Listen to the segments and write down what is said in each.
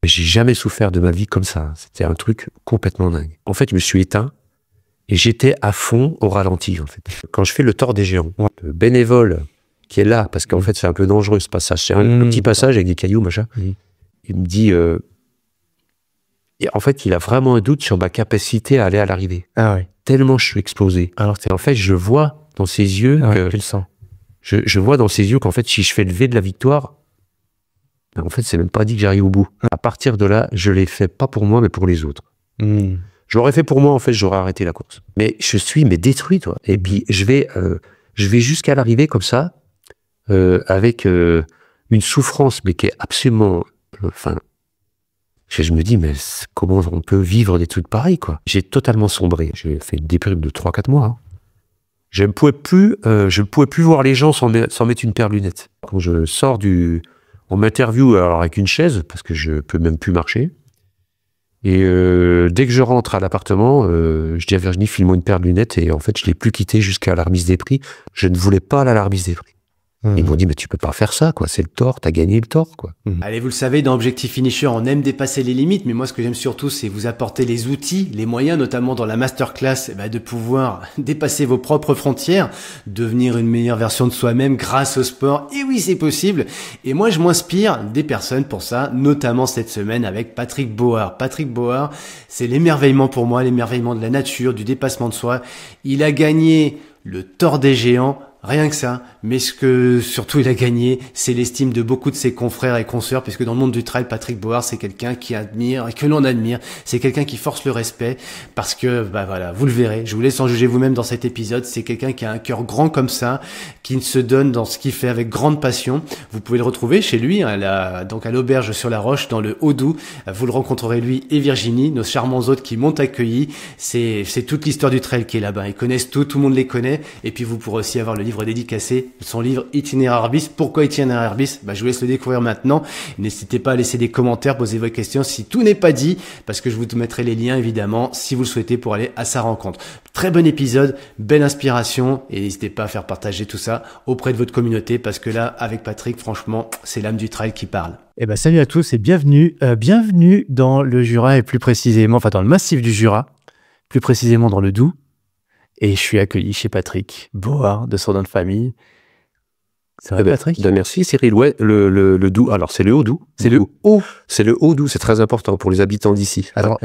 J'ai jamais souffert de ma vie comme ça. C'était un truc complètement dingue. En fait, je me suis éteint et j'étais à fond au ralenti, en fait. Quand je fais le tort des géants, le bénévole qui est là, parce qu'en fait, c'est un peu dangereux ce passage. C'est un petit passage avec des cailloux, machin. Il me dit... et en fait, il a vraiment un doute sur ma capacité à aller à l'arrivée. Ah ouais. Tellement je suis explosé. Alors, en fait, je vois dans ses yeux que... Tu le sens. Je vois dans ses yeux qu'en fait, si je fais le V de la victoire, en fait, c'est même pas dit que j'arrive au bout. À partir de là, je l'ai fait pas pour moi, mais pour les autres. Je l'aurais fait pour moi, en fait, j'aurais arrêté la course. Mais je suis détruit, toi. Et puis, je vais jusqu'à l'arrivée comme ça, avec une souffrance, mais qui est absolument... Enfin, je me dis, mais comment on peut vivre des trucs pareils, quoi. J'ai totalement sombré. J'ai fait une déprime de 3-4 mois. Hein. Je ne pouvais plus voir les gens sans mettre une paire de lunettes. Quand je sors on m'interviewe alors avec une chaise, parce que je peux même plus marcher. Et dès que je rentre à l'appartement, je dis à Virginie, file-moi une paire de lunettes. Et en fait, je l'ai plus quitté jusqu'à la remise des prix. Je ne voulais pas la remise des prix. Ils m'ont dit, mais tu peux pas faire ça, quoi. C'est le tort, t'as gagné le tort, quoi. Allez, vous le savez, dans Objectif Finisher, on aime dépasser les limites, mais moi, ce que j'aime surtout, c'est vous apporter les outils, les moyens, notamment dans la masterclass, de pouvoir dépasser vos propres frontières, devenir une meilleure version de soi-même grâce au sport. Et oui, c'est possible. Et moi, je m'inspire des personnes pour ça, notamment cette semaine avec Patrick Bauer. Patrick Bauer, c'est l'émerveillement pour moi, l'émerveillement de la nature, du dépassement de soi. Il a gagné le Tort des Géants. Rien que ça, mais ce que surtout il a gagné, c'est l'estime de beaucoup de ses confrères et consoeurs, puisque dans le monde du trail, Patrick Bauer, c'est quelqu'un qui admire, que l'on admire, c'est quelqu'un qui force le respect, parce que, voilà, vous le verrez, je vous laisse en juger vous-même dans cet épisode, c'est quelqu'un qui a un cœur grand comme ça, qui se donne dans ce qu'il fait avec grande passion. Vous pouvez le retrouver chez lui, donc à l'auberge sur la Roche, dans le Haut-Doubs. Vous le rencontrerez lui et Virginie, nos charmants hôtes qui m'ont accueilli. C'est toute l'histoire du trail qui est là-bas. Ils connaissent tout le monde les connaît, et puis vous pourrez aussi avoir le livre dédicacé, son livre Itinéraire Bis. Pourquoi Itinéraire Bis? Je vous laisse le découvrir maintenant. N'hésitez pas à laisser des commentaires, poser vos questions si tout n'est pas dit, parce que je vous mettrai les liens évidemment si vous le souhaitez pour aller à sa rencontre. Très bon épisode, belle inspiration, et n'hésitez pas à faire partager tout ça auprès de votre communauté, parce que là, avec Patrick, franchement, c'est l'âme du trail qui parle. Salut à tous et bienvenue dans le Jura, et plus précisément, dans le massif du Jura, plus précisément dans le Doubs. Et je suis accueilli chez Patrick Bauer, de son nom de famille. Ça va, Patrick? Merci, Cyril. Ouais, le Doubs. Alors, c'est le Haut-Doubs. C'est le Haut-Doubs, c'est très important pour les habitants d'ici. Alors,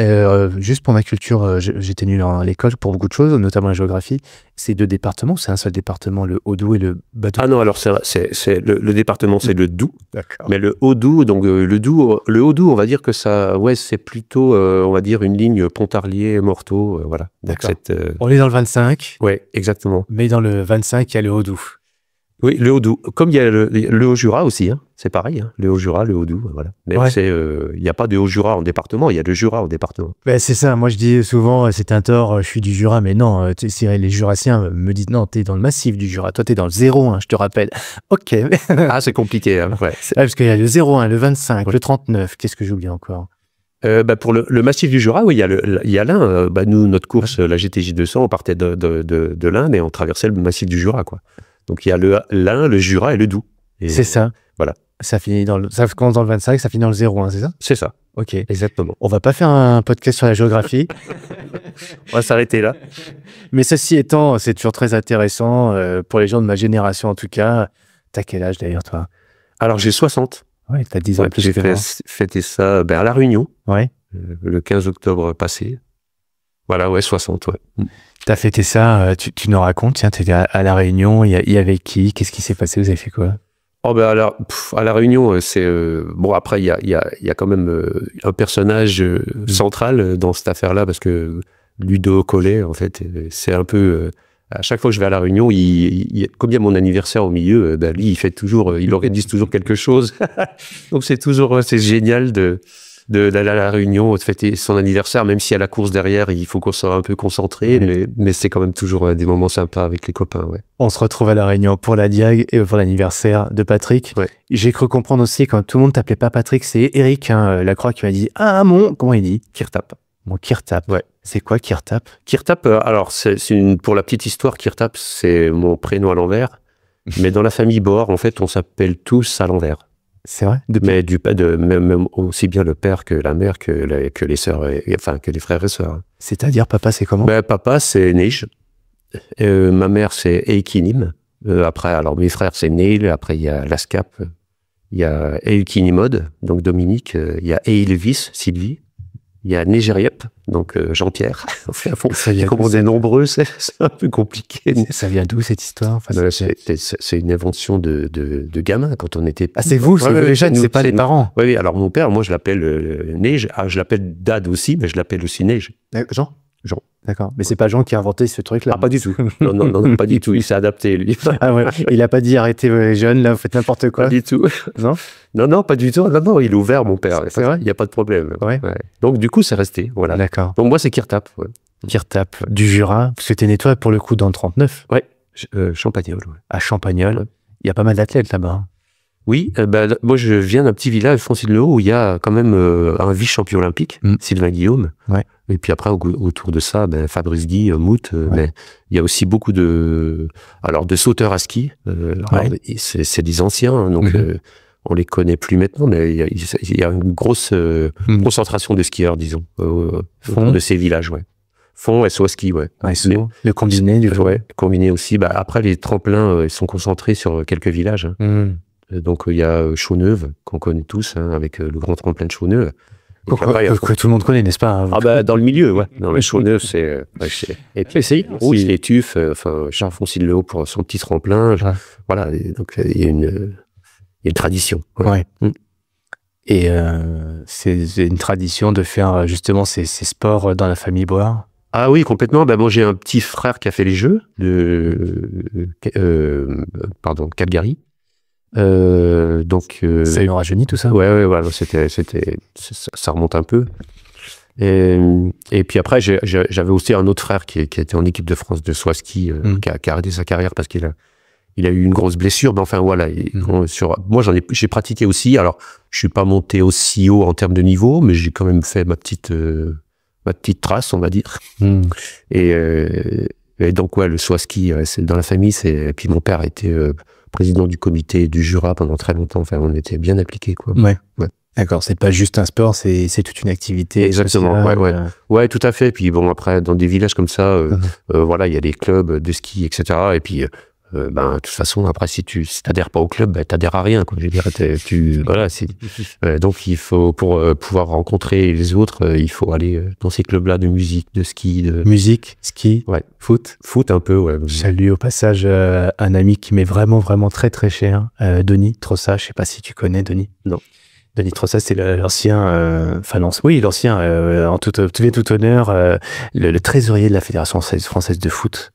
juste pour ma culture, j'étais nul à l'école pour beaucoup de choses, notamment la géographie. C'est deux départements, c'est un seul département, le Haut-Doubs et le Bas-Doubs? Ah non, alors le département, c'est le Doubs. D'accord. Mais le Haut-Doubs, donc le Haut-Doubs, on va dire que ça, c'est plutôt, on va dire, une ligne Pontarlier-Morteau, voilà. D'accord. On est dans le 25. Ouais, exactement. Mais dans le 25, il y a le Haut-Doubs. Oui, le Haut-Doubs. Comme il y a le Haut-Jura aussi, hein. C'est pareil, hein. Le Haut-Jura, le Haut-Doubs, voilà. Mais il n'y a pas de Haut-Jura en département, il y a le Jura en département. C'est ça, moi je dis souvent, c'est un tort, je suis du Jura, mais non, les Jurassiens me disent, non, t'es dans le massif du Jura, toi t'es dans le 01, je te rappelle. Ok. Ah, c'est compliqué, hein. Ouais. Parce qu'il y a le 01, le 25, le 39, qu'est-ce que j'oublie encore? Pour le massif du Jura, oui, il y a l'Ain. Nous, notre course, la GTJ 200, on partait de l'Ain et on traversait le massif du Jura, quoi. Donc il y a l'Ain, le Jura et le Doubs. C'est ça. Voilà. Ça commence dans le 25, ça finit dans le 01, c'est ça? C'est ça. Ok. Exactement. On va pas faire un podcast sur la géographie. On va s'arrêter là. Mais ceci étant, c'est toujours très intéressant pour les gens de ma génération en tout cas. T'as quel âge d'ailleurs, toi? Alors j'ai 60. Ouais, t'as 10 ans plus que moi. J'ai fêté ça à La Réunion. Ouais. Le 15 octobre passé. Voilà, ouais, 60, ouais. T'as fêté ça, tu nous racontes, tiens, t'étais à La Réunion, il y avait qui? Qu'est-ce qui s'est passé? Vous avez fait quoi? Alors, à La Réunion, c'est... bon, après, il y a quand même un personnage central dans cette affaire-là, parce que Ludo Collet, en fait, c'est un peu... à chaque fois que je vais à La Réunion, comme il y a mon anniversaire au milieu, lui, il organise toujours quelque chose. Donc, c'est génial d'aller à La Réunion, de fêter son anniversaire, même si à la course derrière, il faut qu'on soit un peu concentré, mais c'est quand même toujours des moments sympas avec les copains, ouais. On se retrouve à La Réunion pour la Diag et pour l'anniversaire de Patrick. Ouais. J'ai cru comprendre aussi, quand tout le monde t'appelait pas Patrick, c'est Eric Lacroix qui m'a dit « Ah, comment il dit ?» Kirtap. Mon Kirtap. Ouais. C'est quoi Kirtap? Kirtap, alors, pour la petite histoire, Kirtap, c'est mon prénom à l'envers, mais dans la famille Bauer, en fait, on s'appelle tous à l'envers. C'est vrai? Mais même aussi bien le père que la mère que les sœurs, enfin que les frères et sœurs. C'est-à-dire, papa, c'est comment? Ben, papa, c'est Neige. Ma mère, c'est Eikinim. Après, alors mes frères, c'est Neil. Après, il y a Laskap. Il y a Eikinimod, donc Dominique. Il y a Eilvis, Sylvie. Il y a Négériep, donc Jean-Pierre. Enfin, bon, comme on est nombreux, c'est un peu compliqué. Ça vient d'où cette histoire? Enfin, c'est une invention de gamin quand on était. Ah, c'est vous, c'est les jeunes, c'est pas les parents. Oui, alors mon père, moi je l'appelle Neige. Ah, je l'appelle Dad aussi, mais je l'appelle aussi Neige. Jean? Jean. D'accord. Mais c'est pas Jean qui a inventé ce truc-là. Ah, pas du tout. Non, pas du tout. Il s'est adapté, lui. Ah ouais. Il a pas dit arrêtez les jeunes, là, vous faites n'importe quoi. Pas du tout. Non? Non, pas du tout. Non, il est ouvert, mon père. C'est vrai? Il n'y a pas de problème. Ouais. Donc, du coup, c'est resté. Voilà. D'accord. Donc, moi, c'est Kirtap. Ouais. Kirtap, du Jura. Parce que t'es né, toi, pour le coup, dans le 39. Ouais. Champagnol. Ouais. À Champagnol. Ouais. Il y a pas mal d'athlètes là-bas. Oui, moi je viens d'un petit village, Foncy-le-Haut, où il y a quand même un vice-champion olympique, Sylvain Guillaume. Ouais. Et puis après, autour de ça, Fabrice Guy, Mout. Mais il y a aussi beaucoup de sauteurs à ski. C'est des anciens, hein, donc on les connaît plus maintenant, mais il y a une grosse concentration de skieurs, disons, autour de ces villages. Ouais. Fond, SO ski, ouais. Le combiné, du coup. Ouais, combiné aussi. Après, les tremplins, ils sont concentrés sur quelques villages. Hein. Donc, il y a Chauneuve, qu'on connaît tous, hein, avec le grand tremplin de Chauneuve. Que tout le monde connaît, n'est-ce pas? Dans le milieu, ouais. Non, mais Chauneuve, c'est... et puis, c'est Rouge, les Tuffes, Charles Foncy-le-Haut pour son petit tremplin. Ouais. Voilà, donc il y a une tradition. Voilà. Ouais. Et c'est une tradition de faire, justement, ces sports dans la famille Board? Ah oui, complètement. Moi, j'ai un petit frère qui a fait les Jeux Calgary. Ça lui a rajeuni tout ça? Ouais, voilà, ça remonte un peu. Et puis après, j'avais aussi un autre frère qui était en équipe de France de saut ski, qui a arrêté sa carrière parce qu'il a eu une grosse blessure. Mais enfin, voilà. Moi, j'ai pratiqué aussi. Alors, je suis pas monté aussi haut en termes de niveau, mais j'ai quand même fait ma petite trace, on va dire. Et donc, ouais, le saut ski, c'est dans la famille. Et puis, mon père était président du comité du Jura pendant très longtemps. Enfin, on était bien appliqués, quoi. Ouais. D'accord, c'est pas juste un sport, c'est toute une activité. Exactement, ouais, tout à fait. Puis bon, après, dans des villages comme ça, voilà, il y a des clubs de ski, etc. Et puis, de toute façon, après, si t'adhères pas au club, t'adhères à rien, quoi. Je veux dire, voilà, donc il faut, pour pouvoir rencontrer les autres, il faut aller dans ces clubs-là de musique, de ski, musique, ski, ouais, foot un peu, ouais. Je salue au passage un ami qui m'est vraiment, vraiment très, très cher, Denis Trossa. Je sais pas si tu connais Denis. Non. Denis Trossa, c'est l'ancien, l'ancien, en tout honneur, le trésorier de la Fédération française de foot.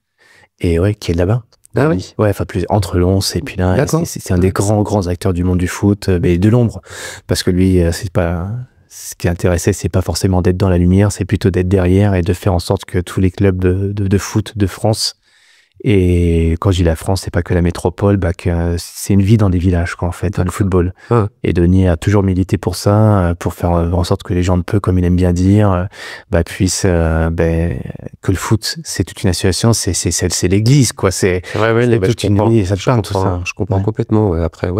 Et ouais, qui est là-bas. Ah oui. Ouais, enfin plus entre Lons et puis là, c'est un des grands acteurs du monde du foot, mais de l'ombre, parce que lui, c'est pas ce qui intéressait, c'est pas forcément d'être dans la lumière, c'est plutôt d'être derrière et de faire en sorte que tous les clubs de foot de France, et quand je dis la France, c'est pas que la métropole, que c'est une vie dans des villages, quoi, en fait, dans le football. Et Denis a toujours milité pour ça, pour faire en sorte que les gens de peu, comme il aime bien dire, puissent, que le foot, c'est toute une association, c'est l'église, quoi. C'est toute une vie, ça te parle, tout ça. Je comprends complètement. Après,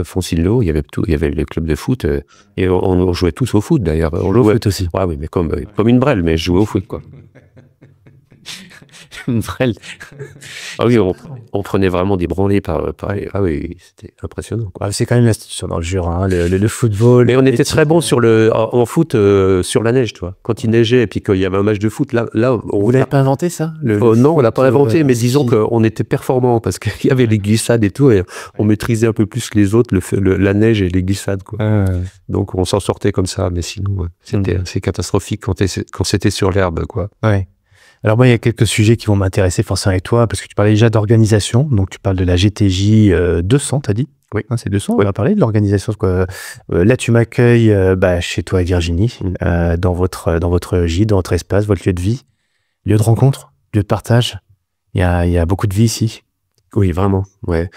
Foncy-le-Haut, il y avait les clubs de foot, et on jouait tous au foot, d'ailleurs. On jouait au foot aussi. Ouais, oui, mais comme une brêle, mais je jouais au foot, quoi. Une frêle. Ah oui, on prenait vraiment des branlées par ah oui, c'était impressionnant, quoi. C'est quand même l'institution dans le Jura, hein, le football. Mais on était très bons en foot sur la neige, tu vois. Quand il neigeait et puis qu'il y avait un match de foot, là vous l'avez pas inventé, ça? Non, on l'a pas inventé, mais disons qu'on était performants parce qu'il y avait les glissades et tout, et on maîtrisait un peu plus que les autres la neige et les glissades, quoi. Donc on s'en sortait comme ça, mais sinon c'était assez catastrophique quand c'était sur l'herbe, quoi. Ouais. Alors moi, il y a quelques sujets qui vont m'intéresser forcément avec toi, parce que tu parlais déjà d'organisation, donc tu parles de la GTJ 200, t'as dit? Oui. C'est 200, on va parler de l'organisation. Là, tu m'accueilles chez toi à Virginie, dans votre gîte, dans votre espace, votre lieu de vie, lieu de rencontre, lieu de partage. Il y a beaucoup de vie ici. Oui, vraiment, ouais.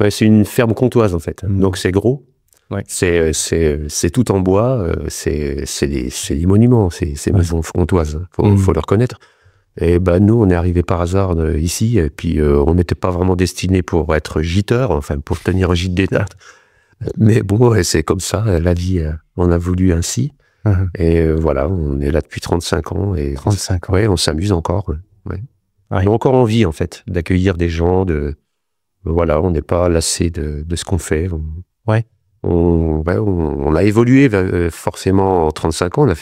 C'est une ferme comtoise, en fait. Donc c'est gros. Ouais. C'est tout en bois, c'est des monuments, ces maisons comtoises, faut le reconnaître. Et nous, on est arrivé par hasard ici, et puis on n'était pas vraiment destiné pour être giteur, enfin pour tenir un gîte d'État. Mais bon, ouais, c'est comme ça, la vie, on a voulu ainsi. Et voilà, on est là depuis 35 ans. Et 35 ans. Ouais, on s'amuse encore. Ouais. Ouais. On a encore envie, en fait, d'accueillir des gens. Voilà, on n'est pas lassé de ce qu'on fait. On a évolué forcément en 35 ans. On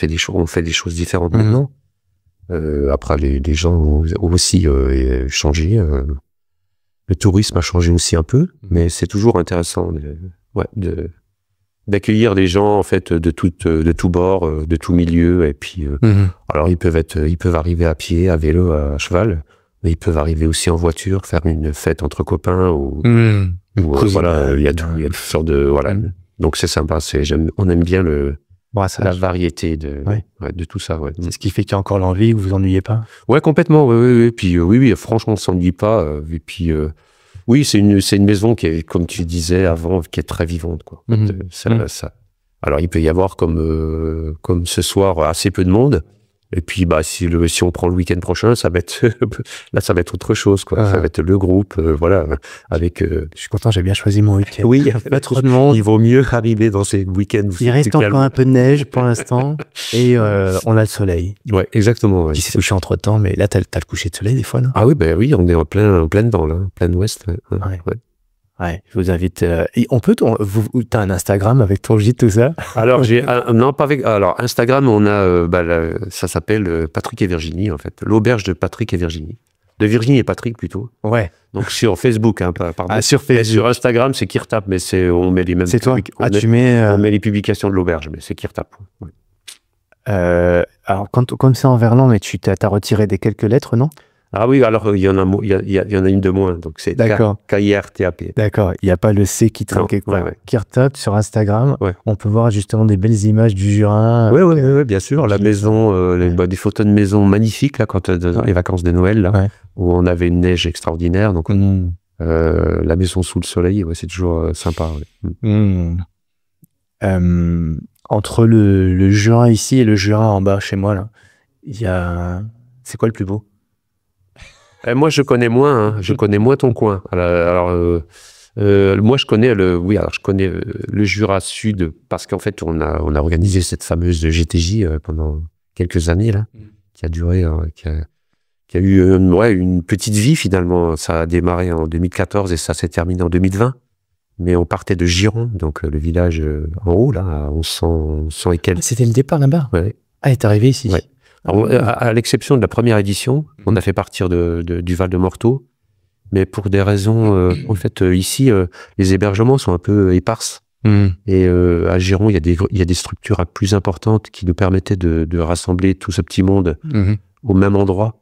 fait des choses différentes maintenant. Après, les gens ont aussi changé. Le tourisme a changé aussi un peu, mais c'est toujours intéressant d'accueillir des gens en fait de tout bord, de tout milieu. Et puis, alors ils peuvent arriver à pied, à vélo, à cheval, mais ils peuvent arriver aussi en voiture, faire une fête entre copains ou voilà, il y a toutes sortes de voilà. Donc c'est sympa. On aime bien la variété de tout ça. Ouais. C'est ce qui fait qu'il y a encore l'envie, vous vous ennuyez pas? Ouais, complètement. Oui. Puis oui, franchement, on s'ennuie pas. Et puis oui, c'est une maison qui est, comme tu disais avant, qui est très vivante, quoi. Ça. Alors il peut y avoir comme ce soir assez peu de monde. Et puis si on prend le week-end prochain, ça va être ça va être autre chose, quoi. Ça va être le groupe, voilà, avec. Je suis content, j'ai bien choisi mon week-end. Oui, il n'y a pas trop de monde. Il vaut mieux arriver dans ces week-ends. Il reste encore un peu de neige pour l'instant et on a le soleil. Ouais, exactement. Ouais. Qui s'est couché entre temps, mais là t'as le coucher de soleil des fois, non? Ah oui, oui, on est en plein dedans là, plein ouest. Ouais, je vous invite. T'as un Instagram avec ton gîte, tout ça? Alors non, pas avec. Alors Instagram, on a ça s'appelle Patrick et Virginie en fait, l'auberge de Patrick et Virginie, de Virginie et Patrick plutôt. Ouais. Donc sur Facebook, pardon. Ah, sur Facebook. Et sur Instagram, c'est Kirtap, mais on met les mêmes. C'est toi. On met les publications de l'auberge, mais c'est Kirtap. Ouais. Alors comme c'est en verlan, mais tu t'as retiré des quelques lettres, non? Ah oui, alors il y en a une de moins, donc c'est K-I-R-T-A-P. D'accord, il n'y a pas le C qui traîne quelque part. Kirtap sur Instagram, on peut voir justement des belles images du Jura. Oui, bien sûr. La maison, des photos de maison magnifiques là, quand dans les vacances de Noël, là, où on avait une neige extraordinaire. Donc la maison sous le soleil, c'est toujours sympa. Entre le Jura ici et le Jura en bas chez moi, là, c'est quoi le plus beau? Moi, je connais moins. Je connais moins ton coin. Alors, moi, je connais le Jura Sud parce qu'en fait, on a organisé cette fameuse GTJ pendant quelques années là, qui a duré, qui a eu une petite vie finalement. Ça a démarré en 2014 et ça s'est terminé en 2020. Mais on partait de Giron, donc le village en haut là, à 1100 et quelques. C'était le départ là-bas. Ouais. Ah, et t'es arrivé ici. Ouais. Alors, à l'exception de la première édition, on a fait partir du Val de Morteau, mais pour des raisons, en fait, ici, les hébergements sont un peu éparses. Et à Giron, il y a des structures plus importantes qui nous permettaient de rassembler tout ce petit monde au même endroit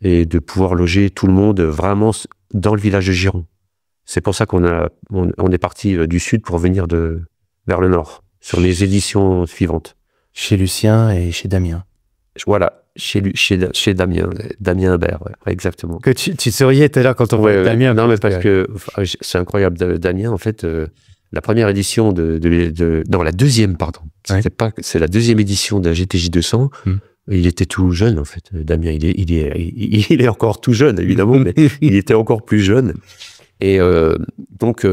et de pouvoir loger tout le monde vraiment dans le village de Giron. C'est pour ça qu'on est parti du sud pour venir vers le nord, sur les éditions suivantes. Chez Lucien et chez Damien. Voilà, chez Damien Imbert, exactement. Que tu souriais tout à l'heure quand on voyait Damien. Non, mais parce que c'est incroyable, Damien, en fait, la première édition non, la deuxième, pardon. C'est la deuxième édition de la GTJ 200. Il était tout jeune, en fait. Damien, il est encore tout jeune, évidemment, mais il était encore plus jeune. Et donc,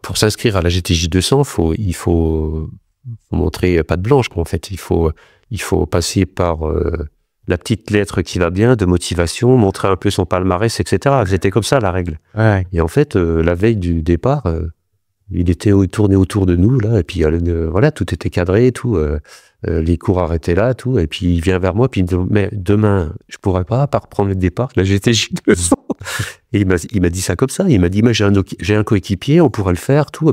pour s'inscrire à la GTJ 200, il faut montrer patte blanche, quoi, en fait. Il faut passer par la petite lettre qui va bien, de motivation, montrer un peu son palmarès, etc. C'était comme ça, la règle. Ouais. Et en fait, la veille du départ, il était tourné autour de nous, là, et puis voilà, tout était cadré, tout. Les cours arrêtaient là, tout. Et puis, il vient vers moi, puis il me dit, mais demain, je pourrais pas, à part prendre le départ, la GTJ 200. Et il m'a dit ça comme ça. Il m'a dit, mais j'ai un coéquipier, on pourrait le faire, tout.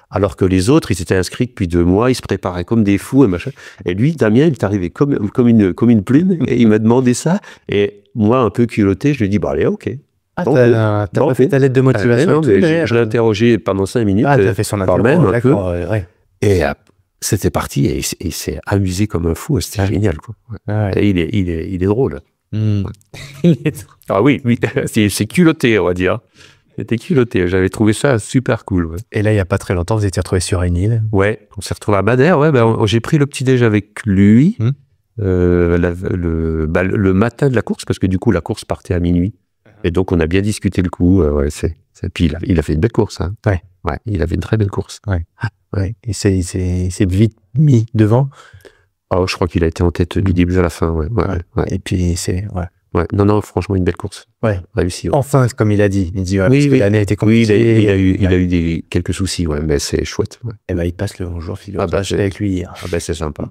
Alors que les autres, ils étaient inscrits depuis 2 mois, ils se préparaient comme des fous et machin. Et lui, Damien, il est arrivé comme une plume et il m'a demandé ça. Et moi, un peu culotté, je lui ai dit, allez, ok. Ah, t'as pas fait ta lettre de motivation? Je l'ai interrogé pendant 5 minutes. Ah, t'as fait son interview, d'accord. Et c'était parti et il s'est amusé comme un fou. C'était génial, quoi. Et il est drôle. Ah oui, c'est culotté, on va dire. C'était culotté. J'avais trouvé ça super cool. Ouais. Et là, il n'y a pas très longtemps, vous étiez retrouvés sur une île. Ouais, on s'est retrouvés à Madère. Ouais, j'ai pris le petit-déj avec lui le matin de la course, parce que du coup, la course partait à minuit. Et donc, on a bien discuté le coup. Puis, il a fait une belle course. Hein. Ouais. Ouais, il avait une très belle course. Ouais. Ouais. Et il s'est vite mis devant. Oh, je crois qu'il a été en tête du début à la fin. Ouais. Et puis, Ouais. Non, franchement, une belle course. Ouais. Réussi. Ouais. Enfin, comme il a dit. Il dit, oui, l'année a été compliquée. Oui, il a eu quelques soucis, mais c'est chouette. Ouais. Et il passe le bonjour, figure-toi. J'étais avec lui hier. C'est sympa.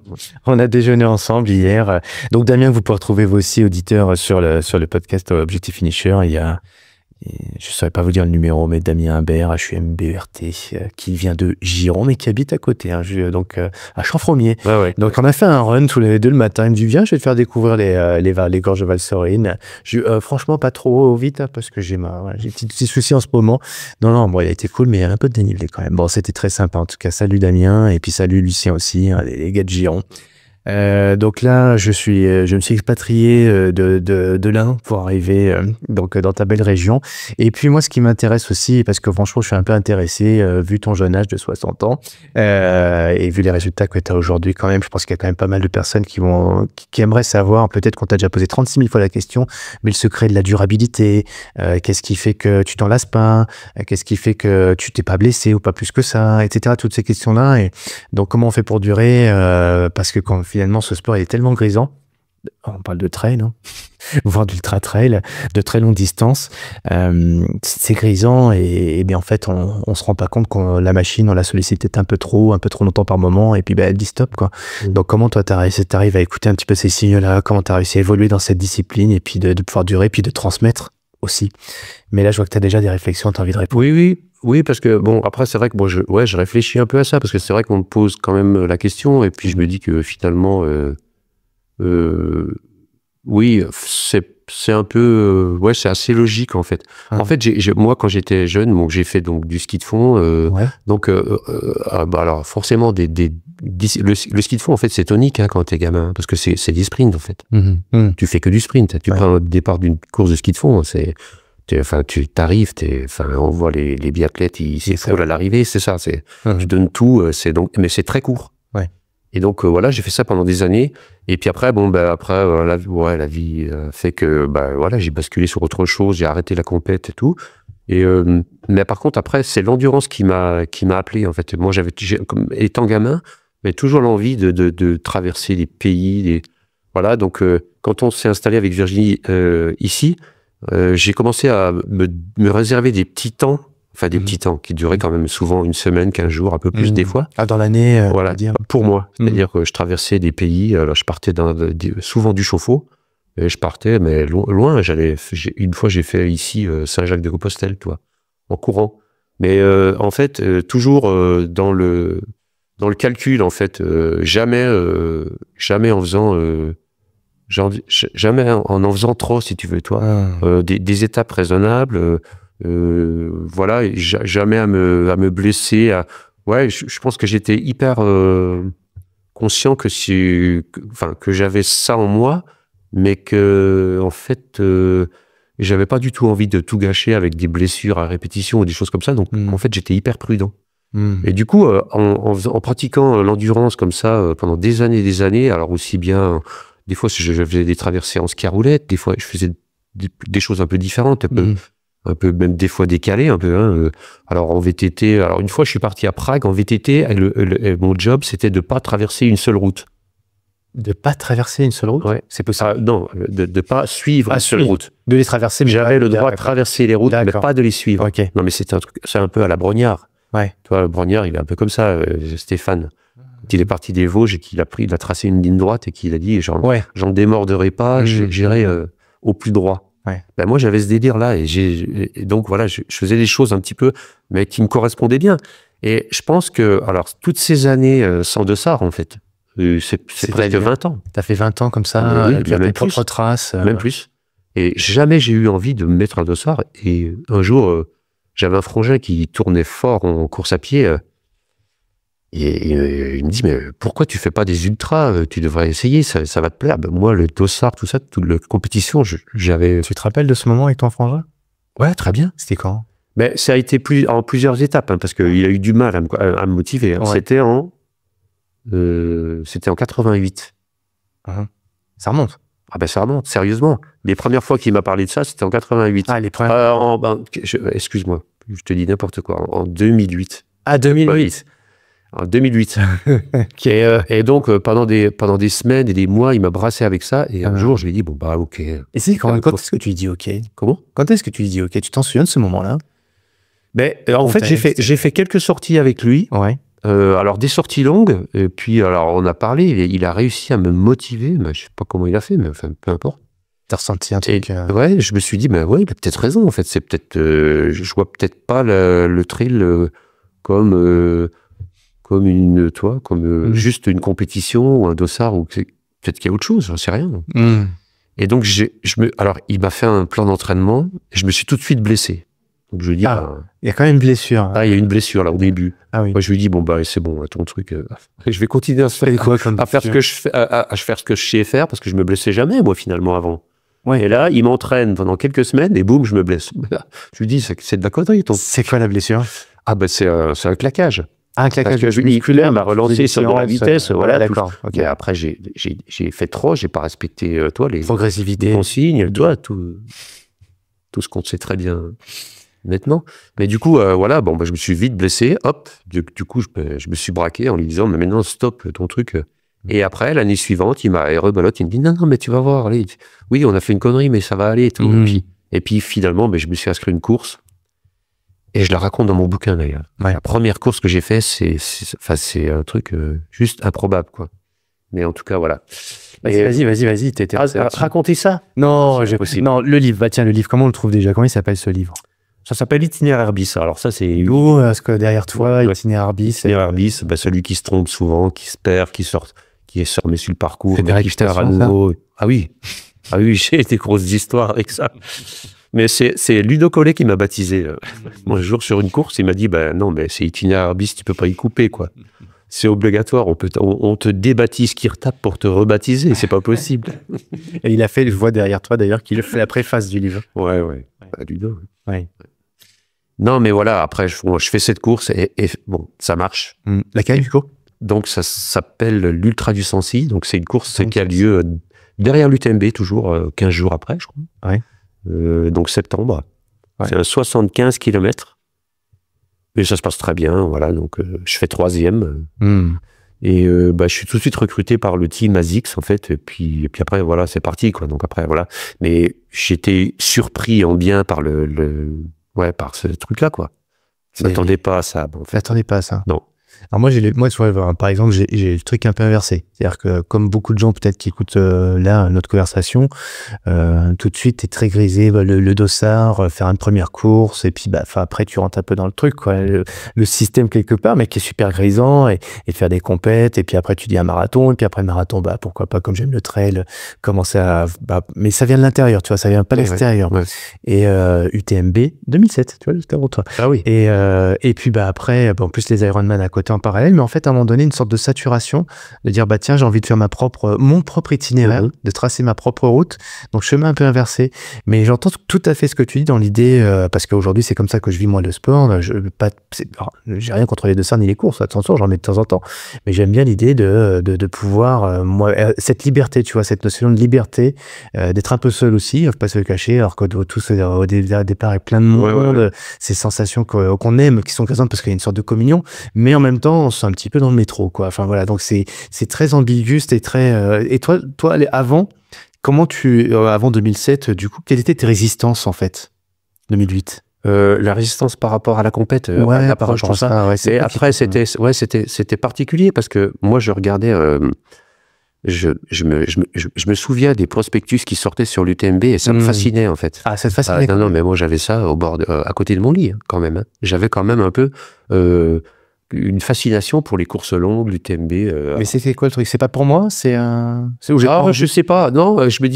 On a déjeuné ensemble hier. Donc, Damien, vous pouvez retrouver vous aussi, auditeur, sur le podcast Objectif Finisher. Il y a, je ne saurais pas vous dire le numéro, mais Damien Imbert, HUMBERT, qui vient de Giron, mais qui habite à côté, donc à Chanfromier. Ouais. Donc on a fait un run tous les deux le matin. Il me dit, viens, je vais te faire découvrir les gorges de Valsorine. Franchement, pas trop vite, parce que j'ai des petits soucis en ce moment. Non, bon, il a été cool, mais il y a un peu de dénivelé quand même. Bon, c'était très sympa. En tout cas, salut Damien, et puis salut Lucien aussi, les gars de Giron. Donc là, je me suis expatrié de l'Ain pour arriver donc dans ta belle région. Et puis moi, ce qui m'intéresse aussi, parce que franchement, je suis un peu intéressé, vu ton jeune âge de 60 ans, et vu les résultats que tu as aujourd'hui quand même, je pense qu'il y a quand même pas mal de personnes qui aimeraient savoir, peut-être qu'on t'a déjà posé 36 000 fois la question, mais le secret de la durabilité, qu'est-ce qui fait que tu t'en lasses pas, qu'est-ce qui fait que tu t'es pas blessé ou pas plus que ça, etc. Toutes ces questions-là. Et donc, comment on fait pour durer, parce que finalement, ce sport il est tellement grisant. On parle de trail, voire d'ultra trail, de très longue distance. C'est grisant et bien en fait, on se rend pas compte que la machine, on la sollicite un peu trop longtemps par moment et puis elle dit stop, quoi. Donc comment toi t'arrives à écouter un petit peu ces signaux-là, comment t'as réussi à évoluer dans cette discipline et puis de pouvoir durer, puis de transmettre aussi. Mais là, je vois que t'as déjà des réflexions, t'as envie de répondre. Oui, parce que bon, après, c'est vrai que moi, je réfléchis un peu à ça, parce que c'est vrai qu'on me pose quand même la question, et puis je me dis que finalement, oui, c'est un peu, c'est assez logique en fait. En fait, moi, quand j'étais jeune, j'ai fait donc du ski de fond, donc alors forcément le ski de fond en fait c'est tonique quand t'es gamin, parce que c'est des sprints en fait. Tu fais que du sprint. Tu prends le départ d'une course de ski de fond, tu t'arrives, on voit les biathlètes, ils s'écroulent à l'arrivée, c'est ça, tu donnes tout, mais c'est très court. Ouais. Et donc j'ai fait ça pendant des années. Et puis après, la vie fait que j'ai basculé sur autre chose, j'ai arrêté la compète et tout. Et mais par contre après, c'est l'endurance qui m'a appelé en fait. Moi étant gamin, j'avais toujours l'envie de traverser les pays, donc quand on s'est installé avec Virginie ici. J'ai commencé à me réserver des petits temps, des petits temps qui duraient quand même souvent une semaine, 15 jours, un peu plus des fois. Dans l'année, voilà, pour moi. C'est-à-dire que je traversais des pays, alors je partais souvent du Chauffour, et je partais, mais loin, une fois j'ai fait ici Saint-Jacques-de-Compostelle, en courant. Mais en fait, toujours dans le calcul, en fait, jamais en faisant... jamais en faisant trop, si tu veux, des étapes raisonnables, et jamais à me blesser. Je pense que j'étais hyper conscient que j'avais ça en moi, mais que en fait, j'avais pas du tout envie de tout gâcher avec des blessures à répétition ou des choses comme ça. Donc, en fait, j'étais hyper prudent. Et du coup, en pratiquant l'endurance comme ça pendant des années, alors aussi bien... Des fois, je faisais des traversées en ski à roulette. Des fois, je faisais des choses un peu différentes, un peu même des fois décalées, un peu. Alors en VTT, une fois, je suis parti à Prague en VTT. Mon job, c'était de pas traverser une seule route. De pas traverser une seule route. Ouais. C'est possible. Non, de pas suivre une seule route. De les traverser. Mais j'avais le droit de traverser les routes, mais pas de les suivre. Okay. Non, mais c'est un peu à la Brognard. Ouais. Brognard, il est un peu comme ça, Stéphane. Il est parti des Vosges et qu'il a tracé une ligne droite et qu'il a dit j'en démorderai pas, j'irai au plus droit. Ouais. Moi j'avais ce délire là et donc voilà, je faisais des choses un petit peu mais qui me correspondaient bien. Et je pense que toutes ces années sans dossard en fait, c'est presque 20 ans. T'as fait 20 ans comme ça, oui, tes propres traces. Même plus. Et jamais j'ai eu envie de me mettre un dossard. Et un jour, j'avais un frangin qui tournait fort en course à pied. Et il me dit, mais pourquoi tu fais pas des ultras? Tu devrais essayer, ça va te plaire. Moi, le dossard, tout ça, toute la compétition, j'avais... Tu te rappelles de ce moment avec ton frangin? Ouais, très bien. C'était quand? Ça a été en plusieurs étapes, parce qu'il a eu du mal à me motiver. Ouais. C'était en 88. Ça remonte. Ah ben ça remonte, sérieusement. Les premières fois qu'il m'a parlé de ça, c'était en 88. Ah, les premières. Excuse-moi, je te dis n'importe quoi. En 2008. Ah, 2008. En 2008. Okay. Et donc, pendant des semaines et des mois, il m'a brassé avec ça. Et un jour, je lui ai dit, bon, bah, ok. Et c'est quand est-ce que tu lui dis ok? Comment? Quand est-ce que tu lui dis ok? Tu t'en souviens de ce moment-là? Mais en fait, j'ai fait quelques sorties avec lui. Ouais. Alors, des sorties longues. Et puis, alors, on a parlé. Il a réussi à me motiver. Mais je sais pas comment il a fait, mais enfin, peu importe. T'as ressenti un truc? Ouais, je me suis dit, ben ouais, il a peut-être raison. En fait, c'est peut-être, je vois peut-être pas le trail comme juste une compétition ou un dossard ou peut-être qu'il y a autre chose, j'en sais rien. Et donc alors il m'a fait un plan d'entraînement et je me suis tout de suite blessé. Donc je lui dis, il y a quand même une blessure. Il y a une blessure là au début. Ah oui. Moi je lui dis bon bah c'est bon ton truc. Je vais continuer à faire ce que je fais, à faire ce que je sais faire parce que je me blessais jamais moi finalement avant. Ouais. Et là il m'entraîne pendant quelques semaines et boum je me blesse. Je lui dis c'est de la connerie ton. C'est quoi la blessure? Ah ben c'est un claquage. Un claquage musculaire m'a relancé sur de la vitesse, voilà. D'accord. Okay. Mais après, j'ai fait trop, j'ai pas respecté, les progressivité, consignes, tout ce qu'on sait très bien maintenant. Mais du coup, voilà, bon, bah, je me suis vite blessé, hop, du coup, je me suis braqué en lui disant, mais maintenant, stop ton truc. Et après, l'année suivante, il m'a rebalote, il me dit, non, mais tu vas voir, allez, oui, on a fait une connerie, mais ça va aller, tout. Et puis, finalement, je me suis inscrit à une course. Et je la raconte dans mon bouquin d'ailleurs. Ouais. La première course que j'ai fait, c'est un truc juste improbable, quoi. Mais en tout cas, voilà. Vas-y. Racontez ça. Non, le livre. Bah tiens, le livre. Comment on le trouve déjà? Comment il s'appelle ce livre? Ça s'appelle Itinéraire bis. Alors ça, c'est où est-ce que derrière toi, Itinéraire bis. Itinéraire bis, celui qui se trompe souvent, qui se perd, qui se remet sur le parcours, qui perd à nouveau. Ah oui, j'ai des grosses histoires avec ça. Mais c'est Ludo Collet qui m'a baptisé. Un jour sur une course, il m'a dit non, mais c'est Itinéraire bis, tu peux pas y couper, quoi. C'est obligatoire, on te débaptise qui retape pour te rebaptiser, c'est pas possible. Et il a fait, je vois derrière toi d'ailleurs, qu'il fait la préface du livre. Ouais. Ludo. Ouais. Non, mais voilà, après, je fais cette course et bon, ça marche. Laquelle, du coup? Donc, ça s'appelle l'Ultra du Sancy. Donc, c'est une course qui a lieu derrière l'UTMB, toujours 15 jours après, je crois. Ouais. Donc, septembre. Ouais. C'est un 75 km. Et ça se passe très bien, voilà. Donc, je fais 3e. Et je suis tout de suite recruté par le team ASICS, en fait. Et puis après, voilà, c'est parti, quoi. Donc, après, voilà. Mais j'étais surpris en bien par par ce truc-là, quoi. Je m'attendais pas à ça. Bon, en fait. M'attendais pas à ça. Non. Alors moi, par exemple, j'ai le truc un peu inversé. C'est-à-dire que comme beaucoup de gens peut-être qui écoutent là notre conversation, tout de suite, t'es très grisé, le dossard, faire une première course, et puis après tu rentres un peu dans le truc, quoi. Le système quelque part, mais qui est super grisant, et faire des compètes, et puis après tu dis un marathon, et puis après le marathon, pourquoi pas, comme j'aime le trail, commencer à... mais ça vient de l'intérieur, tu vois, ça vient pas de l'extérieur. Ouais. Et UTMB 2007, tu vois, juste avant toi. Ah oui. Et puis après, en plus les Ironman à côté en parallèle, mais en fait à un moment donné une sorte de saturation, de dire tiens, j'ai envie de faire mon propre itinéraire, de tracer ma propre route, donc chemin un peu inversé. Mais j'entends tout à fait ce que tu dis dans l'idée, parce qu'aujourd'hui c'est comme ça que je vis moi le sport. J'ai rien contre les dossards ni les courses, attention, j'en mets de temps en temps, mais j'aime bien l'idée de pouvoir cette liberté, tu vois, cette notion de liberté, d'être un peu seul aussi, pas se le cacher, alors que tous au départ avec plein de monde, ces sensations qu'on aime, qui sont présentes parce qu'il y a une sorte de communion, mais en même temps on se sent un petit peu dans le métro, quoi. Enfin voilà, donc c'est très ambigu, c'était très... Et toi avant, avant 2007, du coup, quelles étaient tes résistances en fait 2008? La résistance par rapport à la compète, l'approche, tout ça. Et après, c'était particulier parce que moi, je regardais, je me souviens des prospectus qui sortaient sur l'UTMB et ça me fascinait en fait. Ah, ça te fascinait? Non, mais moi j'avais ça au bord, à côté de mon lit quand même. J'avais quand même un peu une fascination pour les courses longues, l'UTMB. Mais c'était quoi le truc? C'est pas pour moi? C'est où je sais pas. Non, je me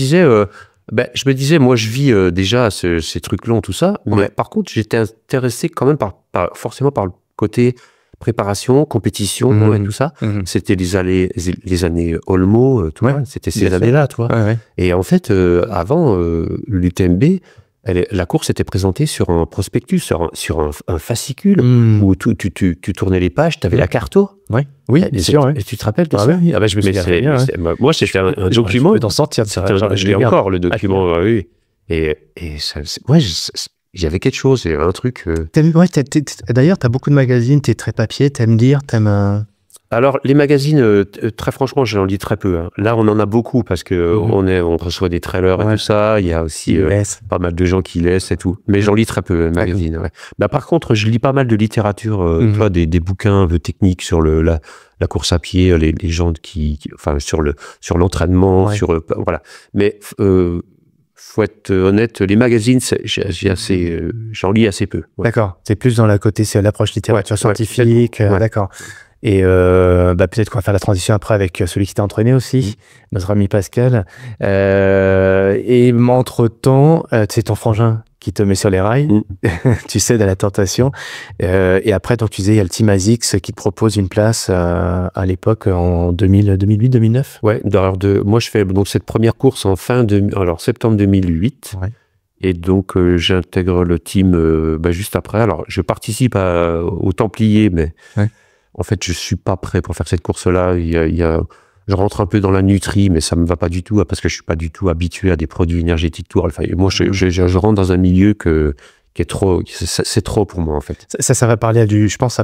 disais, moi, je vis déjà ces trucs longs, tout ça. Mais par contre, j'étais intéressé quand même forcément par le côté préparation, compétition et tout ça. C'était les années Olmo, tu vois. C'était ces années-là, tu vois. Et en fait, avant l'UTMB, la course était présentée sur un prospectus, sur un fascicule, où tu tournais les pages, tu avais la carto. Oui, bien sûr. Et tu te rappelles de ça? Oui. Je me souviens. Moi, c'était un document. Je peux t'en sortir. Je l'ai encore, le document. Oui. Et il y avait quelque chose, il y avait un truc. D'ailleurs, tu as beaucoup de magazines, tu es très papier, tu aimes lire, tu aimes. Alors, les magazines, très franchement, j'en lis très peu. Hein. Là, on en a beaucoup parce que on reçoit des trailers et tout ça. Il y a aussi pas mal de gens qui laissent et tout. Mais j'en lis très peu, les magazines. Ouais. Bah, par contre, je lis pas mal de littérature, tu vois, des bouquins un peu techniques sur la course à pied, les gens enfin, sur l'entraînement, voilà. Mais faut être honnête, les magazines, j'en lis assez peu. Ouais. D'accord. C'est plus dans c'est l'approche littérature scientifique. D'accord. Et peut-être qu'on va faire la transition après avec celui qui t'a entraîné aussi, notre ami Pascal. Et entre-temps, c'est ton frangin qui te met sur les rails. Tu cèdes à la tentation. Et après, donc, tu disais, il y a le Team ASICS qui te propose une place à l'époque en 2008-2009. Ouais, moi, je fais donc cette première course en septembre 2008. Ouais. Et donc, j'intègre le team juste après. Alors, je participe au Templier, mais... Ouais. En fait, je suis pas prêt pour faire cette course-là. Je rentre un peu dans la nutrie, mais ça me va pas du tout parce que je suis pas du tout habitué à des produits énergétiques. Enfin, moi, je rentre dans un milieu qui est trop, c'est trop pour moi en fait. Ça va parler je pense,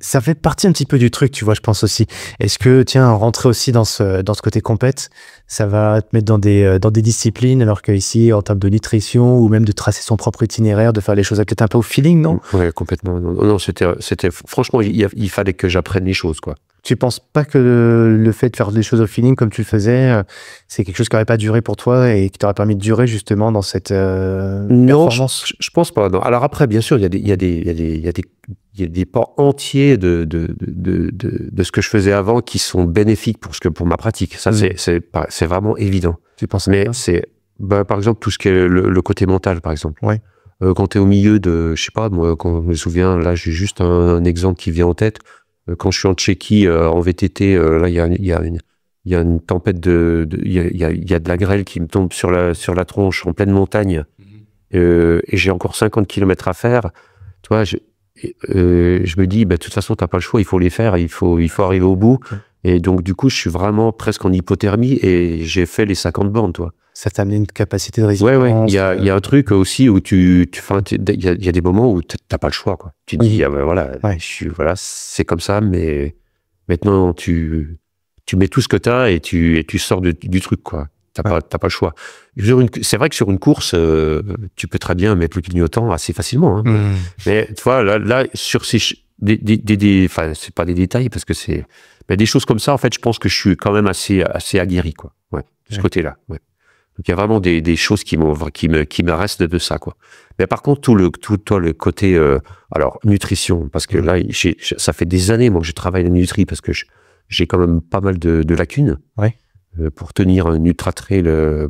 ça fait partie un petit peu du truc, tu vois, je pense aussi. Est-ce que, rentrer aussi dans ce côté compète, ça va te mettre dans des disciplines, alors qu'ici, en termes de nutrition ou même de tracer son propre itinéraire, de faire les choses peut-être un peu au feeling, non? Ouais, complètement. Non, c'était franchement, il fallait que j'apprenne les choses, quoi. Tu penses pas que le fait de faire des choses au feeling comme tu le faisais, c'est quelque chose qui n'aurait pas duré pour toi et qui t'aurait permis de durer justement dans cette performance? Je pense pas. Non. Alors après, bien sûr, il y a des pans entiers de ce que je faisais avant qui sont bénéfiques pour ma pratique. Ça, c'est vraiment évident. Tu penses? Mais c'est, par exemple, tout ce qui est le côté mental, par exemple. Ouais. Quand tu es au milieu de, je sais pas, moi, quand je me souviens, là, j'ai juste un exemple qui vient en tête. Quand je suis en Tchéquie, en VTT, là, il y a une tempête il y a de la grêle qui me tombe sur la tronche en pleine montagne, et j'ai encore 50 km à faire. Tu vois, je me dis, de toute façon, t'as pas le choix, il faut les faire, il faut arriver au bout. Et donc, du coup, je suis vraiment presque en hypothermie et j'ai fait les 50 bornes, toi. Ça t'a amené une capacité de résistance. Ouais. Il y a un truc aussi où il y a des moments où t'as pas le choix, quoi. Tu te dis, voilà, c'est comme ça, mais maintenant, tu mets tout ce que t'as et tu sors du truc, quoi. T'as pas le choix. C'est vrai que sur une course, tu peux très bien mettre le clignotant assez facilement, hein. Mais, tu vois, là, sur enfin, c'est pas des détails parce que mais des choses comme ça, en fait, je pense que je suis quand même assez aguerri, quoi. Ouais, de ce côté-là, ouais. Donc, il y a vraiment des choses qui me restent de ça, quoi. Mais par contre, tout le côté, alors, nutrition, parce que là, ça fait des années, moi, que je travaille la nutrie, parce que j'ai quand même pas mal de lacunes. Ouais. Pour tenir un ultra-trail,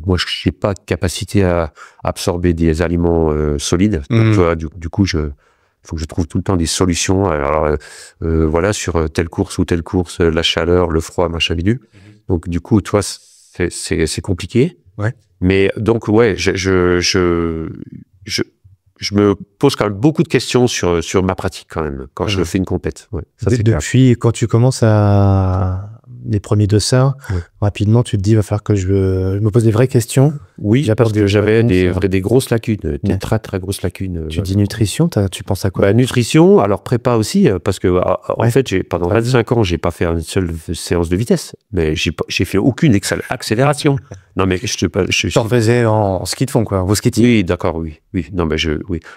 moi, je n'ai pas de capacité à absorber des aliments solides. Donc, tu vois, du coup, faut que je trouve tout le temps des solutions. Alors, voilà, sur telle course ou telle course, la chaleur, le froid, machin bidule. Donc, du coup, tu vois, c'est compliqué. Ouais. Mais donc, ouais, je me pose quand même beaucoup de questions sur ma pratique quand même, quand je fais une compète. Ouais, ça, depuis, quand tu commences les premiers dossards, rapidement, tu te dis, il va falloir que je me pose des vraies questions. Oui, parce que j'avais des grosses lacunes, des très, très grosses lacunes. Tu dis nutrition, tu penses à quoi? Nutrition, alors prépa aussi, parce que, en fait, pendant 25 ans, j'ai pas fait une seule séance de vitesse, mais j'ai fait aucune accélération. Non, mais tu en faisais en ski de fond, quoi, au skating. Oui, d'accord, oui. Non, mais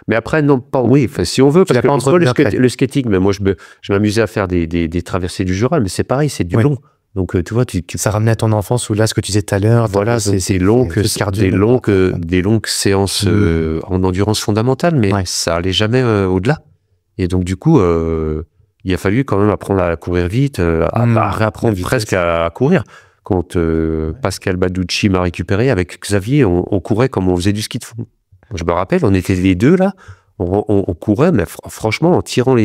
Mais après, non, pas, oui, si on veut, parce que le skating, mais moi, je m'amusais à faire des traversées du Jura, mais c'est pareil, c'est du long. Donc, tu vois, ça ramenait à ton enfance ou là, ce que tu disais tout à l'heure. Voilà, c'est des longues séances en endurance fondamentale, mais ça allait jamais au-delà. Et donc, du coup, il a fallu quand même apprendre à courir vite, à réapprendre presque à courir. Quand Pascal Baducci m'a récupéré, avec Xavier, on courait comme on faisait du ski de fond. Je me rappelle, on était les deux là, on courait, mais franchement, en tirant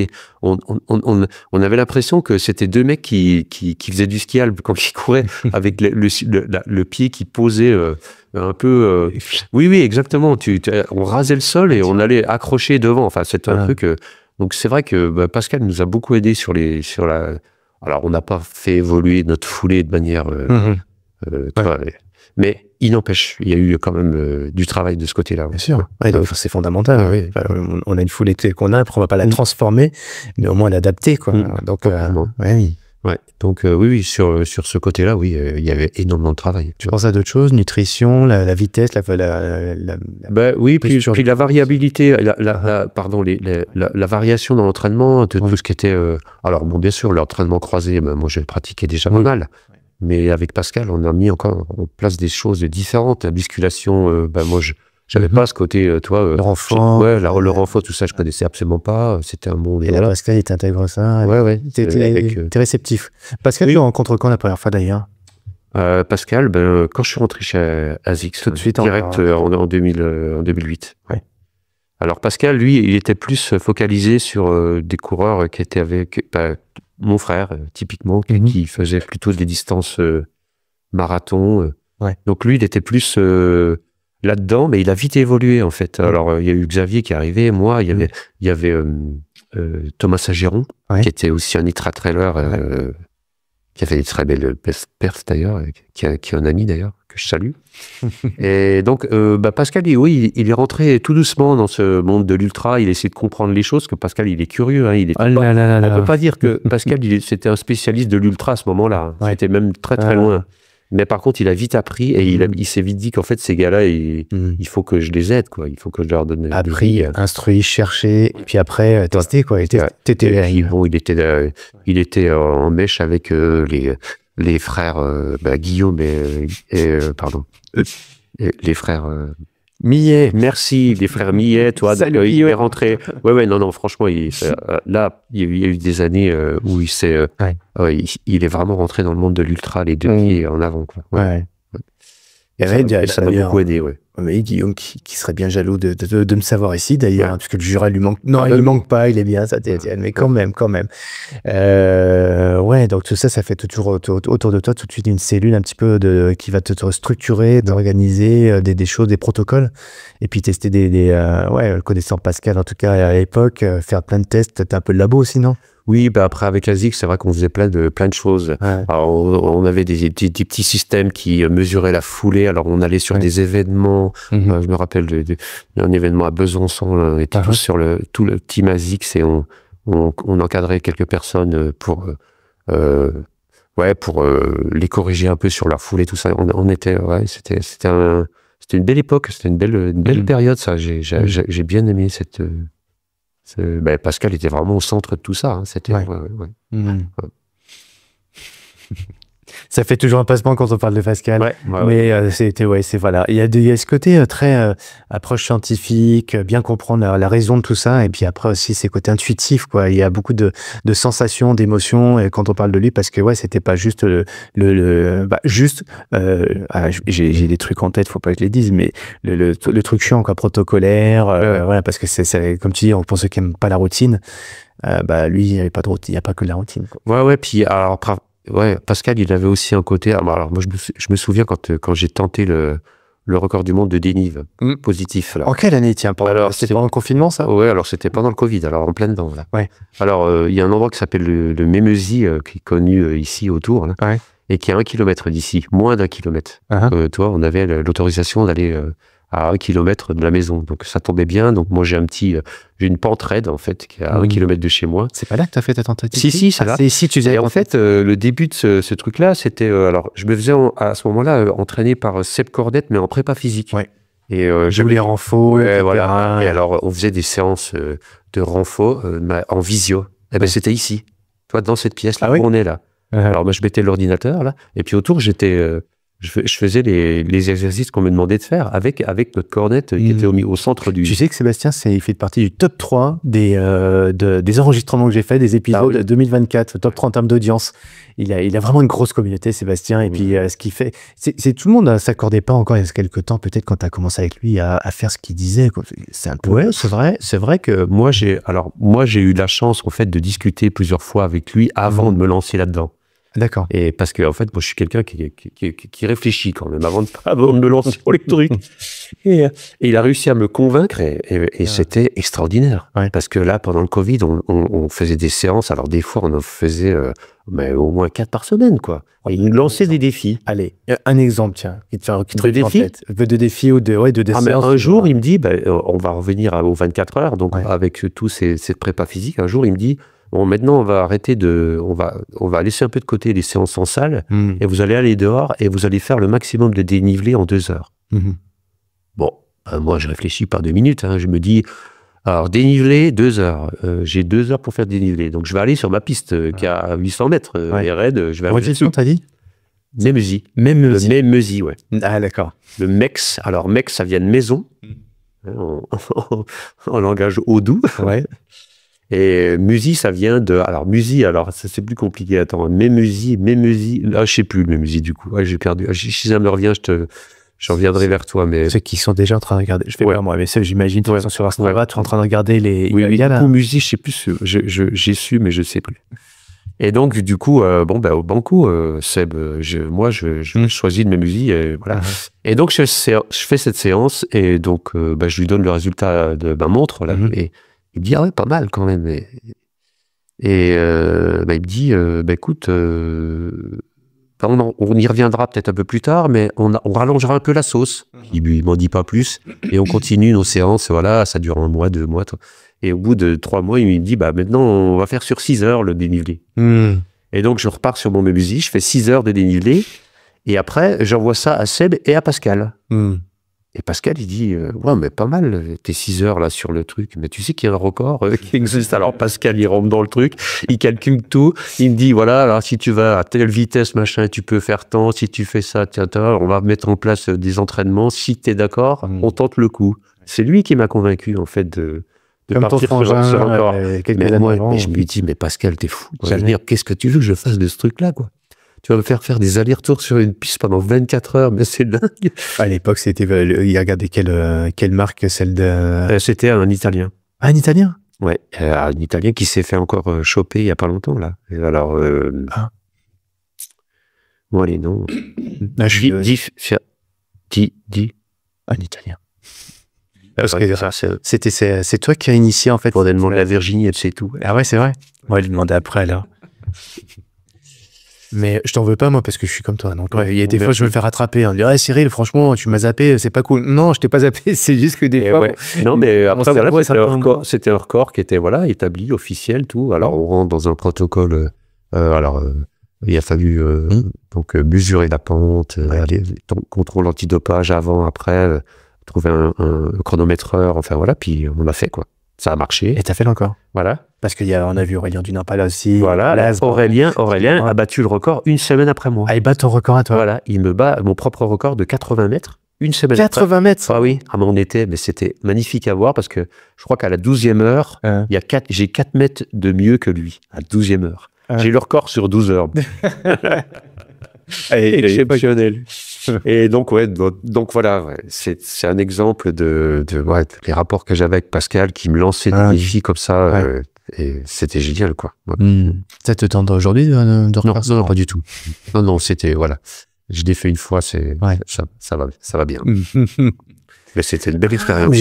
on avait l'impression que c'était deux mecs qui faisaient du ski alpe quand ils couraient, avec le pied qui posait un peu. Oui, exactement. On rasait le sol et on allait accrocher devant. Enfin, c'était un truc. Donc, c'est vrai que Pascal nous a beaucoup aidé sur la. Alors, on n'a pas fait évoluer notre foulée de manière. Mais il n'empêche, il y a eu quand même du travail de ce côté-là. Bien sûr. Ouais, donc, c'est fondamental. Oui. Enfin, on a une foulée qu'on a, après on va pas la transformer, mais au moins l'adapter, quoi. Donc, oui. Ouais. Donc oui, sur ce côté-là, oui, il y avait énormément de travail. Tu penses à d'autres choses, nutrition, la vitesse, oui, puis la variabilité, la variation dans l'entraînement, de tout ce qui était. Alors bon, bien sûr, l'entraînement croisé, moi je le pratiquais déjà pas mal. Mais avec Pascal, on a mis encore en place des choses différentes. La musculation, moi, j'avais pas ce côté, le renfort. Le renfort, tout ça, je connaissais absolument pas. C'était un monde. Et là, Pascal, il t'intègre ça. Ouais. T'es réceptif. Pascal, tu rencontres quand la première fois d'ailleurs? Pascal, quand je suis rentré chez ASICS, tout de suite, direct en 2008. Ouais. Alors Pascal, lui, il était plus focalisé sur des coureurs qui étaient avec. Mon frère, typiquement, qui faisait plutôt des distances marathon. Donc lui, il était plus là-dedans, mais il a vite évolué, en fait. Alors, il y a eu Xavier qui est arrivé, moi, il y avait Thomas Ageron, qui était aussi un ultra-trailer, qui a fait des très belles perfs, d'ailleurs, qui est un ami, d'ailleurs, que je salue. Et donc, Pascal, il est rentré tout doucement dans ce monde de l'ultra. Il essaie de comprendre les choses, que Pascal, il est curieux. On ne peut pas dire que Pascal, c'était un spécialiste de l'ultra à ce moment-là. C'était même très, très loin. Mais par contre, il a vite appris et il s'est vite dit qu'en fait, ces gars-là, il faut que je les aide, quoi. Il faut que je leur donne... Appris, instruit, cherché, et puis après, testé, quoi. Il était en mèche avec les frères Guillaume les frères Millet. Merci, les frères Millet, toi. Il est rentré. Non, franchement, là, il y a eu des années où il est vraiment rentré dans le monde de l'ultra, les deux pieds en avant, quoi. Et ça m'a beaucoup aidé, Mais Guillaume qui serait bien jaloux de me savoir ici d'ailleurs, puisque le Jura lui manque. Non, il ne manque pas, il est bien, ça mais quand même. Donc tout ça fait toujours autour de toi tout de suite une cellule un petit peu qui va te structurer, d'organiser des choses, des protocoles, et puis tester connaissant Pascal en tout cas à l'époque, faire plein de tests, t'as un peu de labo aussi, non? Oui, plein avec ASICS, c'est vrai qu'on faisait plein de choses. Alors, on avait des petits systèmes qui mesuraient la foulée. Alors, on allait sur des événements. Je me rappelle d'un événement à Besançon. On était tous sur tout le team ASICS et on encadrait quelques personnes pour les corriger un peu sur leur foulée, tout ça. C'était une belle époque. C'était une belle période, ça. J'ai bien aimé cette... Pascal était vraiment au centre de tout ça. Hein. C'était, Ça fait toujours un passement quand on parle de Pascal. Mais voilà. Il y a ce côté très approche scientifique, bien comprendre la raison de tout ça, et puis après aussi ces côtés intuitifs, quoi. Il y a beaucoup de sensations, d'émotions, et quand on parle de lui, parce que c'était pas juste j'ai des trucs en tête, faut pas que je les dise, mais le truc chiant, quoi, protocolaire, parce que c'est comme tu dis, pour ceux qui aiment pas la routine, lui, il n'y avait pas de routine, il n'y a pas que de la routine, quoi. Puis alors Pascal, il avait aussi un côté. Alors moi, je me souviens quand j'ai tenté le record du monde de dénive positif. Alors. En quelle année, tiens? C'était pendant le confinement, ça? Ouais, alors c'était pendant le Covid, alors en plein dedans. Là. Alors il y a un endroit qui s'appelle le Mémeusis, qui est connu ici autour, là, et qui est à 1 kilomètre d'ici, moins d'1 kilomètre. On avait l'autorisation d'aller à 1 kilomètre de la maison, donc ça tombait bien. Donc moi j'ai une pente raide en fait qui est à 1 kilomètre de chez moi. C'est pas là que tu as fait ta tentative? Si, c'est là. C'est ici, tu faisais. Et en fait, le début de ce truc-là, c'était alors je me faisais à ce moment-là entraîner par Seb Cordette, mais en prépa physique. Et je voulais renfort. Voilà. Et alors on faisait des séances de renfort en visio. C'était ici, toi, dans cette pièce là où on est là. Alors moi je mettais l'ordinateur là, et puis autour j'étais Je faisais les exercices qu'on me demandait de faire avec notre cornette qui était au centre du... Tu sais que Sébastien, il fait partie du top 3 des enregistrements que j'ai fait, des épisodes 2024, top 3 en termes d'audience. Il a vraiment une grosse communauté, Sébastien. Et puis, ce qu'il fait, c'est tout le monde ne s'accordait pas encore il y a quelques temps, peut-être quand tu as commencé avec lui, à faire ce qu'il disait. C'est un peu... Ouais, c'est vrai que moi, j'ai eu la chance, en fait, de discuter plusieurs fois avec lui avant de me lancer là-dedans. D'accord. Et parce que, en fait, moi, je suis quelqu'un qui réfléchit quand même avant de me lancer sur les trucs. Et il a réussi à me convaincre et c'était extraordinaire. Ouais. Parce que là, pendant le Covid, on faisait des séances. Alors, des fois, on en faisait mais au moins 4 par semaine, quoi. Il nous lançait des défis. Allez, un exemple, tiens, qui te De défis. De défis ou de séances. Un jour, il me dit, on va revenir aux 24 heures. Donc, avec tous ces prépas physiques, un jour, il me dit, bon, maintenant, on va arrêter on va laisser un peu de côté les séances en salle et vous allez aller dehors et vous allez faire le maximum de dénivelé en 2 heures. Bon, moi, je réfléchis par 2 minutes. Je me dis, alors, dénivelé, 2 heures. J'ai 2 heures pour faire dénivelé. Donc, je vais aller sur ma piste qui a 800 mètres et raide. Je vais aller dessus. T'as dit Mémeusis. Mémeusis, ouais. Ah, d'accord. Le MEX. Alors, MEX, ça vient de maison. En langage haut-doux. Ouais. Et Musi, ça vient de... Alors, Musi, ça c'est plus compliqué. Attends, Mémeusis. Là, je sais plus le Mémeusis, du coup. Ouais, j'ai perdu. Si ça me revient, je reviendrai vers toi. Mais... Ceux qui sont déjà en train de regarder. Je fais pas moi, mais ceux, j'imagine, qui sont sur Instagram, tu es en train de regarder les... Oui, du coup, Musi, je sais plus. J'ai su, mais je sais plus. Et donc, du coup, au banco, Seb, moi, je choisis de Mémeusis. Et voilà. Et donc, je fais cette séance et donc, je lui donne le résultat de ma montre, là, et il me dit, ah ouais, pas mal quand même. Et il me dit, écoute, on y reviendra peut-être un peu plus tard, mais on rallongera un peu la sauce. Il m'en dit pas plus. Et on continue nos séances, voilà, ça dure 1 mois, 2 mois. Et au bout de 3 mois, il me dit, maintenant, on va faire sur 6 heures le dénivelé. Et donc, je repars sur mon Mémeusis, je fais 6 heures de dénivelé. Et après, j'envoie ça à Seb et à Pascal. Et Pascal, il dit, ouais, mais pas mal, tes 6 heures là sur le truc. Mais tu sais qu'il y a un record qui existe. Alors Pascal, il rentre dans le truc, il calcule tout. Il me dit, voilà, alors si tu vas à telle vitesse, machin, tu peux faire tant. Si tu fais ça, on va mettre en place des entraînements. Si tu es d'accord, on tente le coup. C'est lui qui m'a convaincu, en fait, de partir sur un record. Mais je me dis, mais Pascal, t'es fou. Qu'est-ce que tu veux que je fasse de ce truc-là, quoi? Tu vas me faire des allers-retours sur une piste pendant 24 heures, mais c'est dingue. À l'époque, il regardait quelle marque, celle de... C'était un Italien. Un Italien? Ouais, un Italien qui s'est fait encore choper il n'y a pas longtemps, là. Et alors... Bon, allez, non. Un Italien. Parce que c'est toi qui as initié, en fait. Pour demander la Virginie, c'est tout. Ah ouais, c'est vrai. Moi, je lui demandais après, alors. Mais je t'en veux pas, moi, parce que je suis comme toi. Donc, il y a des fois, je me fais rattraper. On me dit, ah, Cyril, franchement, tu m'as zappé, c'est pas cool. Non, je t'ai pas zappé, c'est juste que des fois. Non, mais après, c'était un record qui était, établi, officiel, tout. Alors, on rentre dans un protocole. Il a fallu, mesurer la pente, contrôle antidopage avant, après, trouver un chronométreur, enfin, voilà, puis on l'a fait, quoi. Ça a marché. Et t'as fait encore. Voilà. Parce qu'on a vu Aurélien Dunampala aussi. Voilà. Aurélien a battu le record 1 semaine après moi. Ah, il bat ton record à toi. Voilà. Il me bat mon propre record de 80 mètres 1 semaine 80 mètres. Ah oui. Mais c'était magnifique à voir parce que je crois qu'à la 12e heure, j'ai 4 mètres de mieux que lui. À la 12e heure. J'ai le record sur 12 heures. Exceptionnel. Et donc, voilà, c'est un exemple de les rapports que j'avais avec Pascal qui me lançait des défis comme ça. Et c'était génial, quoi. Ça te tente aujourd'hui de refaire ça? Non, pas du tout. Non, c'était, voilà. Je l'ai fait une fois, ça va bien. Mais c'était une belle expérience.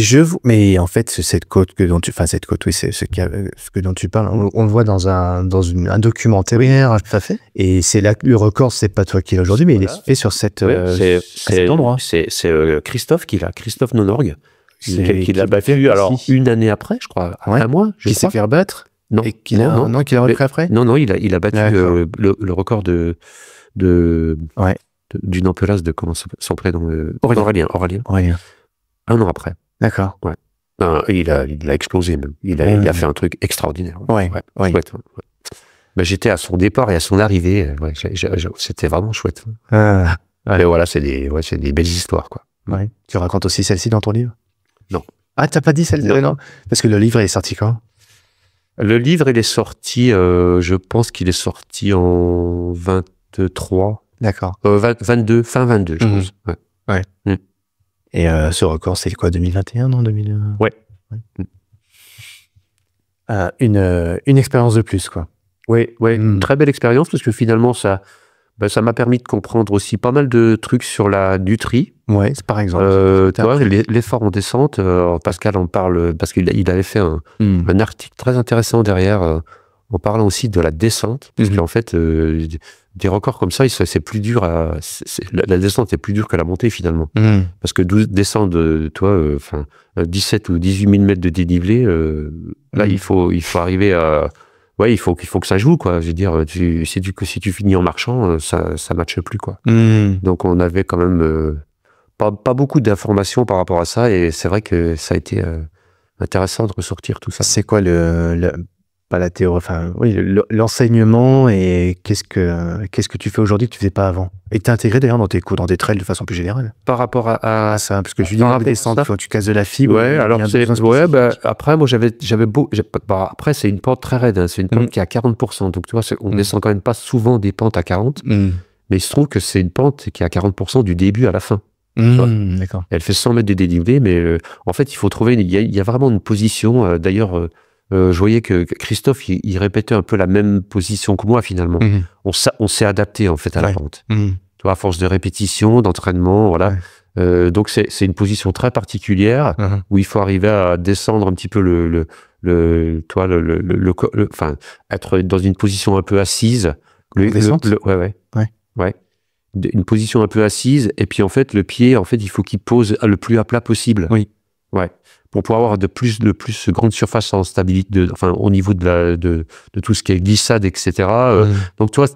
Mais en fait, cette côte dont tu parles, on le voit dans un documentaire. Tout à fait. Et c'est là que le record, c'est pas toi qui l'as aujourd'hui, mais il est fait sur cet endroit. C'est Christophe Christophe Nonorgue. Qui l'a battu, alors, 1 année après, je crois, un mois. Qui s'est fait rebattre? Non. Et qu'il a repris après? Non, il a battu le record d'une ampelas de, comment son prénom? Aurélien. 1 an après. D'accord. Ouais. Il a explosé, même. Il a fait un truc extraordinaire. Chouette. J'étais à son départ et à son arrivée. C'était vraiment chouette. Allez, voilà, c'est des belles histoires, quoi. Ouais. Tu racontes aussi celle-ci dans ton livre? Non. Ah, t'as pas dit celle-ci? Non. Parce que le livre, il est sorti quand? Le livre, il est sorti, je pense qu'il est sorti en 23. D'accord. 22, fin 22, je pense. Ouais. Et ce record, c'est quoi, 2021, non? 2000... Ouais. Une expérience de plus, quoi. Ouais, une très belle expérience parce que finalement, ça m'a permis de comprendre aussi pas mal de trucs sur la nutrie. Ouais, par exemple. Tu vois, l'effort en descente, Pascal en parle parce qu'il avait fait un article très intéressant derrière en parlant aussi de la descente. Parce qu'en fait, des records comme ça, c'est plus dur la descente est plus dure que la montée finalement. Parce que descendre, 17 ou 18 000 mètres de dénivelé, là, il faut arriver à... Ouais, il faut que ça joue, quoi. Je veux dire, si tu finis en marchant, ça matche plus, quoi. Donc, on avait quand même pas beaucoup d'informations par rapport à ça, et c'est vrai que ça a été intéressant de ressortir tout ça. C'est quoi pas la théorie, enfin, oui, l'enseignement, et qu'est-ce que tu fais aujourd'hui que tu faisais pas avant? Et t'es intégré d'ailleurs dans tes cours, dans des trails de façon plus générale? Par rapport à ça, parce que je dis, tu casses de la fibre. Ouais, alors après, moi, après, c'est une pente très raide, hein, c'est une pente qui est à 40%. Donc, tu vois, on descend quand même pas souvent des pentes à 40, mais il se trouve que c'est une pente qui est à 40% du début à la fin. D'accord. Elle fait 100 mètres de dénivelé, mais en fait, il faut trouver, il y a vraiment une position, d'ailleurs, je voyais que Christophe, il répétait un peu la même position que moi, finalement. On s'est adapté, en fait, à la pente. Tu vois, à force de répétition, d'entraînement, voilà. Donc, c'est une position très particulière où il faut arriver à descendre un petit peu enfin, être dans une position un peu assise. Ouais. Une position un peu assise, et puis, en fait, le pied, en fait, il faut qu'il pose le plus à plat possible. Oui. Ouais. Pour pouvoir avoir de plus grande surface en stabilité, enfin au niveau de tout ce qui est glissade, etc. Donc tu vois,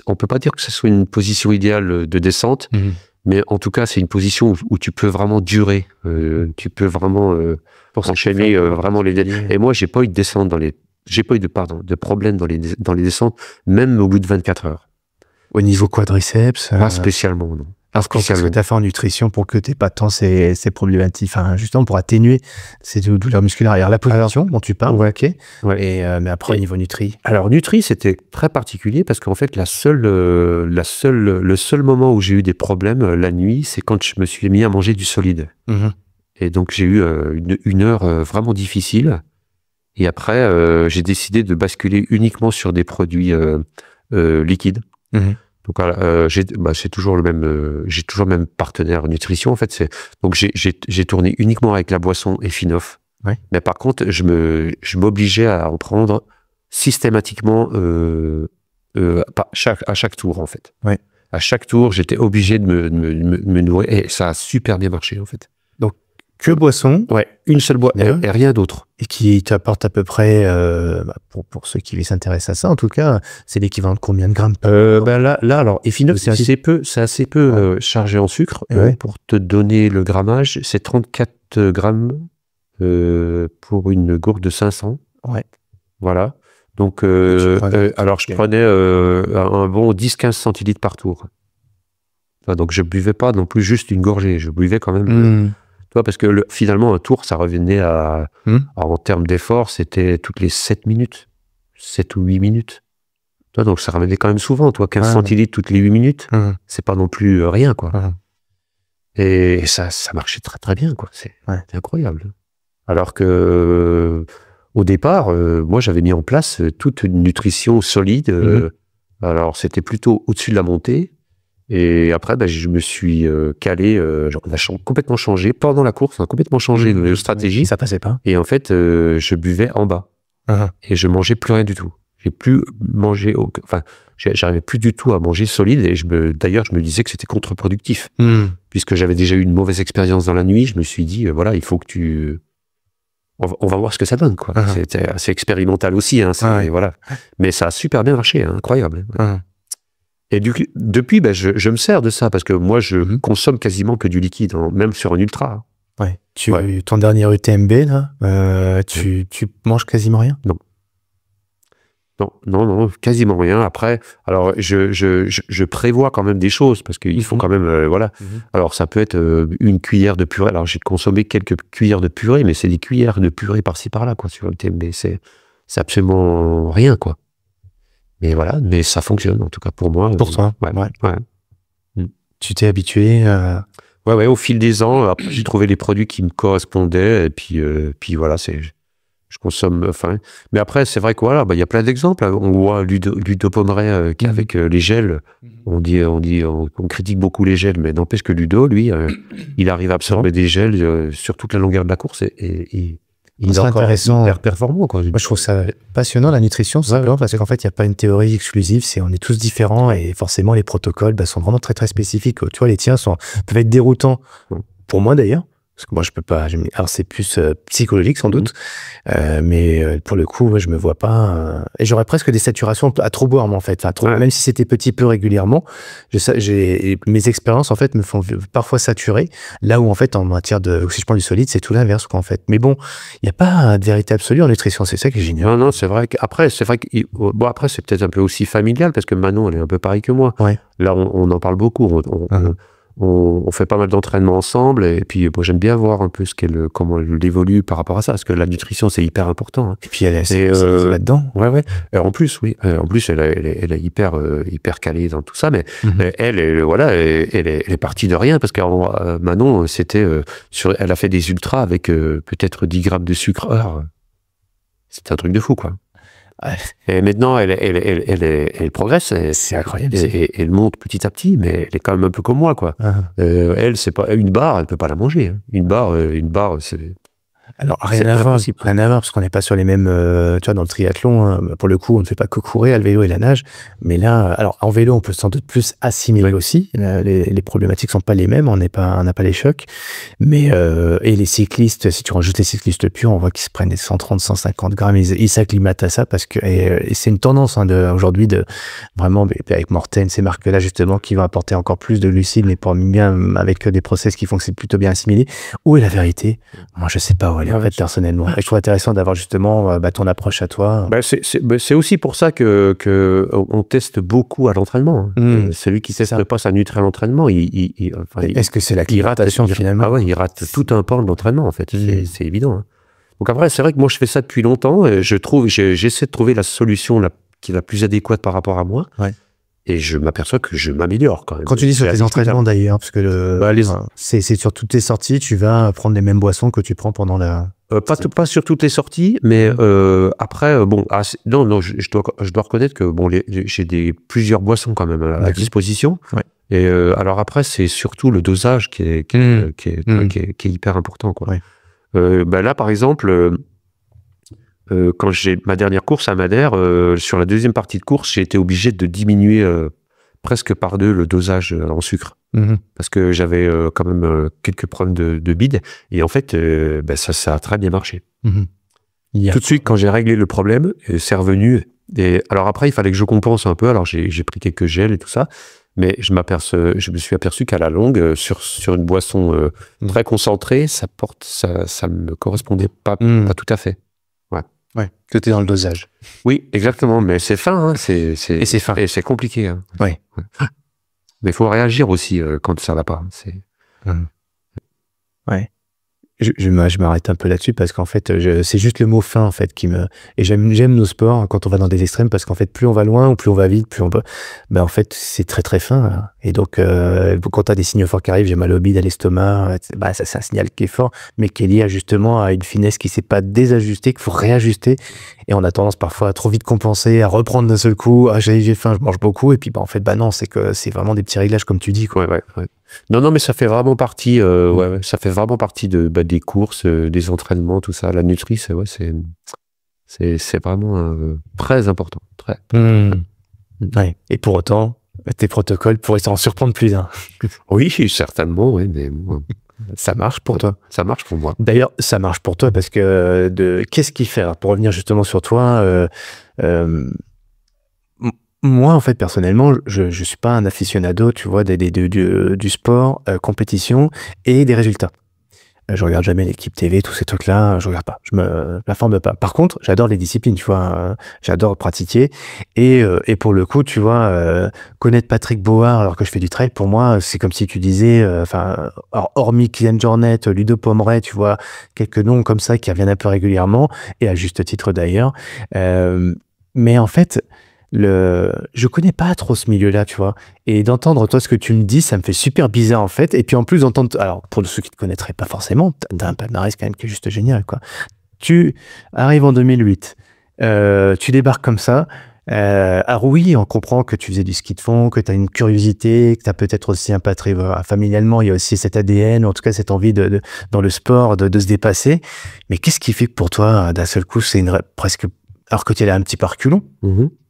on peut pas dire que ce soit une position idéale de descente, mais en tout cas c'est une position où tu peux vraiment durer, tu peux vraiment enchaîner vraiment les. Et moi j'ai pas eu de problème dans les descentes, même au bout de 24 heures. Au niveau quadriceps, pas spécialement, non. Alors, qu'est-ce que tu as fait en nutrition pour que tu n'aies pas tant ces problématiques, enfin, justement pour atténuer ces douleurs musculaires? Alors, la position dont tu parles, ok. Ouais. Mais après, au niveau nutri? Alors, nutri, c'était très particulier parce qu'en fait, le seul moment où j'ai eu des problèmes la nuit, c'est quand je me suis mis à manger du solide. Et donc, j'ai eu une heure vraiment difficile. Et après, j'ai décidé de basculer uniquement sur des produits liquides. Donc j'ai toujours le même partenaire nutrition en fait. Donc j'ai tourné uniquement avec la boisson Effinoff. Ouais. Mais par contre je m'obligeais à en prendre systématiquement à chaque tour en fait. Ouais. À chaque tour j'étais obligé de me nourrir, et ça a super bien marché en fait. Donc que boisson. Ouais, une seule boisson et rien d'autre. Et qui t'apporte à peu près, pour ceux qui s'intéressent à ça, en tout cas, c'est l'équivalent de combien de grammes? Là, alors, Effinoff, c'est assez peu chargé en sucre. Pour te donner le grammage, c'est 34 grammes pour une gourde de 500. Ouais. Voilà. Donc, alors, je prenais un bon 10-15 centilitres par tour. Enfin, donc, je buvais pas non plus juste une gorgée. Je buvais quand même... parce que finalement, un tour, ça revenait à... en termes d'effort, c'était toutes les 7 minutes. 7 ou 8 minutes. Donc, ça revenait quand même souvent. 15 centilitres toutes les 8 minutes, c'est pas non plus rien, quoi. Et ça marchait très, très bien, quoi. C'est incroyable. Alors que, au départ, moi, j'avais mis en place toute une nutrition solide. Alors, c'était plutôt au-dessus de la montée. Et après, je me suis calé, on a complètement changé. Pendant la course, on a complètement changé de stratégie. Ça passait pas. Et en fait, je buvais en bas. Et je mangeais plus rien du tout. J'ai plus mangé, j'arrivais plus du tout à manger solide. Et d'ailleurs, je me disais que c'était contre-productif. Puisque j'avais déjà eu une mauvaise expérience dans la nuit, je me suis dit, voilà, il faut que on va voir ce que ça donne, quoi. C'était assez expérimental aussi, hein, voilà. Mais ça a super bien marché, hein, incroyable. Et depuis, je me sers de ça, parce que moi, je consomme quasiment que du liquide, même sur un ultra. Ouais. Ton dernier UTMB, là, tu manges quasiment rien? Non. Non, quasiment rien. Après, alors je prévois quand même des choses parce qu'il faut quand même, voilà. Alors ça peut être une cuillère de purée. Alors j'ai consommé quelques cuillères de purée, mais c'est des cuillères de purée par-ci par-là, quoi. Mais c'est absolument rien, quoi. Mais voilà, mais ça fonctionne en tout cas pour moi. Pour toi, ouais. Tu t'es habitué. Ouais, au fil des ans, après, j'ai trouvé les produits qui me correspondaient et puis voilà, je consomme, enfin, mais après, c'est vrai que voilà, il y a plein d'exemples. On voit Ludo Pomeray avec les gels. On critique beaucoup les gels, mais n'empêche que Ludo, lui, il arrive à absorber des gels sur toute la longueur de la course et il est encore hyper performant, quoi. Moi, je trouve ça passionnant, la nutrition, simplement parce qu'en fait, il n'y a pas une théorie exclusive. On est tous différents et forcément, les protocoles sont vraiment très, très spécifiques. Tu vois, les tiens peuvent être déroutants pour moi d'ailleurs. Parce que moi, je peux pas. Alors, c'est plus psychologique, sans doute. Mais pour le coup, je me vois pas. Et j'aurais presque des saturations à trop boire, moi, en fait. Enfin, même si c'était petit peu régulièrement. Mes expériences, en fait, me font parfois saturer. Là où, en fait, en matière de. Si je prends du solide, c'est tout l'inverse, quoi, en fait. Mais bon, il n'y a pas de vérité absolue en nutrition. C'est ça qui est génial. Non, c'est vrai qu'après, c'est peut-être un peu aussi familial parce que Manon, elle est un peu pareille que moi. Ouais. Là, on en parle beaucoup. On fait pas mal d'entraînements ensemble et puis moi j'aime bien voir un peu comment elle évolue par rapport à ça parce que la nutrition c'est hyper important, hein. Et puis elle est là-dedans. Ouais. En plus elle est hyper calée dans tout ça, mais elle est partie de rien parce que Manon elle a fait des ultras avec peut-être 10 grammes de sucre heure. C'est un truc de fou, quoi. Et maintenant, elle progresse. C'est incroyable. Et elle monte petit à petit, mais elle est quand même un peu comme moi, quoi. Elle, c'est pas une barre, elle peut pas la manger, hein. Une barre, c'est. Alors, rien à voir, parce qu'on n'est pas sur les mêmes, tu vois, dans le triathlon, hein, pour le coup, on ne fait pas que courir, le vélo et la nage, mais là, alors, en vélo, on peut sans doute plus assimiler aussi, les problématiques sont pas les mêmes, on n'a pas les chocs, mais, et les cyclistes, si tu rajoutes les cyclistes purs, on voit qu'ils se prennent des 130, 150 grammes, ils s'acclimatent à ça parce que, et c'est une tendance, hein, aujourd'hui vraiment, avec Morten, ces marques-là, justement, qui vont apporter encore plus de glucides, mais pour bien, avec des process qui font que c'est plutôt bien assimilé. Où est la vérité? Moi, je sais pas où elle est. En fait, personnellement. Et je trouve intéressant d'avoir justement ton approche à toi. C'est aussi pour ça que on teste beaucoup à l'entraînement, hein. Celui qui teste pas sa nutri à l'entraînement, est-ce que c'est l'acclimatation finalement? Ah ouais, il rate tout un pan de l'entraînement, en fait. C'est évident, hein. Donc après, c'est vrai que moi, je fais ça depuis longtemps. Et j'essaie de trouver la solution qui est la plus adéquate par rapport à moi. Ouais. Et je m'aperçois que je m'améliore quand même. Quand tu dis sur tes entraînements d'ailleurs, parce que c'est sur toutes tes sorties, tu vas prendre les mêmes boissons que tu prends pendant la... Pas sur toutes les sorties, mais après, je dois reconnaître que j'ai plusieurs boissons quand même à disposition. Ouais. Et alors après, c'est surtout le dosage qui est hyper important, quoi. Ouais. Là, par exemple, quand j'ai ma dernière course à Madère, sur la deuxième partie de course, j'ai été obligé de diminuer presque par 2 le dosage en sucre. Parce que j'avais quand même quelques problèmes de bide. Et en fait, ça a très bien marché. Tout de suite, quand j'ai réglé le problème, c'est revenu. Et alors après, il fallait que je compense un peu. Alors j'ai pris quelques gels et tout ça. Mais je me suis aperçu qu'à la longue, sur une boisson très concentrée, ça me correspondait pas tout à fait. Ouais, que tu es dans le dosage. Oui, exactement, mais c'est fin, hein, et c'est fin. Et c'est compliqué, hein. Ouais. Mais il faut réagir aussi quand ça va pas. Ouais. Je m'arrête un peu là-dessus parce qu'en fait, c'est juste le mot fin en fait qui me... Et j'aime nos sports quand on va dans des extrêmes parce qu'en fait, plus on va loin ou plus on va vite, plus on peut... en fait, c'est très très fin, là. Et donc, quand tu as des signaux forts qui arrivent, j'ai mal au bide, à l'estomac, ça c'est un signal qui est fort, mais qui est lié justement à une finesse qui ne s'est pas désajustée, qu'il faut réajuster. Et on a tendance parfois à trop vite compenser, à reprendre d'un seul coup. Ah, j'ai faim, je mange beaucoup. Et puis, en fait, non, c'est que c'est vraiment des petits réglages comme tu dis, quoi. Ouais. Non, mais ça fait vraiment partie, ça fait vraiment partie des courses, des entraînements, tout ça. La nutri, c'est vraiment très important. Très. Ouais. Et pour autant, tes protocoles pourraient en surprendre plus d'un. Oui, certainement, oui, mais ça marche pour toi. Ça marche pour moi. D'ailleurs, ça marche pour toi parce que qu'est-ce qui fait, pour revenir justement sur toi, moi, en fait, personnellement, je suis pas un aficionado, tu vois, du sport, compétition et des résultats. Je regarde jamais l'équipe TV, tous ces trucs-là, je regarde pas. Je me m'informe pas. Par contre, j'adore les disciplines, tu vois. J'adore pratiquer. Et pour le coup, tu vois, connaître Patrick Bohard alors que je fais du trail, pour moi, c'est comme si tu disais, enfin, hormis Kylian Jornet, Ludo Pomeray, tu vois, quelques noms comme ça qui reviennent un peu régulièrement, et à juste titre d'ailleurs. Mais en fait, je connais pas trop ce milieu-là, tu vois. Et d'entendre toi ce que tu me dis, ça me fait super bizarre en fait. Et puis en plus d'entendre, alors pour ceux qui te connaîtraient pas forcément, t'as un palmarès quand même qui est juste génial, quoi. Tu arrives en 2008, tu débarques comme ça. Alors oui, on comprend que tu faisais du ski de fond, que tu as une curiosité, que tu as peut-être aussi un patrimoine familialement, il y a aussi cet ADN, ou en tout cas cette envie dans le sport de se dépasser. Mais qu'est-ce qui fait que pour toi, d'un seul coup, c'est presque, alors que tu es là un petit peu reculons,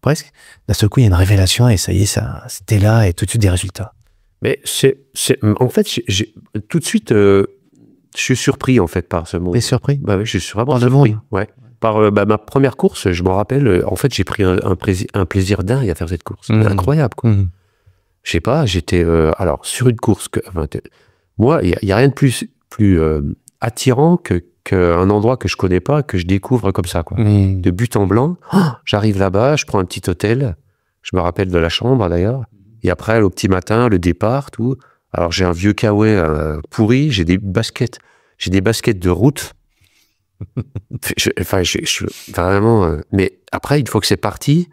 presque, d'un seul coup, il y a une révélation et ça y est, ça, c'était là et tout de suite des résultats. Mais en fait, tout de suite, je suis surpris en fait par ce mot. T'es surpris? Bah oui, je suis vraiment surpris. Ouais. Par ma première course, je me rappelle, en fait, j'ai pris un plaisir dingue à faire cette course. Incroyable, quoi. Je sais pas, j'étais alors sur une course moi, il y a rien de plus attirant qu'un endroit que je connais pas, que je découvre comme ça, quoi. De but en blanc, j'arrive là-bas, je prends un petit hôtel, je me rappelle de la chambre d'ailleurs, et après, au petit matin, le départ, tout. Alors j'ai un vieux kawaii pourri, j'ai des baskets de route. Vraiment, mais après, une fois que c'est parti,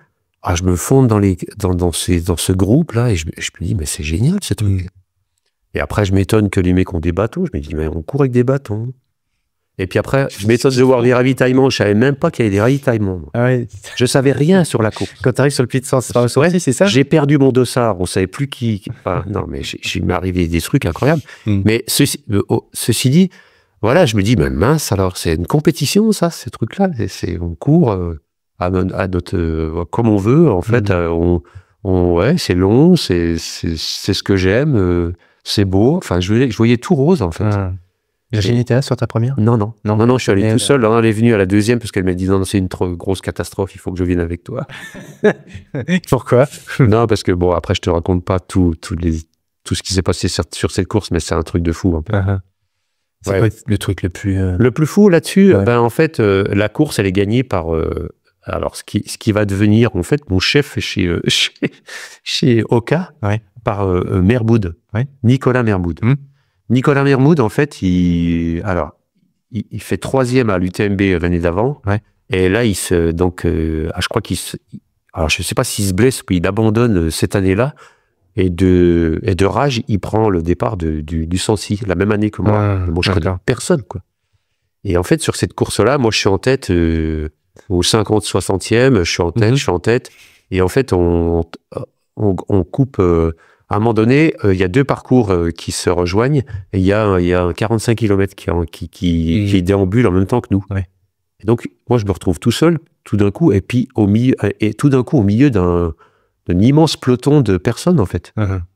je me fonde dans ce groupe-là, et je me dis, mais c'est génial, ce truc. Et après, je m'étonne que les mecs ont des bâtons. Je me dis, mais on court avec des bâtons. Et puis après, je m'étonne de voir les ravitaillements. Je savais même pas qu'il y avait des ravitaillements. Ah ouais. Je savais rien sur la course. Quand tu arrives sur le puits de sang, c'est ça? J'ai perdu mon dossard. On savait plus qui. Enfin, non, mais il m'est arrivé des trucs incroyables. Mais ceci dit, voilà, je me dis, mais mince, alors c'est une compétition, ça, ces trucs-là. On court à notre comme on veut. En fait, ouais, c'est long, c'est ce que j'aime. C'est beau. Enfin, je voyais tout rose, en fait. Virginie était là sur ta première? Non, je suis allé tout seul. Elle est venue à la deuxième parce qu'elle m'a dit, non, c'est une trop grosse catastrophe, il faut que je vienne avec toi. Pourquoi? Non, parce que bon, après, je te raconte pas tout ce qui s'est passé sur cette course, mais c'est un truc de fou, un peu. C'est quoi le truc le plus... Le plus fou là-dessus, en fait, la course, elle est gagnée par... alors, ce qui va devenir, en fait, mon chef chez Oka, par Merboud, Nicolas Merboud. Nicolas Merboud, en fait, il fait 3e à l'UTMB l'année d'avant. Et là, je crois alors, je sais pas s'il se blesse, puis il abandonne cette année-là. Et de rage, il prend le départ du Sancy, la même année que moi. Bon, je connais personne, quoi. Et en fait, sur cette course-là, moi, je suis en tête au 50-60e, je suis en tête. Et en fait, on coupe... à un moment donné, il y a deux parcours qui se rejoignent, et il y a un 45 km qui déambule en même temps que nous. Et donc, moi, je me retrouve tout seul, tout d'un coup, et puis au milieu d'un immense peloton de personnes, en fait.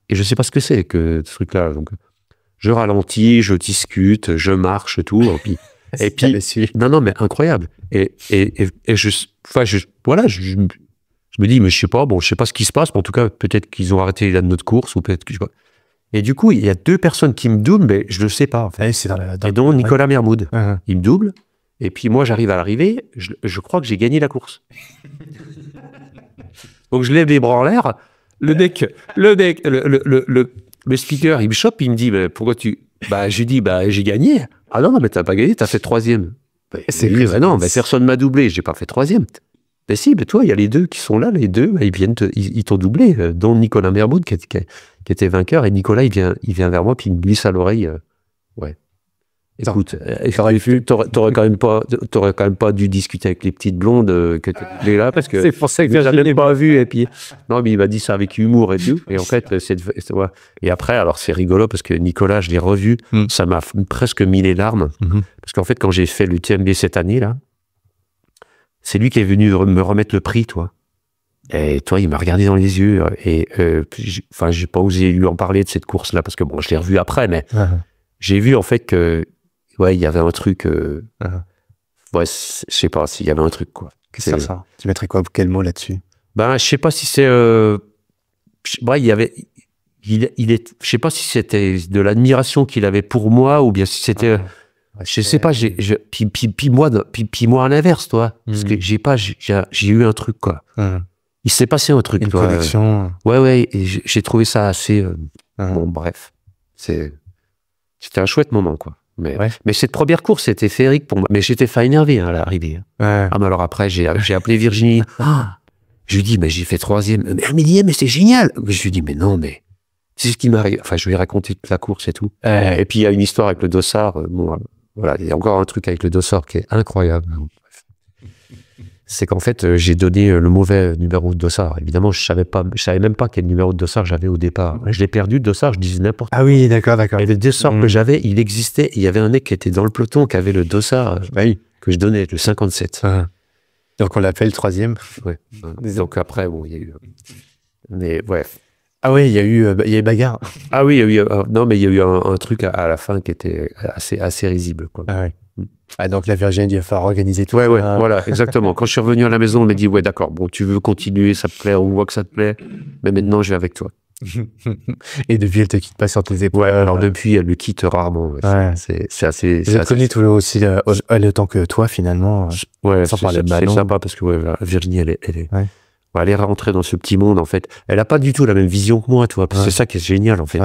Et je sais pas ce que c'est que ce truc-là. Donc, je ralentis, je discute, je marche, tout. Et puis non, mais incroyable. Et je me dis, mais je sais pas ce qui se passe, mais en tout cas, peut-être qu'ils ont arrêté notre course, ou peut-être que je sais pas. Et du coup, il y a deux personnes qui me doublent, mais je le sais pas, en fait. Et donc, Nicolas Merboud, il me double, et puis moi, j'arrive à l'arrivée, je crois que j'ai gagné la course. Donc, je lève les bras en l'air, le speaker, il me chope, il me dit, mais pourquoi j'ai dit, j'ai gagné. Ah non, mais t'as pas gagné, t'as fait 3e. Non, mais personne m'a doublé, j'ai pas fait 3e. Ben si, mais toi, il y a les deux qui sont là, les deux, ils t'ont doublé, dont Nicolas Merboud qui était vainqueur, et Nicolas, il vient vers moi, puis il me glisse à l'oreille, écoute, t'aurais quand même pas dû discuter avec les petites blondes que t'es là, parce que c'est pour ça que j'ai jamais pas vu, et puis, non, mais il m'a dit ça avec humour et tout, et en fait, et après, alors c'est rigolo, parce que Nicolas, je l'ai revu, ça m'a presque mis les larmes, parce qu'en fait, quand j'ai fait l'UTMB cette année, là, c'est lui qui est venu me remettre le prix, toi. Et toi, il m'a regardé dans les yeux. Et j'ai pas osé lui en parler de cette course-là, parce que bon, je l'ai revu après, mais j'ai vu en fait que, il y avait un truc. Je sais pas s'il y avait un truc, quoi. Qu'est-ce que c'est ça? Tu mettrais quoi, quel mot là-dessus? Je sais pas si c'est. Il y avait. Je sais pas si c'était de l'admiration qu'il avait pour moi, ou bien si c'était. Je sais pas, puis moi à l'inverse, toi. Parce que j'ai eu un truc, quoi. Il s'est passé un truc, Une toi. connexion. Ouais, et j'ai trouvé ça assez... Bon, bref. C'était un chouette moment, quoi. Mais cette première course, c'était féerique pour moi. Mais j'étais pas énervé à l'arrivée. Ah, mais alors après, j'ai appelé Virginie. Je lui dis, mais j'ai fait 3e. Elle me dit, mais c'est génial. Je lui dis, mais non, mais c'est ce qui m'arrive. Enfin, je lui ai raconté toute la course et tout. Et puis, il y a une histoire avec le dossard. Voilà, il y a encore un truc avec le dossard qui est incroyable. C'est qu'en fait, j'ai donné le mauvais numéro de dossard. Évidemment, je savais même pas quel numéro de dossard j'avais au départ. Je l'ai perdu, le dossard, je disais n'importe quoi. Ah oui, d'accord. Et le dossard que j'avais, il existait. Il y avait un mec qui était dans le peloton qui avait le dossard que je donnais, le 57. Donc on l'appelle 3e. Ouais. Donc après, bon, il y a eu... Mais ouais. Ah oui, il y a eu bagarre. Ah oui, il y a eu, non, mais il y a eu un truc à la fin qui était assez risible, quoi. Ah ouais. Ah, donc la Virginie, il va falloir organiser tout. Ouais, voilà, exactement. Quand je suis revenu à la maison, on m'a dit, ouais, d'accord, bon, tu veux continuer, ça te plaît, on voit que ça te plaît, mais maintenant, je vais avec toi. Et depuis, elle te quitte pas sur tes épaules. Ouais, alors depuis, elle me quitte rarement. Ouais. C'est assez... Vous êtes connus tous les aussi, elle autant que toi, finalement. Ouais, c'est sympa parce que Virginie, elle est rentrée dans ce petit monde, en fait. Elle a pas du tout la même vision que moi, toi. C'est ça qui est génial, en fait.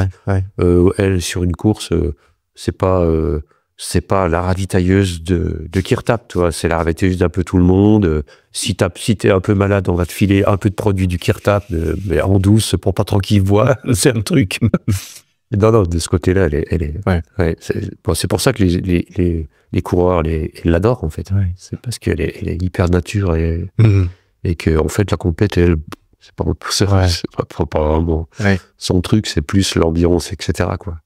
Elle, sur une course, c'est pas la ravitailleuse de Kirtap, toi. C'est la ravitailleuse d'un peu tout le monde. Si t'es un peu malade, on va te filer un peu de produit du Kirtap, mais en douce, pour pas trop qu'il voit. C'est un truc. Non, de ce côté-là, elle est c'est pour ça que les coureurs l'adorent, en fait. C'est parce qu'elle est hyper nature et que, en fait, la compète, c'est pas vraiment son truc, c'est plus l'ambiance, etc., quoi.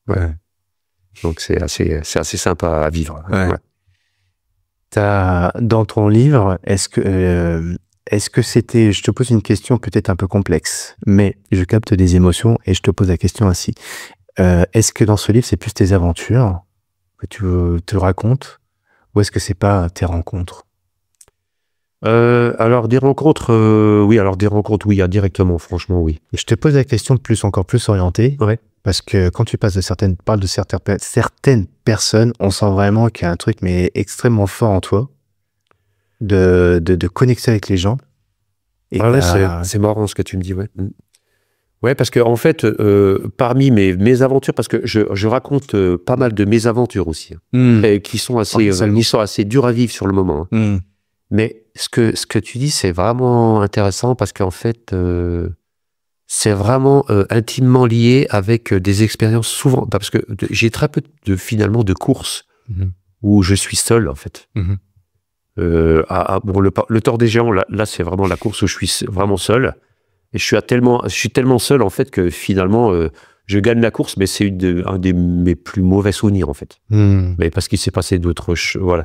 Donc c'est assez sympa à vivre. Dans ton livre, est-ce que c'était, je te pose une question peut-être un peu complexe, mais je capte des émotions et je te pose la question ainsi. Est-ce que dans ce livre, c'est plus tes aventures que tu te racontes, ou est-ce que c'est pas tes rencontres? Alors des rencontres, oui, indirectement, franchement, oui. Je te pose la question encore plus orientée. Parce que quand tu parles de certaines personnes, on sent vraiment qu'il y a un truc mais extrêmement fort en toi de connecter avec les gens. Et c'est marrant ce que tu me dis, ouais. Ouais, parce que en fait, parmi mes aventures, parce que je raconte pas mal de mes aventures aussi, qui sont assez dures à vivre sur le moment. Mais ce que tu dis, c'est vraiment intéressant parce qu'en fait, c'est vraiment intimement lié avec des expériences souvent, parce que j'ai très peu finalement de courses où je suis seul, en fait. Le Tour des Géants, là c'est vraiment la course où je suis vraiment seul. Et je suis tellement seul, en fait, que finalement, je gagne la course, mais c'est un de mes plus mauvais souvenirs, en fait. Mais parce qu'il s'est passé d'autres choses, voilà.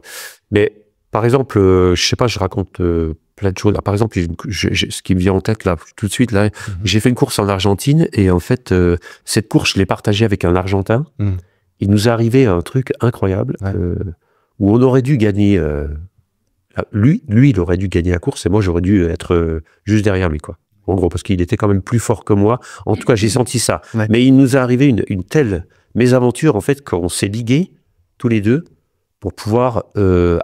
Mais, par exemple, je sais pas, je raconte plein de choses. Par exemple, ce qui me vient en tête, là, tout de suite, là, j'ai fait une course en Argentine, et en fait, cette course, je l'ai partagée avec un Argentin. Il nous est arrivé un truc incroyable, où on aurait dû gagner... lui, il aurait dû gagner la course, et moi, j'aurais dû être juste derrière lui, quoi. En gros, parce qu'il était quand même plus fort que moi. En tout cas, j'ai senti ça. Mais il nous est arrivé une telle mésaventure, en fait, qu'on s'est ligués, tous les deux, pour pouvoir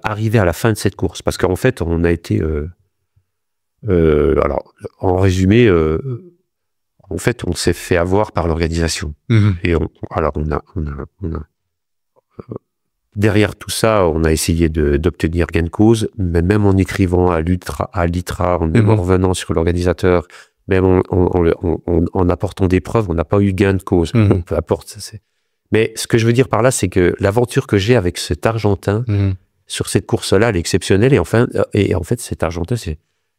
arriver à la fin de cette course. Parce qu'en fait, on a été... alors, en résumé, en fait, on s'est fait avoir par l'organisation. Et derrière tout ça, on a essayé d'obtenir gain de cause, mais même en écrivant à l'ITRA, même en revenant sur l'organisateur, même en apportant des preuves, on n'a pas eu gain de cause. Peu importe. Mais ce que je veux dire par là, c'est que l'aventure que j'ai avec cet Argentin sur cette course-là, elle est exceptionnelle. Et en fait, cet Argentin,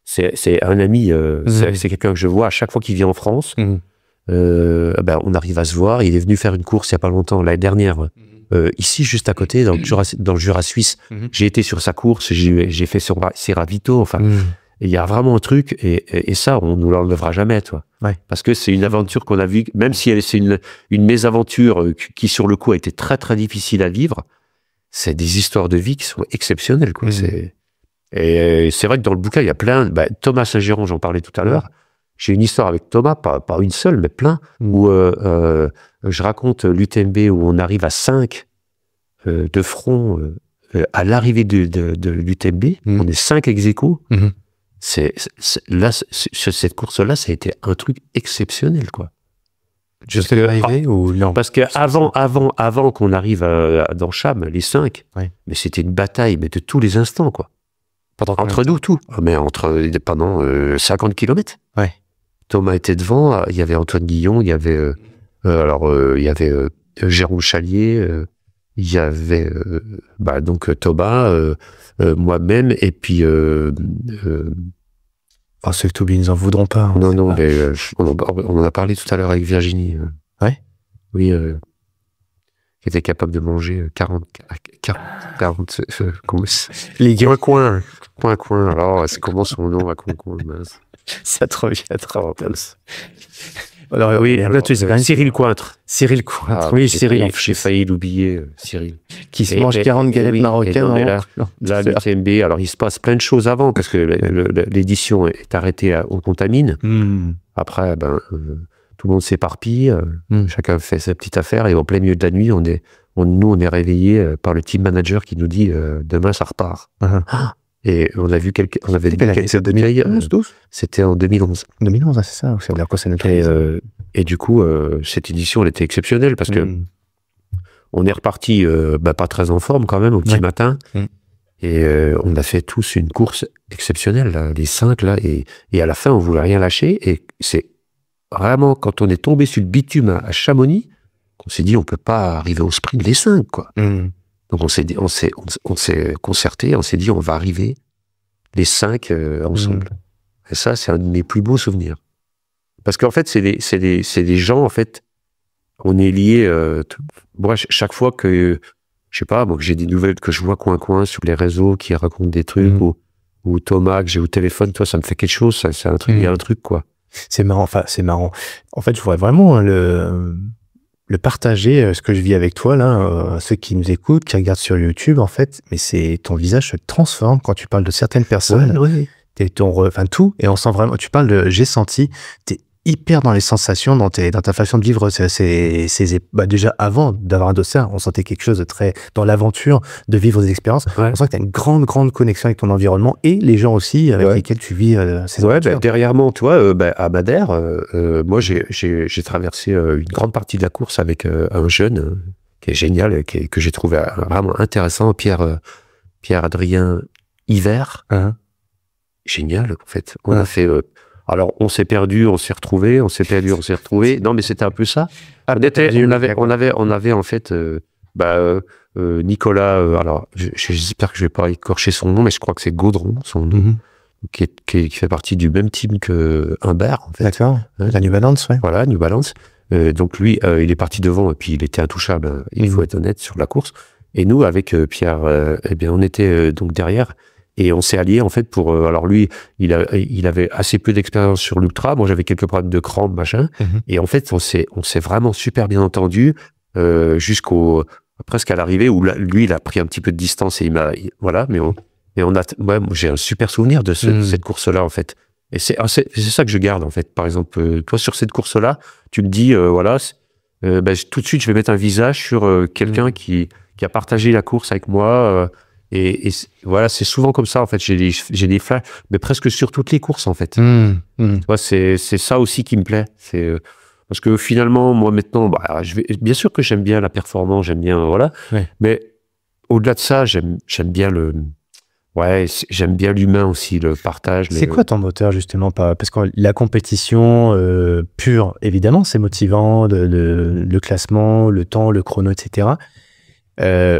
c'est un ami, c'est quelqu'un que je vois à chaque fois qu'il vient en France. On arrive à se voir. Il est venu faire une course il n'y a pas longtemps, l'année dernière. Ici, juste à côté, dans le Jura suisse, j'ai été sur sa course, j'ai fait ses ravitaux, enfin, il y a vraiment un truc, et ça, on nous l'enlèvera jamais, toi. Parce que c'est une aventure qu'on a vue, même si c'est une mésaventure qui, sur le coup, a été très, très difficile à vivre, c'est des histoires de vie qui sont exceptionnelles, quoi. Et c'est vrai que dans le bouquin, il y a plein, Thomas Saint-Géron, j'en parlais tout à l'heure, j'ai une histoire avec Thomas, pas une seule, mais plein, où je raconte l'UTMB où on arrive à 5 de front à l'arrivée de l'UTMB. On est 5 ex-aequo. Là, cette course-là, ça a été un truc exceptionnel, quoi. Juste arrivé ou non? Parce que avant qu'on arrive dans Cham, les 5, mais c'était une bataille, mais de tous les instants, quoi. Entre nous, tout. Mais pendant 50 km. Ouais. Thomas était devant, il y avait Antoine Guillon, il y avait Jérôme Chalier, il y avait donc Thomas, moi-même, et puis ceux que tu oublies, ils n'en voudront pas. Hein, non, mais on en a parlé tout à l'heure avec Virginie. Ouais. Oui, qui était capable de manger 40 les gars. Coin. Alors, c'est comment son nom à Coin, mince. Ça te revient trop. Alors, oui, là, tu sais, Cyril Cointre. Cyril Cointre. Oui, Cyril. J'ai failli l'oublier, Cyril. Qui se mange 40 galettes marocaines. Là, l'UTMB, alors il se passe plein de choses avant, parce que l'édition est arrêtée aux Contamines. Après, tout le monde s'éparpille, chacun fait sa petite affaire, et en plein milieu de la nuit, nous, on est réveillés par le team manager qui nous dit demain, ça repart. Et on a vu quelques c'est 2011, 12 C'était en 2011. 2011, c'est ça. Et du coup, cette édition, elle était exceptionnelle parce que on est reparti pas très en forme quand même au petit matin. Et on a fait tous une course exceptionnelle, là, les 5 là. Et à la fin, on voulait rien lâcher. Et c'est vraiment quand on est tombé sur le bitume à Chamonix qu'on s'est dit on peut pas arriver au sprint les 5, quoi. Donc on s'est concerté, on s'est dit on va arriver les 5 ensemble. Et ça, c'est un de mes plus beaux souvenirs. Parce qu'en fait, c'est des gens, en fait, on est liés. Moi, chaque fois que, je sais pas, moi, que j'ai des nouvelles, que je vois coin sur les réseaux qui racontent des trucs, ou Thomas que j'ai au téléphone, toi, ça me fait quelque chose, c'est un truc, il y a un truc, quoi. C'est marrant, En fait, je voudrais vraiment le partager, ce que je vis avec toi, là, ceux qui nous écoutent, qui regardent sur YouTube, en fait, mais ton visage se transforme quand tu parles de certaines personnes. Tout, et on sent vraiment, tu parles de j'ai senti, t'es hyper dans les sensations, dans ta façon de vivre. Déjà, avant d'avoir un dossard, on sentait quelque chose de très dans l'aventure, de vivre des expériences. On sent que tu as une grande connexion avec ton environnement et les gens aussi avec lesquels tu vis ces aventures. Derrière moi, toi, à Madère, moi, j'ai traversé une grande partie de la course avec un jeune qui est génial, que j'ai trouvé vraiment intéressant, Pierre-Adrien Hiver. Génial, en fait. On a fait... alors, on s'est perdu, on s'est retrouvé, on s'est perdu, on s'est retrouvé. Non, mais c'était un peu ça. On avait en fait Nicolas, alors j'espère que je vais pas écorcher son nom, mais je crois que c'est Gaudron, son nom, qui fait partie du même team que Humbert, en fait. D'accord, la New Balance, ouais. Voilà, New Balance. Donc lui, il est parti devant, et puis il était intouchable, il faut être honnête, sur la course. Et nous, avec Pierre, on était donc derrière. Et on s'est alliés, en fait, pour... alors lui, il avait assez peu d'expérience sur l'ultra. Moi, j'avais quelques problèmes de crampes, machin. Et en fait, on s'est vraiment super bien entendu presque à l'arrivée, où lui, il a pris un petit peu de distance et voilà. Mais moi, j'ai un super souvenir de cette course-là, en fait. Et c'est ça que je garde, en fait. Par exemple, toi, sur cette course-là, tu me dis, tout de suite, je vais mettre un visage sur quelqu'un qui a partagé la course avec moi, et voilà, c'est souvent comme ça, en fait. J'ai des flashs, mais presque sur toutes les courses, en fait. Tu vois, c'est ça aussi qui me plaît. Parce que finalement, moi, maintenant, bien sûr que j'aime bien la performance, j'aime bien, voilà. Ouais. Mais au-delà de ça, j'aime bien j'aime bien l'humain aussi, le partage. C'est quoi ton moteur, justement? Parce que la compétition pure, évidemment, c'est motivant, le classement, le temps, le chrono, etc.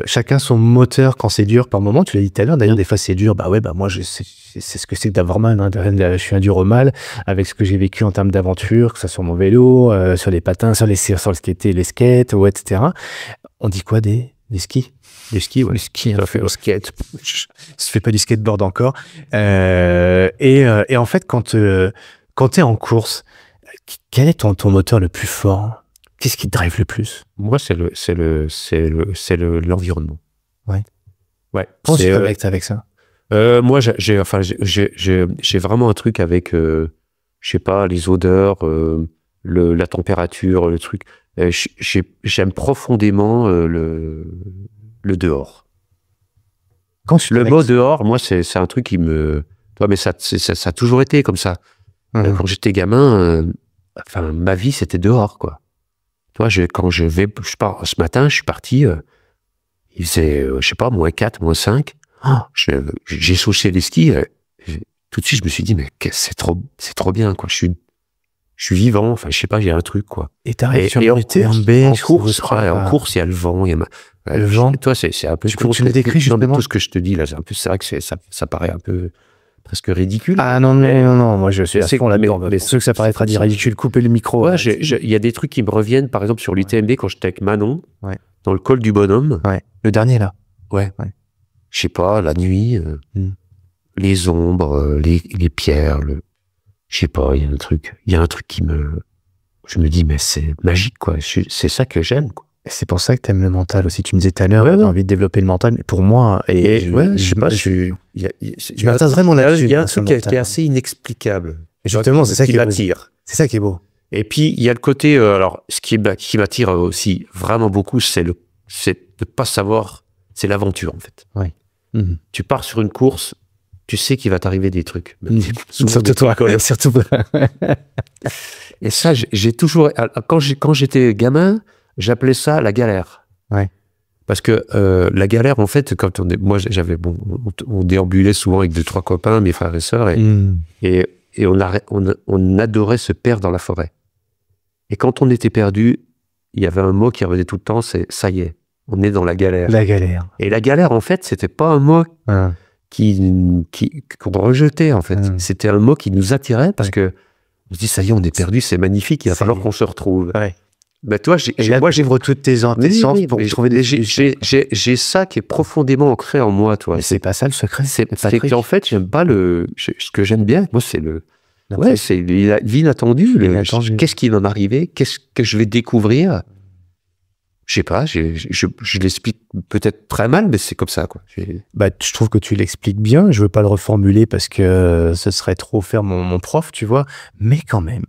Chacun son moteur quand c'est dur par moment. Tu l'as dit tout à l'heure, d'ailleurs, des fois c'est dur. Moi, c'est ce que c'est que d'avoir mal. Hein. Je suis un dur au mal avec ce que j'ai vécu en termes d'aventure, que ce soit sur mon vélo, sur les patins, sur le skate, les skates, etc. On dit quoi des skis? Les skis, ouais. Les skis, ça fait au skate. Je fais pas du skateboard encore. Et en fait, quand t'es en course, quel est ton moteur le plus fort? Qu'est-ce qui te drive le plus? Moi, c'est l'environnement. Ouais. Ouais. Comment tu connectes avec ça? Moi, j'ai vraiment un truc avec, je sais pas, les odeurs, la température, le truc. J'aime profondément le le dehors. Le mot dehors, moi, c'est un truc qui me... Toi, mais ça a toujours été comme ça. Quand j'étais gamin, enfin, ma vie, c'était dehors, quoi. Toi, quand je pars, ce matin, je suis parti, il faisait, je sais pas, -4, -5. J'ai sauté les skis. Tout de suite, je me suis dit, mais c'est trop bien, quoi. Je suis vivant, enfin, je sais pas, il y a un truc, quoi. Et t'arrives sur en course, il y a le vent, le vent. Toi, c'est un peu... Tu me décris justement tout ce que je te dis, là, c'est vrai que ça paraît un peu presque ridicule. Ah non, moi je suis à fond là-dedans. Mais ceux que ça paraîtra dire ridicule, couper le micro. Ouais, il y a des trucs qui me reviennent, par exemple, sur l'UTMB, quand j'étais avec Manon, ouais. dans le col du Bonhomme. Ouais. Le dernier, là. Ouais. Je sais pas, la nuit, les ombres, les pierres, je sais pas, il y a un truc je me dis, mais c'est magique, quoi. C'est ça que j'aime, quoi. C'est pour ça que t'aimes le mental aussi. Tu me disais tout à l'heure, j'ai envie de développer le mental, mais pour moi, je m'intéresse vraiment là-dessus. Il y a un truc qui est assez inexplicable. Justement, c'est ça qui m'attire. C'est ça qui est beau. Et puis, il y a le côté, alors, ce qui m'attire aussi vraiment beaucoup, c'est de pas savoir, c'est l'aventure, en fait. Oui. Tu pars sur une course, tu sais qu'il va t'arriver des trucs. Surtout toi, surtout. Et ça, j'ai toujours, quand j'étais gamin, j'appelais ça la galère. Ouais. Parce que la galère, en fait, on déambulait souvent avec 2-3 copains, mes frères et sœurs, et on adorait se perdre dans la forêt. Et quand on était perdu, il y avait un mot qui revenait tout le temps, c'est ça y est, on est dans la galère. La galère. Et la galère, en fait, c'était pas un mot qu'on rejetait, en fait. C'était un mot qui nous attirait parce que on se dit ça y est, on est perdu, c'est magnifique, il va falloir qu'on se retrouve. Ouais. Ben toi, moi, j'ouvre toutes tes intentions pour trouver des... J'ai ça qui est profondément ancré en moi, toi. C'est pas ça le secret. C'est qu'en fait, j'aime pas ce que j'aime bien, moi, c'est c'est l'inattendu. Qu'est-ce qui va m'arriver? Qu'est-ce que je vais découvrir? Je sais pas, je l'explique peut-être très mal, mais c'est comme ça, quoi. Je trouve que tu l'expliques bien. Je veux pas le reformuler parce que ce serait trop faire mon prof, tu vois. Mais quand même.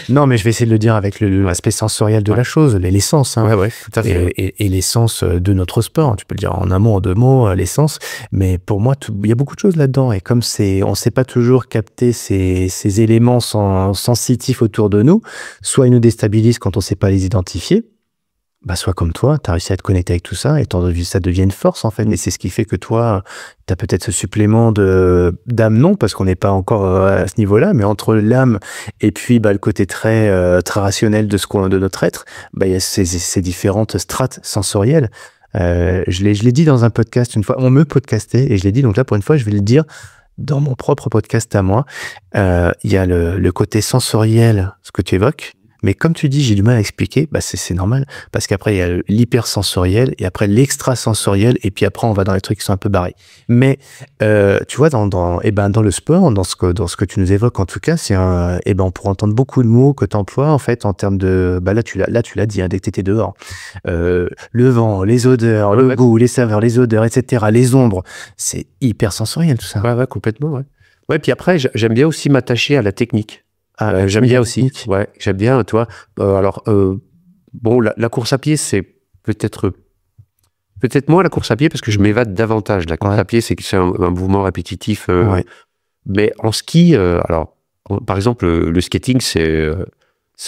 Non, mais je vais essayer de le dire avec l'aspect sensoriel de la chose, l'essence. Hein. Ouais, tout à fait. Et l'essence de notre sport. Tu peux le dire en un mot, en deux mots, l'essence. Mais pour moi, il y a beaucoup de choses là-dedans. Et comme on sait pas toujours capter ces éléments sensitifs autour de nous, soit ils nous déstabilisent quand on sait pas les identifier, soit comme toi, tu as réussi à te connecter avec tout ça et ça devient une force en fait. Et c'est ce qui fait que toi, tu as peut-être ce supplément d'âme, non, parce qu'on n'est pas encore à ce niveau-là, mais entre l'âme et puis le côté très rationnel de notre être, il y a ces différentes strates sensorielles. Je l'ai dit dans un podcast une fois, on me podcastait et je l'ai dit, donc là pour une fois je vais le dire dans mon propre podcast à moi. Il y a le côté sensoriel, ce que tu évoques. Mais comme tu dis, j'ai du mal à expliquer, c'est normal, parce qu'après, il y a l'hypersensoriel, et après l'extrasensoriel, et puis après, on va dans les trucs qui sont un peu barrés. Mais, tu vois, dans le sport, dans ce que tu nous évoques, en tout cas, on pourrait entendre beaucoup de mots que tu emploies, en fait, en termes de, là, tu l'as dit, hein, dès que tu étais dehors. Le vent, les odeurs, le goût, les saveurs, les odeurs, etc., les ombres, c'est hypersensoriel, tout ça. Ouais, complètement, ouais. Ouais, puis après, j'aime bien aussi m'attacher à la technique. J'aime bien aussi. Ouais, j'aime bien, toi. La course à pied, c'est peut-être moins la course à pied parce que je m'évade davantage. La course à pied, c'est un mouvement répétitif. Mais en ski, par exemple, le skating, c'est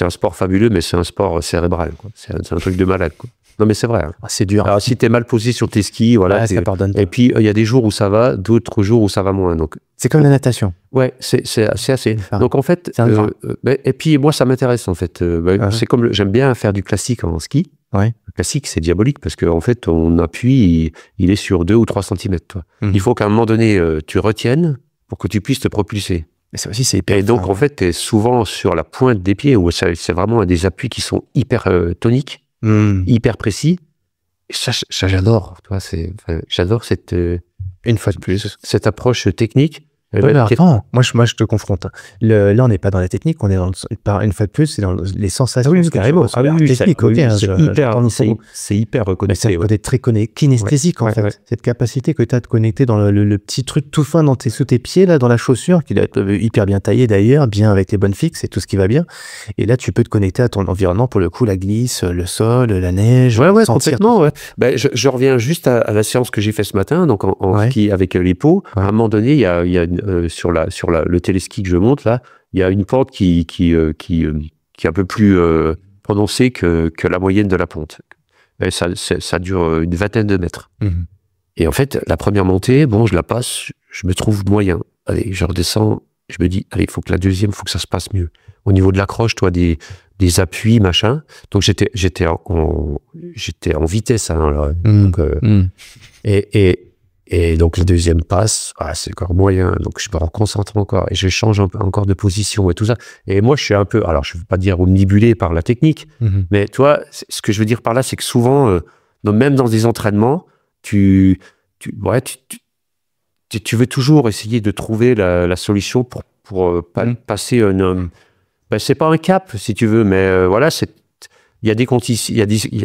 un sport fabuleux, mais c'est un sport cérébral, quoi. C'est un truc de malade, quoi. Non, mais c'est vrai. Hein. C'est dur. Alors, si t'es mal posé sur tes skis, voilà. Ça pardonne. Et puis, il y a des jours où ça va, d'autres jours où ça va moins. Donc, c'est comme la natation. Ouais, c'est assez. Donc, en fait, et puis, moi, ça m'intéresse, en fait. C'est comme, j'aime bien faire du classique en ski. Ouais. Le classique, c'est diabolique parce qu'en fait, on appuie, il est sur 2 ou 3 centimètres, toi. Il faut qu'à un moment donné, tu retiennes pour que tu puisses te propulser. Mais ça aussi, c'est hyper. Et donc, en fait, tu es souvent sur la pointe des pieds où c'est vraiment des appuis qui sont hyper toniques. Hyper précis. Et ça j'adore. J'adore une fois de plus, cette approche technique. Ouais, mais attends, moi je te confronte. Là, on n'est pas dans la technique, on est une fois de plus, c'est dans les sensations. Oui, carrément. Technique, ok. C'est hyper connecté. C'est un côté très kinesthésique, en fait. Cette capacité que tu as de connecter dans le petit truc tout fin sous tes pieds, là, dans la chaussure, qui doit être hyper bien taillé d'ailleurs, bien avec les bonnes fixes et tout ce qui va bien. Et là, tu peux te connecter à ton environnement, pour le coup, la glisse, le sol, la neige. Ouais, complètement. Ouais. Ben, je reviens juste à la séance que j'ai fait ce matin, donc en ski avec les pots. À un moment donné, il y a sur le téléski que je monte là, il y a une pente qui est un peu plus prononcée que la moyenne de la pente. Et ça dure une vingtaine de mètres. Et en fait, la première montée, bon, je la passe, je me trouve moyen. Allez, je redescends, je me dis, allez, il faut que la deuxième, faut que ça se passe mieux. Au niveau de l'accroche, toi, des appuis, machin. Donc j'étais en vitesse, hein, là. Donc, et donc le deuxième passe, c'est encore moyen, donc je me reconcentre encore et je change encore de position et tout ça. Et moi, je suis un peu, alors je ne veux pas dire omnibulé par la technique, mais tu vois, ce que je veux dire par là, c'est que souvent, même dans des entraînements, tu veux toujours essayer de trouver la solution pour passer c'est pas un cap, si tu veux, mais voilà, il y a des conditions,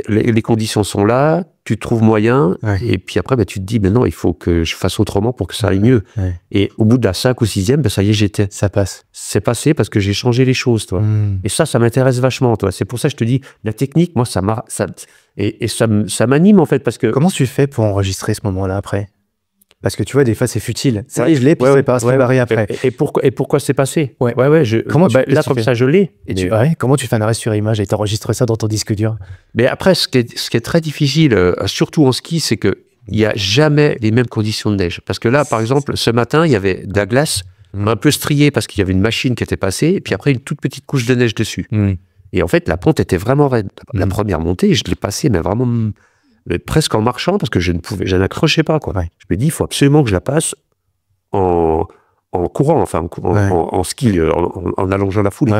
les conditions sont là, tu trouves moyen, et puis après, tu te dis, non, il faut que je fasse autrement pour que ça aille mieux. Et au bout de la 5 ou 6e, ça y est, ça passe. C'est passé parce que j'ai changé les choses, toi. Et ça m'intéresse vachement, toi. C'est pour ça que je te dis, la technique, moi, ça m'anime, en fait, parce que... Comment tu fais pour enregistrer ce moment-là après? Parce que tu vois, des fois, c'est futile. Ça arrive, je l'ai, puis c'est pas barré après. Et pourquoi c'est passé? Comment là, comme ça, je l'ai. Comment tu fais un arrêt sur image et t'enregistres ça dans ton disque dur? Mais après, ce qui est très difficile, surtout en ski, c'est qu'il n'y a jamais les mêmes conditions de neige. Parce que là, par exemple, ce matin, il y avait de la glace un peu striée parce qu'il y avait une machine qui était passée, et puis après, une toute petite couche de neige dessus. Et en fait, la pente était vraiment raide. La première montée, je l'ai passée, mais vraiment... presque en marchant, parce que je n'accrochais pas, quoi. Je me dis, il faut absolument que je la passe en courant, enfin, en ski, en allongeant la foule.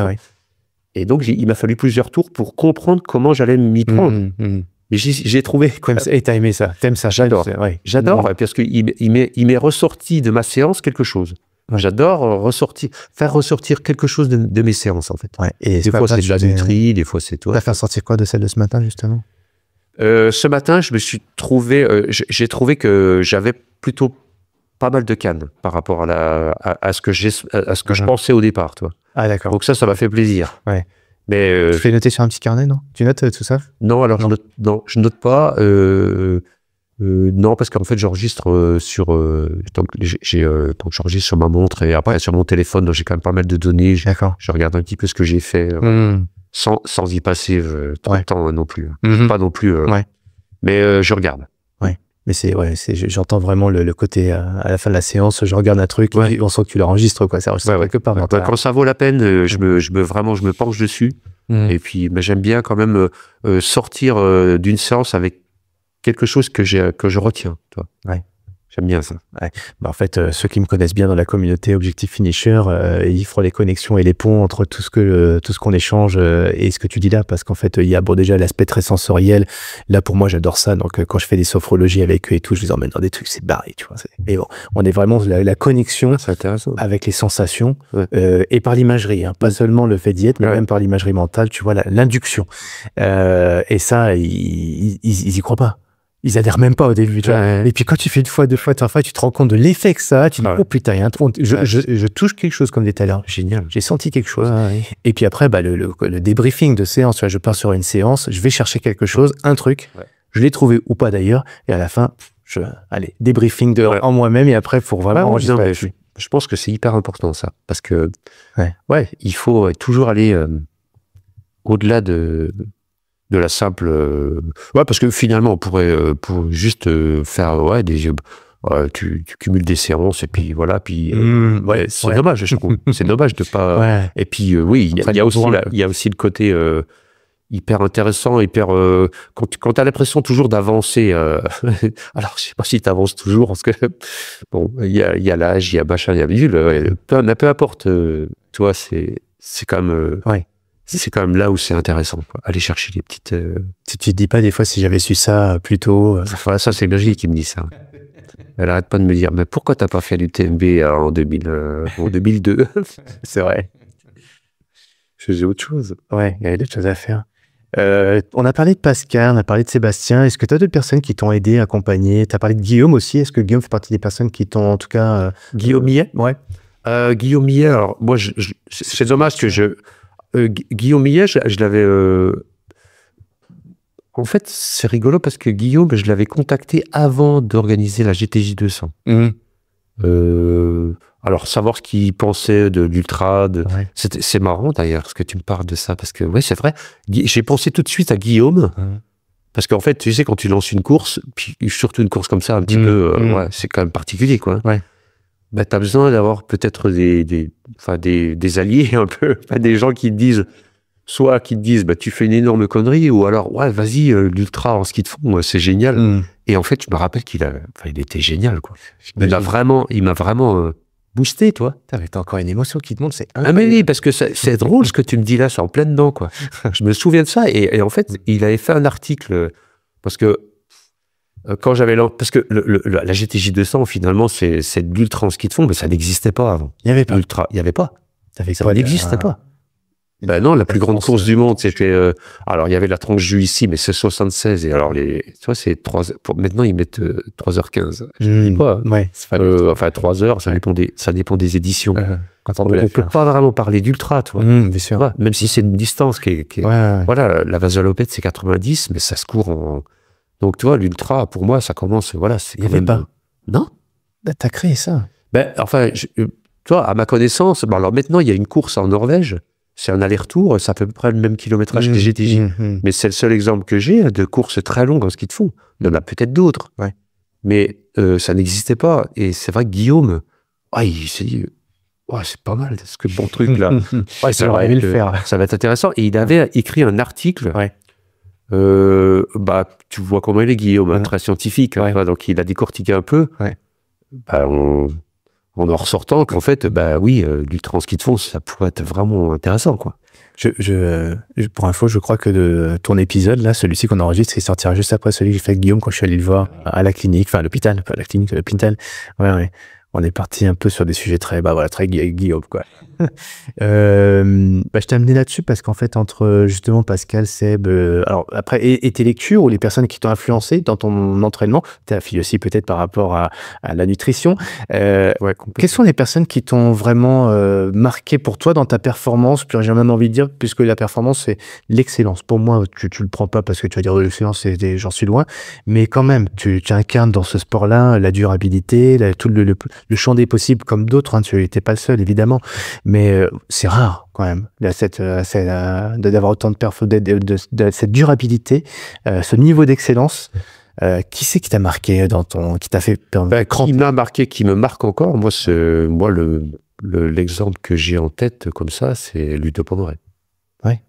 Et donc, il m'a fallu plusieurs tours pour comprendre comment j'allais m'y prendre. Mais j'ai trouvé... Et t'as aimé ça? T'aimes ça? J'adore. J'adore, parce qu'il m'est ressorti de ma séance quelque chose. J'adore faire ressortir quelque chose de mes séances, en fait. Et des fois, c'est de la nutrie, des fois, c'est toi. T'as fait sortir quoi de celle de ce matin, justement? Ce matin, j'ai trouvé que j'avais plutôt pas mal de cannes par rapport à ce que je pensais au départ, toi. Ah, d'accord. Donc ça m'a fait plaisir. Mais tu fais noter sur un petit carnet, non? Tu notes tout ça? Non, alors je note pas. Non, parce qu'en fait, j'enregistre donc j'enregistre sur ma montre et après sur mon téléphone, donc j'ai quand même pas mal de données. Je regarde un petit peu ce que j'ai fait. Sans y passer tout le temps non plus. Pas non plus. Mais je regarde. Mais j'entends vraiment le côté à la fin de la séance, je regarde un truc, et on sent que tu l'enregistres, quoi. Ça enregistre quelque part. Quand ça vaut la peine, je me penche dessus. Et puis, j'aime bien quand même sortir d'une séance avec quelque chose que je retiens, toi. J'aime bien ça. En fait, ceux qui me connaissent bien dans la communauté Objectif Finisher, ils feront les connexions et les ponts entre tout ce qu'on échange et ce que tu dis là, parce qu'en fait, il y a déjà l'aspect très sensoriel. Là, pour moi, j'adore ça. Donc, quand je fais des sophrologies avec eux et tout, je les emmène dans des trucs, c'est barré, tu vois. Et bon, on est vraiment la connexion avec les sensations et par l'imagerie, hein. Pas seulement le fait d'y être, mais même par l'imagerie mentale, tu vois, l'induction. Et ça, ils y croient pas. Ils adhèrent même pas au début, tu vois. Et puis quand tu fais une fois, 2 fois, 3 fois, tu te rends compte de l'effet que ça a. Tu dis, oh putain, il y a un truc. Je touche quelque chose comme des tout à l'heure. Génial. J'ai senti quelque chose. Et puis après, le débriefing de séance, tu vois, je pars sur une séance, je vais chercher quelque chose, un truc. Je l'ai trouvé ou pas d'ailleurs. Et à la fin, allez, débriefing en moi-même. Et après, pour vraiment enregistrer. Je pense que c'est hyper important, ça. Parce que, il faut toujours aller au-delà de la simple... parce que finalement, on pourrait pour juste faire tu cumules des séances et puis voilà, puis c'est dommage, je trouve. C'est dommage de pas... Et puis oui, il y a aussi le côté hyper intéressant, quand tu as l'impression toujours d'avancer, alors je sais pas si tu avances toujours, parce que bon, il y a l'âge, il y a machin, il y a bidule, peu importe, toi, c'est quand même... C'est quand même là où c'est intéressant, quoi. Aller chercher les petites... Tu te dis pas des fois si j'avais su ça plus tôt... Ça, c'est Virginie qui me dit ça. Elle arrête pas de me dire, mais pourquoi t'as pas fait l'UTMB en 2002? C'est vrai. Je faisais autre chose. Ouais, il y avait d'autres choses à faire. On a parlé de Pascal, on a parlé de Sébastien. Est-ce que tu as d'autres personnes qui t'ont aidé, accompagné? Tu as parlé de Guillaume aussi. Est-ce que Guillaume fait partie des personnes qui t'ont, en tout cas... Guillaume Millet? Ouais. Guillaume Millet, alors moi, c'est dommage que Guillaume Millet, je l'avais... En fait, c'est rigolo parce que Guillaume, je l'avais contacté avant d'organiser la GTJ 200. Alors, savoir ce qu'il pensait de l'ultra, Ouais. c'est marrant d'ailleurs, ce que tu me parles de ça, parce que, ouais, c'est vrai, j'ai pensé tout de suite à Guillaume, parce qu'en fait, tu sais, quand tu lances une course, puis surtout une course comme ça, un petit peu, ouais, c'est quand même particulier, quoi. Ouais. Bah, t'as besoin d'avoir peut-être des alliés, un peu, pas des gens qui te disent, soit qui te disent, bah, tu fais une énorme connerie, ou alors, ouais, vas-y, l'ultra en ski de fond, c'est génial. Et en fait, je me rappelle qu'il était génial, quoi. Il m'a vraiment boosté, toi. T'as encore une émotion qui te monte, c'est Ah mais oui, parce que c'est drôle ce que tu me dis là, c'est en plein dedans, quoi. Je me souviens de ça, et en fait, il avait fait un article, parce que quand parce que la GTJ 200, finalement, c'est de l'ultra en ski de fond, mais ça n'existait pas avant. Il n'y avait pas. L'ultra, il n'y avait pas. Ça n'existait pas. Ben non, la plus grande course du monde, c'était... alors, il y avait la tranche du ici, mais c'est 76. Et alors, tu vois, c'est 3... Maintenant, ils mettent 3h15. Je dis pas. Ouais, enfin, 3h, ça dépend des éditions. Quand on ne peut pas vraiment parler d'ultra, toi. Bien sûr. Ouais, même si c'est une distance qui est... Ouais. Voilà, la Vasalopette, c'est 90, mais ça se court en... Donc, tu vois, l'ultra, pour moi, ça commence... Voilà, c'est il n'y avait pas. Non. T'as créé ça. Ben, enfin, tu vois, à ma connaissance... Bon, alors, maintenant, il y a une course en Norvège. C'est un aller-retour, ça fait à peu près le même kilométrage que les GTJ. Mais c'est le seul exemple que j'ai de courses très longues en ski de fond. Il y en a peut-être d'autres. Ouais. Mais ça n'existait pas. Et c'est vrai que Guillaume, il s'est dit, c'est pas mal, ce que bon truc là. Ça va le faire. Ça va être intéressant. Et il avait écrit un article. Ouais. Tu vois comment il est, Guillaume, très scientifique. Ouais. Donc il a décortiqué un peu. Ouais. En ressortant qu'en fait, oui, l'ultra en ski de fond, ça pourrait être vraiment intéressant, quoi. Pour info, je crois que de ton épisode, là, celui-ci qu'on enregistre, il sortira juste après celui que j'ai fait avec Guillaume quand je suis allé le voir à la clinique, enfin à l'hôpital, pas à la clinique, à l'hôpital. Ouais. On est parti un peu sur des sujets très Guillaume, quoi. Je t'ai amené là-dessus parce qu'en fait, entre justement Pascal, Seb, alors après, et tes lectures ou les personnes qui t'ont influencé dans ton entraînement, ta fille aussi peut-être par rapport à la nutrition, quelles sont les personnes qui t'ont vraiment marqué pour toi dans ta performance? Puis j'ai même envie de dire, puisque la performance, c'est l'excellence. Pour moi, tu le prends pas parce que tu vas dire l'excellence, j'en suis loin, mais quand même, tu incarnes dans ce sport-là la durabilité, tout le champ des possibles comme d'autres, hein, tu n'étais pas le seul, évidemment. Mais c'est rare quand même d'avoir autant de cette durabilité, ce niveau d'excellence. Qui c'est qui t'a marqué qui t'a fait qui m'a marqué, qui me marque encore, moi l'exemple que j'ai en tête comme ça, c'est Ludo Pandré. Ouais.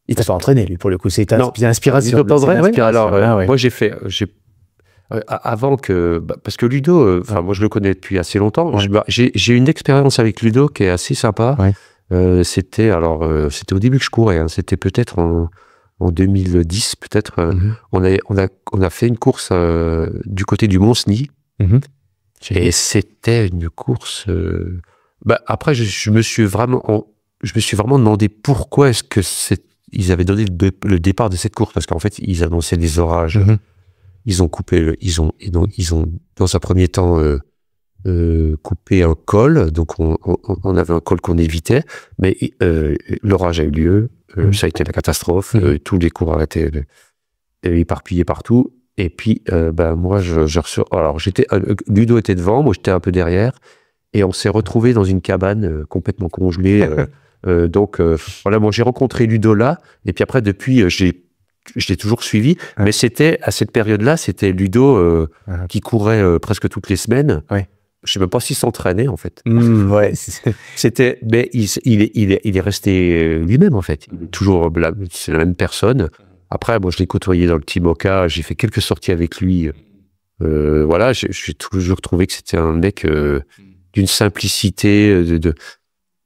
Il t'a pas entraîné, lui, pour le coup, c'est inspiration. Ludo Pandré, alors moi j'ai avant que... parce que Ludo, moi je le connais depuis assez longtemps. Ouais. J'ai une expérience avec Ludo qui est assez sympa. Ouais. C'était au début que je courais. Hein, c'était peut-être en 2010, peut-être. On a fait une course du côté du Mont-Cenis. Et c'était une course... après, je me suis vraiment demandé pourquoi est-ce que ils avaient donné le départ de cette course. Parce qu'en fait, ils annonçaient des orages. Ils ont coupé, ils ont dans un premier temps coupé un col, donc on avait un col qu'on évitait, mais l'orage a eu lieu, ça a été la catastrophe, tous les coureurs étaient éparpillés partout, et puis moi Ludo était devant, moi j'étais un peu derrière, et on s'est retrouvés dans une cabane complètement congelée, donc voilà, moi j'ai rencontré Ludo là, et puis après depuis je l'ai toujours suivi, mais c'était à cette période-là, c'était Ludo qui courait presque toutes les semaines. Ouais. Je sais même pas s'il s'entraînait en fait. Ouais. C'était, mais il est resté lui-même en fait. Il est toujours, c'est la même personne. Après, moi je l'ai côtoyé dans le Team Oka, j'ai fait quelques sorties avec lui. Voilà, j'ai toujours trouvé que c'était un mec d'une simplicité,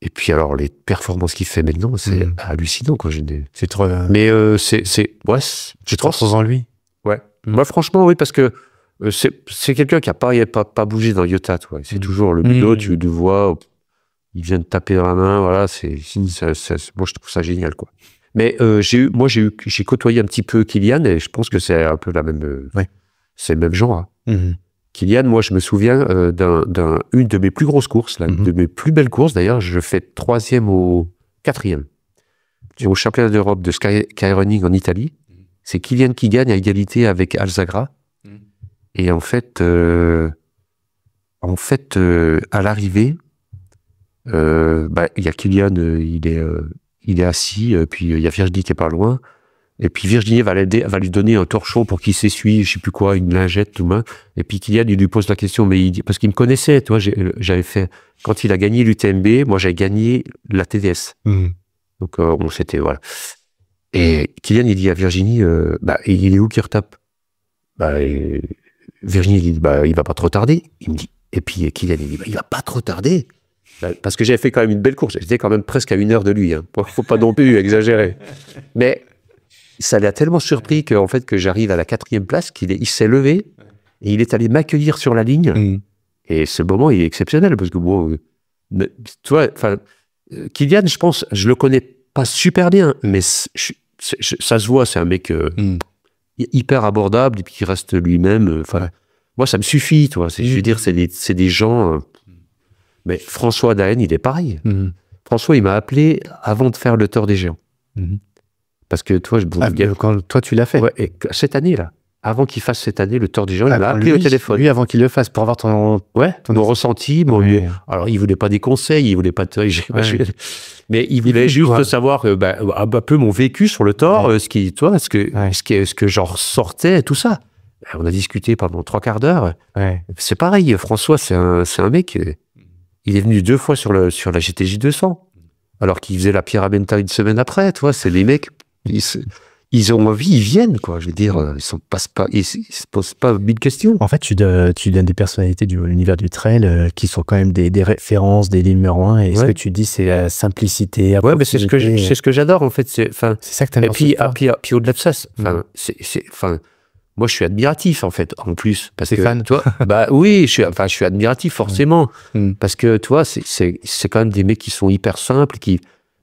Et puis alors les performances qu'il fait maintenant, c'est hallucinant quand c'est trop. Mais j'ai trop en lui. Ouais. Moi franchement oui, parce que C'est quelqu'un qui a pas bougé dans Iota, toi. C'est toujours le bulot, tu le vois, il vient de taper dans la main, voilà, moi je trouve ça génial, quoi. Mais j'ai côtoyé un petit peu Kylian et je pense que c'est un peu la même, c'est le même genre. Hein. Kylian, moi je me souviens d'une de mes plus grosses courses, de mes plus belles courses d'ailleurs, je fais 3e au 4e. Au championnat d'Europe de skyrunning en Italie, c'est Kylian qui gagne à égalité avec Alzagra. Et en fait, à l'arrivée, il y a Kylian, il est assis, puis il y a Virginie qui est pas loin, et puis Virginie va lui donner un torchon pour qu'il s'essuie, je sais plus quoi, une lingette, tout main. Et puis Kylian, il lui pose la question, mais parce qu'il me connaissait, toi, j'avais fait, quand il a gagné l'UTMB, moi j'avais gagné la TDS. Donc on s'était, voilà. Et Kylian, il dit à Virginie, il est où qui retape? Virginie, il dit, il va pas trop tarder. Il me dit, et puis Kylian, il dit, il va pas trop tarder. Parce que j'avais fait quand même une belle course. J'étais quand même presque à 1 heure de lui. Hein. Faut pas non plus exagérer. Mais ça l'a tellement surpris qu'en fait, que j'arrive à la 4e place, il s'est levé et il est allé m'accueillir sur la ligne. Et ce moment, il est exceptionnel parce que bon, tu vois, Kylian, je pense, je le connais pas super bien, mais ça se voit, c'est un mec hyper abordable et puis qui reste lui-même. Moi, ça me suffit, toi. Je veux dire, c'est des gens. Mais François Daen, il est pareil. François, il m'a appelé avant de faire le Tour des Géants. Parce que toi, quand toi, tu l'as fait. Ouais, et cette année-là, avant qu'il fasse cette année le Tour des Géants, il m'a appelé au téléphone. Lui, avant qu'il le fasse, pour avoir ton ressenti. Alors, il voulait pas des conseils, il voulait pas mais il voulait juste savoir un peu mon vécu sur le Tour, ce que j'en ressortais, tout ça. On a discuté pendant 3/4 d'heure. C'est pareil, François, c'est un mec. Il est venu 2 fois sur la GTJ 200, alors qu'il faisait la Pyramenta une semaine après. Tu vois, c'est les mecs, ils ont envie, ils viennent, quoi. Je veux dire, ils se posent pas 1000 questions. En fait, tu donnes des personnalités de l'univers du trail qui sont quand même des références, des numéros 1. Et ce que tu dis, c'est la simplicité. Ouais, mais c'est ce que j'adore, en fait. C'est ça que tu as. Puis au-delà de ça, moi, je suis admiratif, en fait, en plus. Parce que, fan, toi, oui, je suis admiratif, forcément. Parce que, tu vois, c'est quand même des mecs qui sont hyper simples,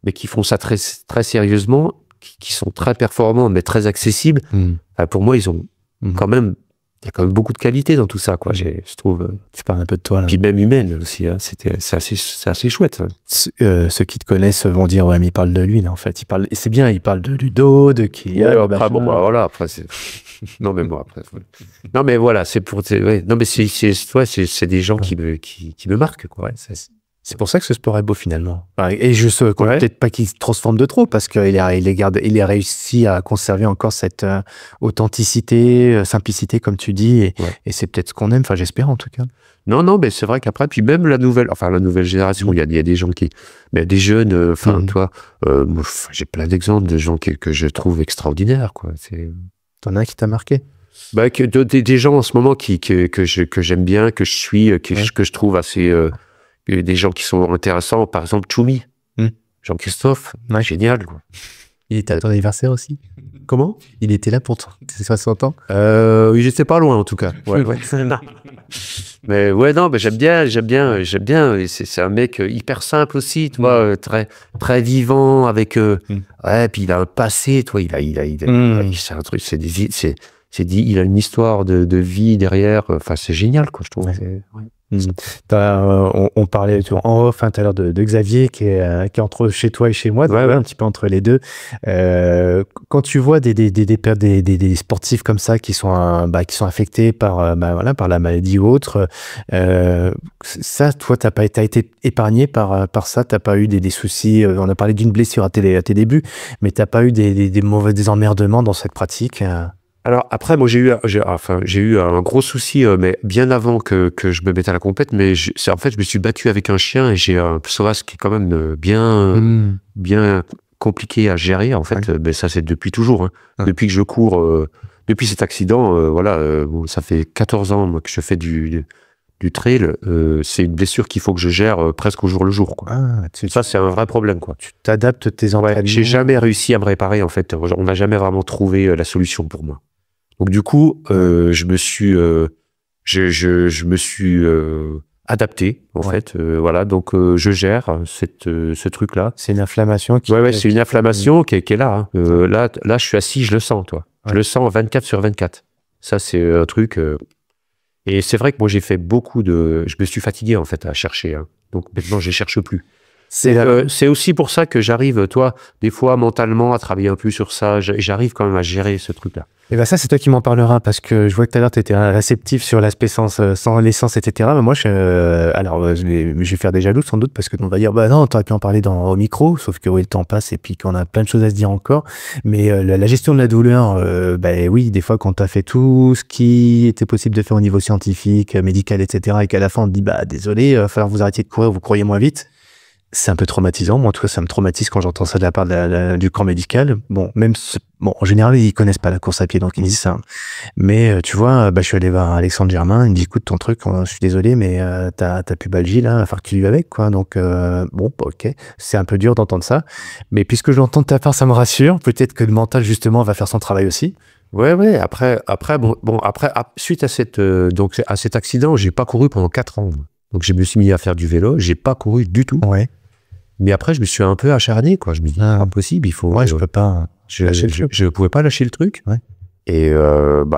mais qui font ça très, très sérieusement, qui sont très performants, mais très accessibles. Pour moi, ils ont quand même, il y a quand même beaucoup de qualité dans tout ça, quoi. Je trouve. Tu parles un peu de toi, là. Puis même humaine aussi, hein. C'est assez chouette. Ceux qui te connaissent vont dire, ouais, mais il parle de lui, là, en fait. C'est bien, il parle de Ludo, de Kylian. Voilà, après, c'est. Non, mais moi, après. Non, mais voilà, c'est pour. Non, mais c'est des gens qui me marquent, quoi. C'est pour ça que ce sport est beau, finalement. Et je sais peut-être pas qu'il se transforme de trop, parce qu'il a réussi à conserver encore cette authenticité, simplicité, comme tu dis, et c'est peut-être ce qu'on aime, j'espère en tout cas. Non, mais c'est vrai qu'après, puis même la nouvelle génération, il y a des gens des jeunes, toi, j'ai plein d'exemples de gens que je trouve extraordinaires, quoi. T'en as un qui t'a marqué? Des gens en ce moment que j'aime bien, que je suis, que je trouve assez. Des gens qui sont intéressants, par exemple Choumi, Jean-Christophe, génial, quoi. Il était à ton anniversaire aussi? Comment? Il était là pour tes 60 ans? Oui, j'étais pas loin en tout cas. Mais j'aime bien. C'est un mec hyper simple aussi, tu vois, très très vivant avec. Puis il a un passé, toi, c'est un truc, il a une histoire de vie derrière. C'est génial, quoi, je trouve. On parlait en off tout à l'heure de Xavier qui est entre chez toi et chez moi, un petit peu entre les deux. Quand tu vois des sportifs comme ça qui sont affectés par la maladie ou autre, ça, toi, t'as été épargné par ça, t'as pas eu des soucis. On a parlé d'une blessure à tes débuts, mais t'as pas eu des emmerdements dans cette pratique? Alors après, moi j'ai eu un gros souci, mais bien avant que je me mette à la compète. Mais en fait, je me suis battu avec un chien et j'ai un psoas qui est quand même bien compliqué à gérer. En fait, mais ça c'est depuis toujours. Hein. Depuis que je cours, depuis cet accident, ça fait 14 ans moi, que je fais du trail. C'est une blessure qu'il faut que je gère presque au jour le jour, quoi. Ça c'est un vrai problème, quoi. Tu t'adaptes tes entraînements. J'ai jamais réussi à me réparer, en fait. On n'a jamais vraiment trouvé la solution pour moi. Donc du coup, je me suis je me suis adapté, en fait. Voilà, donc je gère ce truc-là. C'est une inflammation qui... Ouais, c'est une inflammation qui est là. Hein. Là, je suis assis, je le sens, toi. Je le sens 24 sur 24. Ça, c'est un truc... Et c'est vrai que moi, j'ai fait beaucoup de... Je me suis fatigué, en fait, à chercher. Hein. Donc maintenant, je ne cherche plus. C'est aussi pour ça que j'arrive, toi, des fois, mentalement, à travailler un peu sur ça. J'arrive quand même à gérer ce truc-là. Et ben ça, c'est toi qui m'en parleras, parce que je vois que tout à l'heure, tu étais réceptif sur l'aspect sans l'essence, etc. Mais moi, je vais faire des jaloux, sans doute, parce que on va dire, bah non, tu aurais pu en parler au micro, sauf que oui, le temps passe et puis qu'on a plein de choses à se dire encore. Mais la gestion de la douleur, oui, des fois, quand tu as fait tout ce qui était possible de faire au niveau scientifique, médical, etc., et qu'à la fin, on te dit, bah désolé, il va falloir que vous arrêtiez de courir, vous couriez moins vite. C'est un peu traumatisant. Moi, en tout cas, ça me traumatise quand j'entends ça de la part du camp médical. Bon, en général, ils connaissent pas la course à pied, donc ils disent ça. Mais tu vois, je suis allé voir Alexandre Germain. Il me dit, écoute, ton truc, je suis désolé, mais t'as pubalgie là, il va falloir que tu vives avec, quoi. Donc ok, c'est un peu dur d'entendre ça. Mais puisque je l'entends de ta part, ça me rassure. Peut-être que le mental justement va faire son travail aussi. Ouais. Après, suite à cet accident, j'ai pas couru pendant 4 ans. Donc je me suis mis à faire du vélo. J'ai pas couru du tout. Ouais. Mais après, je me suis un peu acharné, quoi. Je me dis, pas possible, il faut... Ouais, je peux pas lâcher le truc. Je pouvais pas lâcher le truc. Ouais. Et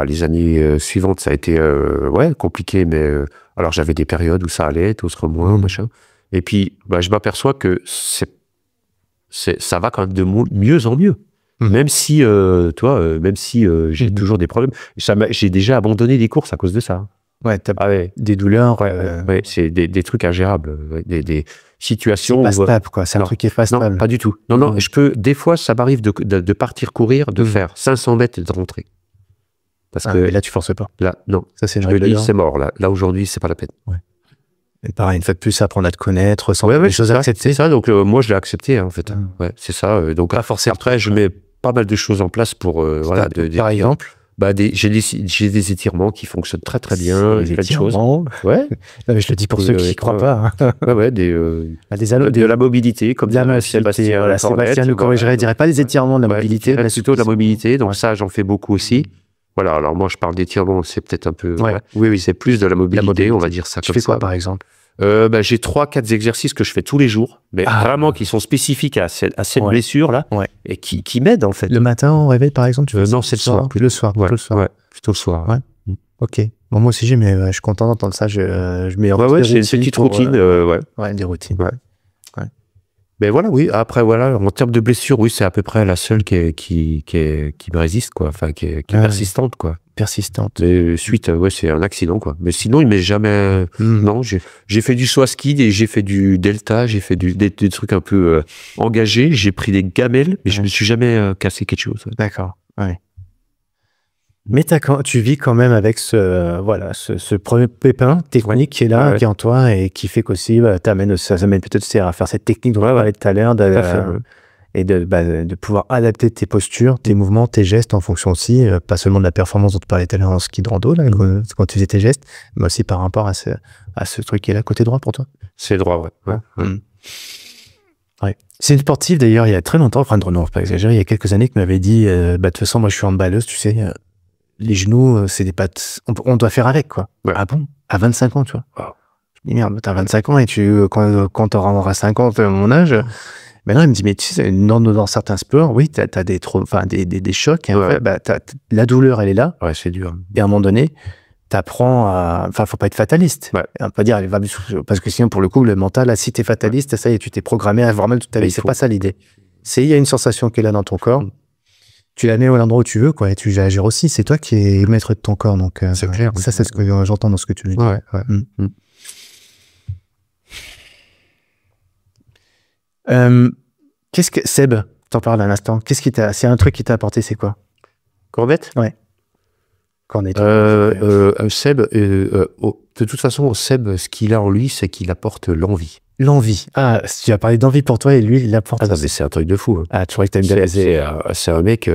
les années suivantes, ça a été compliqué, mais alors j'avais des périodes où ça allait, d'autres moins, machin. Et puis, je m'aperçois que ça va quand même de mieux en mieux. Même si, j'ai toujours des problèmes. J'ai déjà abandonné des courses à cause de ça. Ouais, des douleurs. C'est des trucs ingérables, des situations. C'est pas stable, quoi. C'est un truc qui est pas stable. Non, pas du tout. Non, des fois, ça m'arrive de partir courir, de faire 500 mètres et de rentrer. Parce que mais là, tu forces pas. Là, non. Ça, c'est je me dis, c'est mort. Là aujourd'hui, c'est pas la peine. Ouais. Et pareil, une fois de plus, apprendre à te connaître, sans les choses à accepter. C'est ça, donc moi, je l'ai accepté, en fait. Ouais, c'est ça. Donc, pas forcément. Après, je mets pas mal de choses en place pour... par exemple j'ai des étirements qui fonctionnent très très bien. Des étirements. Ouais. Non, mais je le dis pour ceux qui ne croient pas. De la mobilité, comme Sébastien. Sébastien nous corrigerait, il ne dirait pas des étirements, de la mobilité. Plutôt de la mobilité, donc ça, j'en fais beaucoup aussi. Voilà, alors moi, je parle d'étirements, c'est peut-être un peu... Oui, c'est plus de la mobilité, on va dire ça comme ça. Tu fais quoi, par exemple? J'ai 3-4 exercices que je fais tous les jours, mais vraiment qui sont spécifiques à cette blessure-là, et qui m'aident, en fait. Le matin, au réveil, par exemple, non, c'est le soir. Le soir, plutôt le soir. Ouais, plutôt le soir. Ouais. Ok. Bon, moi aussi, je suis content d'entendre ça. Je mets c'est une petite routine. Des routines. Ouais. Mais voilà, oui. Après, voilà, en termes de blessure, oui, c'est à peu près la seule qui me résiste, quoi. Enfin, qui est persistante, quoi. Persistante. Et suite, c'est un accident, quoi. Mais sinon, il m'est jamais... Non, j'ai fait du saut à ski, et j'ai fait du delta, j'ai fait des trucs un peu engagés, j'ai pris des gamelles, mais je me suis jamais cassé quelque chose. D'accord, ouais. Mais tu vis quand même avec ce premier pépin technique qui est là, qui est en toi, et qui fait qu'aussi, ça amène peut-être à faire cette technique dont on parlait tout à l'heure, et de pouvoir adapter tes postures, tes mouvements, tes gestes en fonction aussi, pas seulement de la performance dont tu parlais tout à l'heure en ski de rando, là, quand tu faisais tes gestes, mais aussi par rapport à ce truc qui est là, côté droit pour toi. C'est droit, ouais. Ouais. C'est une sportive d'ailleurs, il y a très longtemps, enfin non, pas exagéré, il y a quelques années, qui m'avait dit, de toute façon, moi je suis handballeuse, tu sais, les genoux, c'est des pattes, on doit faire avec, quoi. Ouais. Ah bon? À 25 ans, tu vois. Wow. Je me dis, merde, t'as 25 ans et quand t'auras 50, mon âge, ben non, il me dit, mais tu sais, dans certains sports, oui, t'as des chocs, et en fait, la douleur, elle est là. Ouais, c'est dur. Et à un moment donné, t'apprends à, faut pas être fataliste. Ouais. On peut pas dire, parce que sinon, pour le coup, le mental, là, si t'es fataliste, ça y est, tu t'es programmé à avoir mal toute ta vie. C'est pas ça l'idée. Il y a une sensation qui est là dans ton corps. Tu la mets à l'endroit où tu veux, quoi, et tu vas agir aussi. C'est toi qui es maître de ton corps, donc c'est clair. Ça, c'est ce que j'entends dans ce que tu dis. Ouais. Qu'est-ce que Seb, t'en parles un instant. C'est un truc qui t'a apporté, c'est quoi? Corvette? Ouais. Seb, de toute façon, Seb, ce qu'il a en lui, c'est qu'il apporte l'envie. L'envie. Ah, tu as parlé d'envie pour toi et lui, il apporte. Ah non, mais c'est un truc de fou. Hein. Ah, tu crois que t'aimes bien. C'est un mec.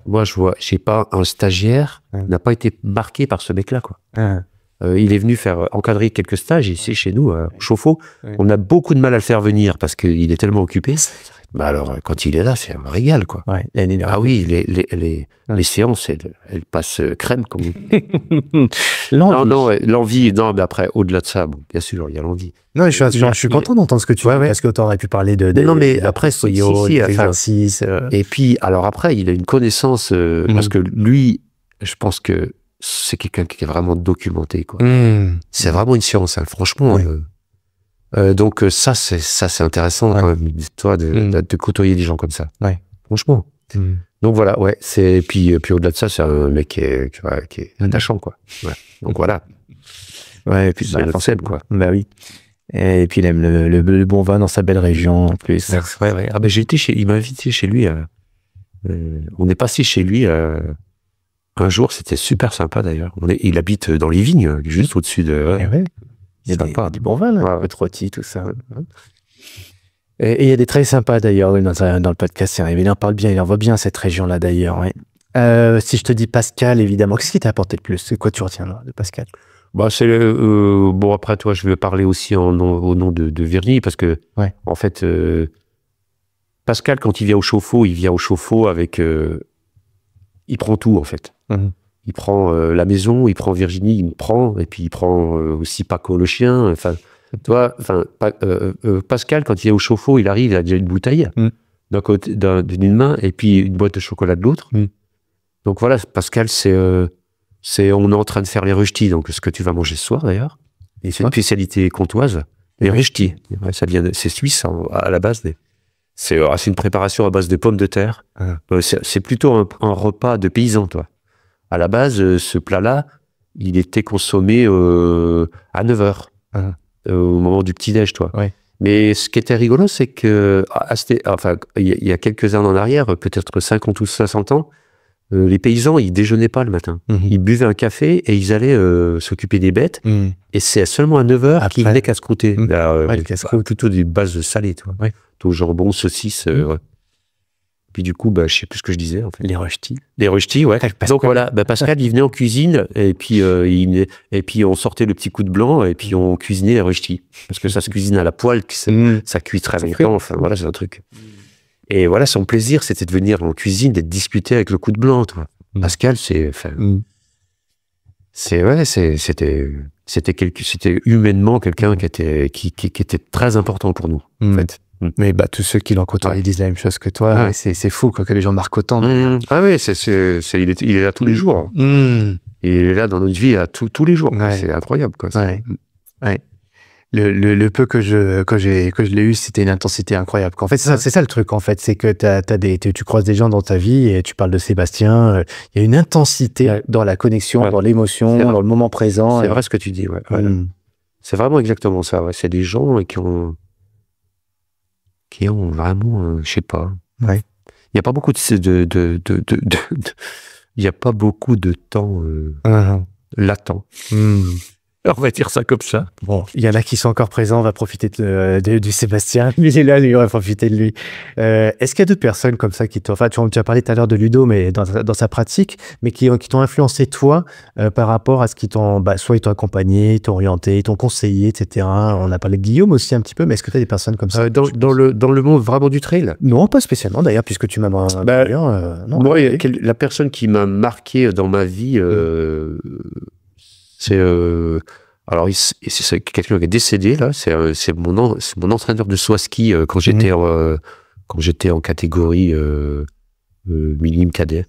Moi, j'ai pas un stagiaire n'a pas été marqué par ce mec-là, quoi. Il est venu encadrer quelques stages ici chez nous, au Chauffour. On a beaucoup de mal à le faire venir parce qu'il est tellement occupé. Bah alors, quand il est là, c'est un régal, quoi. Ouais, oui, les séances, elles passent crème, comme Non, ouais, l'envie, non, mais après, au-delà de ça, bon, bien sûr, il y a l'envie. Non, je suis content d'entendre ce que tu dis, parce que tu aurais pu parler de non, mais après, l'exercice. Et puis, alors après, il a une connaissance, parce que lui, je pense que c'est quelqu'un qui est vraiment documenté, quoi. C'est vraiment une science, hein, franchement. Donc ça, c'est intéressant, quand même, toi, de côtoyer des gens comme ça. Franchement. Donc voilà, ouais, puis au-delà de ça, c'est un mec qui est attachant, quoi. Ouais. Donc voilà. Ouais, et puis c'est essentiel, quoi. Bah oui. Et puis il aime le bon vin dans sa belle région, en plus. Ouais. Ah ben il m'a invité chez lui. On est passé chez lui un jour, c'était super sympa d'ailleurs. Il habite dans les vignes, juste au-dessus de. Il y a du bon vin, là. Le rôti, tout ça. Et il y a des très sympas d'ailleurs dans le podcast. Il en parle bien, il en voit bien cette région-là d'ailleurs. Ouais. Si je te dis Pascal, évidemment, qu'est-ce qui t'a apporté le plus? C'est quoi tu retiens là, de Pascal? Bah, bon, après toi, je vais parler aussi au nom de Virginie, parce que en fait, Pascal, quand il vient au chauffe-eau avec. Il prend tout en fait. Il prend la maison, il prend Virginie, il me prend, et puis il prend aussi Paco le chien. Enfin. Pascal, quand il est au chauffe-eau, il arrive, il a déjà une bouteille d'un côté, d'une main, et puis une boîte de chocolat de l'autre. Donc voilà, Pascal, on est en train de faire les röstis, donc ce que tu vas manger ce soir d'ailleurs. Et c'est une spécialité comtoise, les röstis. C'est suisse à la base. C'est une préparation à base de pommes de terre. C'est plutôt un repas de paysan, toi. À la base, ce plat-là, il était consommé à 9h. Au moment du petit-déj, toi. Mais ce qui était rigolo, c'est que, il y a quelques années en arrière, peut-être 50 ou 60 ans, les paysans, ils déjeunaient pas le matin. Ils buvaient un café et ils allaient s'occuper des bêtes. Et c'est seulement à 9h qu'ils venaient casse-croûter. Plutôt des bases salées, toi. Au jambon, saucisse. Puis du coup, je sais plus ce que je disais, en fait. Les röstis. Ouais. Donc voilà, Pascal, il venait en cuisine, et puis on sortait le petit coup de blanc, et puis on cuisinait les röstis. Parce que ça se cuisine à la poêle, ça cuit très longtemps, enfin voilà, c'est un truc. Et voilà, son plaisir, c'était de venir en cuisine, d'être discuté avec le coup de blanc, toi. Pascal, c'était humainement quelqu'un qui était très important pour nous, en fait. Mais tous ceux qui l'ont côtoyé disent la même chose que toi. C'est fou quoi, que les gens marquent autant. Ah oui, il est là tous les jours. Il est là dans notre vie tous les jours. C'est incroyable, quoi. Le peu que je l'ai eu, c'était une intensité incroyable. En fait, c'est ça le truc. En fait, c'est que tu croises des gens dans ta vie et tu parles de Sébastien. Il y a une intensité dans la connexion, dans l'émotion, dans le moment présent. C'est vrai ce que tu dis. C'est vraiment exactement ça. C'est des gens qui ont vraiment, je sais pas. Il n'y a pas beaucoup il y a pas beaucoup de temps latent. On va dire ça comme ça. Bon, il y en a qui sont encore présents, on va profiter du Sébastien. Lui, il est là, lui, on va profiter de lui. Est-ce qu'il y a d'autres personnes comme ça tu as parlé tout à l'heure de Ludo, mais dans sa pratique, mais qui t'ont influencé toi par rapport à ce qui soit ils t'ont accompagné, t'ont orienté, t'ont conseillé, etc. On a parlé de Guillaume aussi un petit peu, mais est-ce que tu as des personnes comme ça dans le monde vraiment du trail? Non, pas spécialement d'ailleurs, puisque tu m'as non. Moi, la personne qui m'a marqué dans ma vie, c'est quelqu'un qui est décédé là. C'est mon entraîneur de saut à ski quand j'étais en catégorie minime cadet.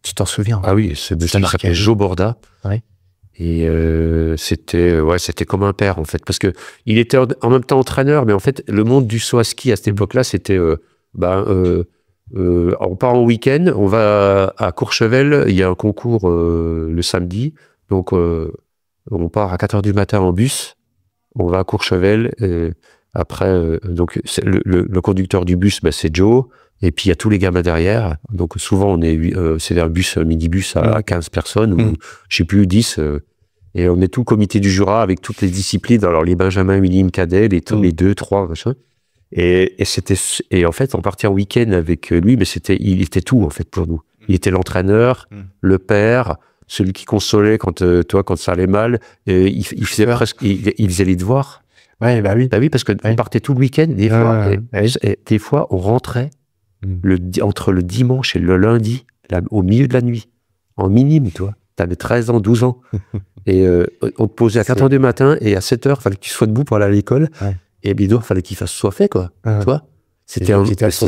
Tu t'en souviens? Ah oui, ce monsieur s'appelait Joe Borda. Et c'était comme un père en fait, parce que il était en même temps entraîneur, mais en fait le monde du saut à ski à cette époque-là, c'était on part en week-end, on va à Courchevel, il y a un concours le samedi. Donc, on part à 4h du matin en bus, on va à Courchevel, après, donc, le conducteur du bus, c'est Joe, et puis il y a tous les gamins derrière, donc souvent, c'est un bus, minibus à 15 personnes, ou je sais plus, 10, et on est tout le comité du Jura avec toutes les disciplines, alors les benjamins, minimes, cadets, les 2, 3, machin, et en fait, on partait en week-end avec lui, mais il était tout, en fait, pour nous. Il était l'entraîneur, le père, celui qui consolait quand ça allait mal, il faisait les devoirs. Oui, parce qu'on partait tout le week-end, des fois, on rentrait entre le dimanche et le lundi, au milieu de la nuit, en minime, toi. T'avais 13 ans, 12 ans. Et on te posait à 4h du matin et à 7h, il fallait que tu sois debout pour aller à l'école. Et à midi, il fallait qu'il fasse soit fait, quoi. Tu vois? C'était un truc de fou.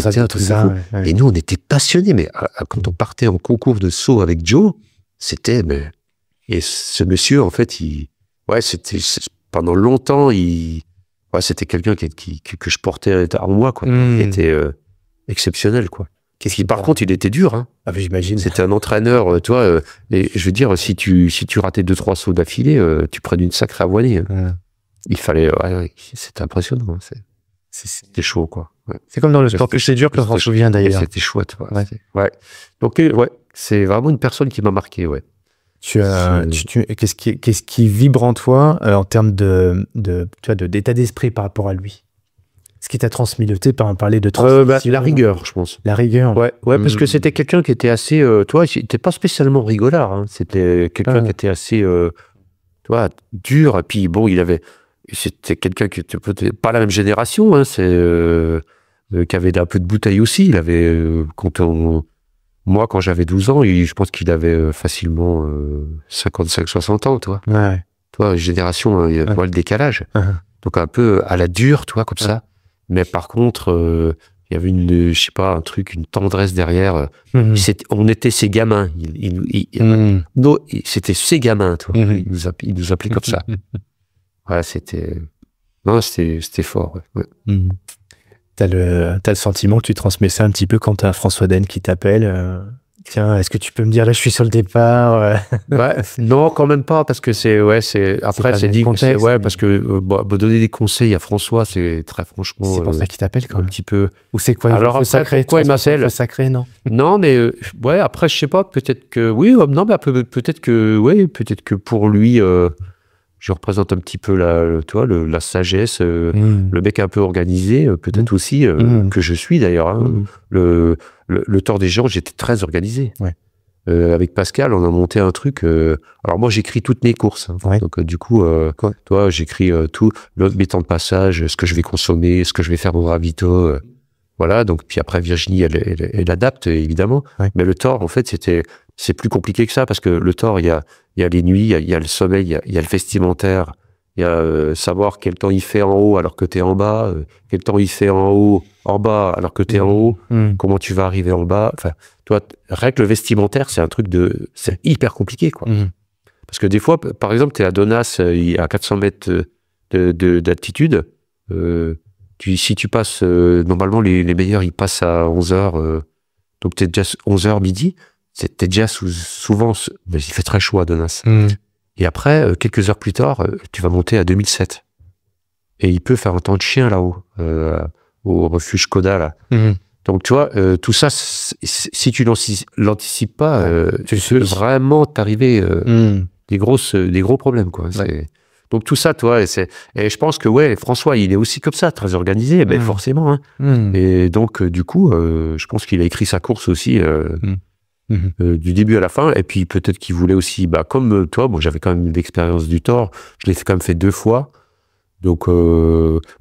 Et nous, on était passionnés. Mais quand on partait en concours de saut avec Joe, c'était... Et ce monsieur, en fait, pendant longtemps, c'était quelqu'un que je portais en moi, quoi. Il était exceptionnel, quoi. Par contre, il était dur, hein. Ah, j'imagine. C'était un entraîneur, toi. Et je veux dire, si tu ratais 2-3 sauts d'affilée, tu prenais une sacrée avoinée. Il fallait... c'était impressionnant. C'était chaud, quoi. C'est comme dans le sport que c'est dur, que je m'en souviens d'ailleurs. C'était chouette, Donc, c'est vraiment une personne qui m'a marqué, Qu'est-ce qui vibre en toi en termes d'état d'esprit par rapport à lui? Ce qui t'a transmis parler de c'est la rigueur, je pense. La rigueur. Ouais, parce que c'était quelqu'un qui était assez, il n'était pas spécialement rigolard, hein. C'était quelqu'un qui était assez, dur. Et puis bon, c'était quelqu'un qui était pas la même génération, hein. Qui avait un peu de bouteille aussi. Il avait, moi, quand j'avais 12 ans, je pense qu'il avait facilement 55-60 ans, toi. Toi, génération, il y a le décalage. Donc un peu à la dure, comme ça. Mais par contre, il y avait une tendresse derrière. On était ses gamins. C'était ses gamins, toi. Il nous appelait comme ça. C'était fort. T'as le sentiment que tu transmets ça un petit peu quand t'as François Den qui t'appelle. Tiens, est-ce que tu peux me dire là, je suis sur le départ? Non, quand même pas, parce que après c'est dit, parce que donner des conseils à François, c'est très franchement. C'est pour ça qu'il t'appelle quand même. Un petit peu. Ou c'est quoi? Alors après, pourquoi il m'appelle? Sacré, non? Non, mais après je sais pas, peut-être que peut-être que pour lui. Je représente un petit peu la sagesse, le mec un peu organisé, peut-être aussi, que je suis d'ailleurs. Hein. Le Tour des Géants, j'étais très organisé. Avec Pascal, on a monté un truc. Alors moi, j'écris toutes mes courses. Hein. Donc du coup, j'écris tout, mes temps de passage, ce que je vais consommer, ce que je vais faire au ravito. Voilà, donc puis après, Virginie, elle adapte, évidemment. Mais le Tour, en fait, c'est plus compliqué que ça, parce que le Tour, il y a les nuits, il y a le sommeil, il y a le vestimentaire, il y a savoir quel temps il fait en haut alors que tu es en bas, quel temps il fait en bas alors que tu es en haut, comment tu vas arriver en bas. Enfin, toi, rien que le vestimentaire, c'est c'est hyper compliqué, quoi. Parce que des fois, par exemple, tu es à Donas, à 400 mètres d'altitude, si tu passes, normalement, les meilleurs, ils passent à 11h, donc tu es déjà 11h midi, t'es déjà souvent, mais il fait très chaud à Donas. Et après, quelques heures plus tard, tu vas monter à 2007. Et il peut faire un temps de chien là-haut, au refuge Koda, là. Donc, tu vois, tout ça, si tu l'anticipes pas, tu peux vraiment t'arriver des gros problèmes, quoi. Donc, tout ça, toi, et je pense que, François, il est aussi comme ça, très organisé, mais forcément. Hein. Et donc, du coup, je pense qu'il a écrit sa course aussi. Du début à la fin, et puis peut-être qu'il voulait aussi, comme toi, j'avais quand même l'expérience du Tour, je l'ai quand même fait 2 fois, donc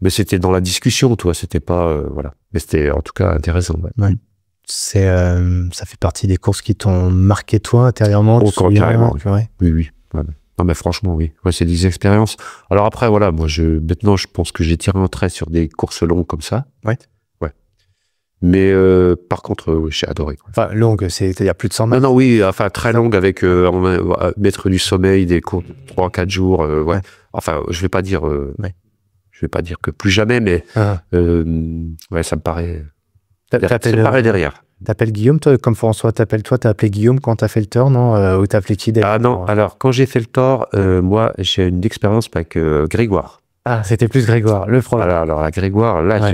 mais c'était dans la discussion, toi, c'était pas voilà, mais c'était en tout cas intéressant. Ça fait partie des courses qui t'ont marqué toi intérieurement. Carrément. Oui. Non, mais franchement, oui. C'est des expériences. Alors après, voilà, maintenant, je pense que j'ai tiré un trait sur des courses longues comme ça. Mais par contre, j'ai adoré. Enfin, longue, il y a plus de 100 mètres. Non, oui, enfin, très longue avec mettre du sommeil, des cours de 3-4 jours. Enfin, je vais pas dire que plus jamais, mais ça me paraît. Ça me paraît derrière. T'appelles Guillaume, toi, comme François t'appelle toi, t'as appelé Guillaume quand t'as fait le Tour, non? Ou t'as appelé qui d'ailleurs? Ah non, alors quand j'ai fait le Tour, moi, j'ai une expérience avec Grégoire. Ah, c'était plus Grégoire, le front. Alors, à Grégoire, là,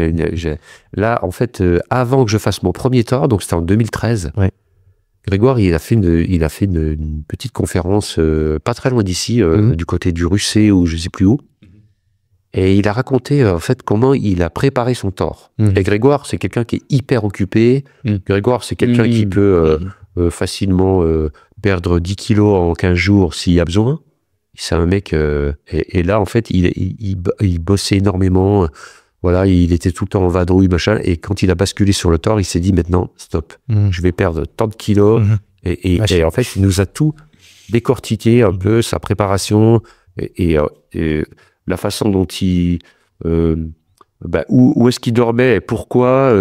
là, en fait, avant que je fasse mon premier Tour, donc c'était en 2013, Grégoire, il a fait une petite conférence pas très loin d'ici, du côté du Russé ou je sais plus où. Et il a raconté, en fait, comment il a préparé son Tour. Et Grégoire, c'est quelqu'un qui est hyper occupé. Grégoire, c'est quelqu'un qui peut facilement perdre 10 kilos en 15 jours s'il y a besoin. C'est un mec... et là, en fait, il bossait énormément. Voilà, il était tout le temps en vadrouille, machin. Et quand il a basculé sur le Tour, il s'est dit, maintenant, stop. Je vais perdre tant de kilos. Et en fait, il nous a tout décortiqué un peu, sa préparation et la façon dont il... où est-ce qu'il dormait, pourquoi,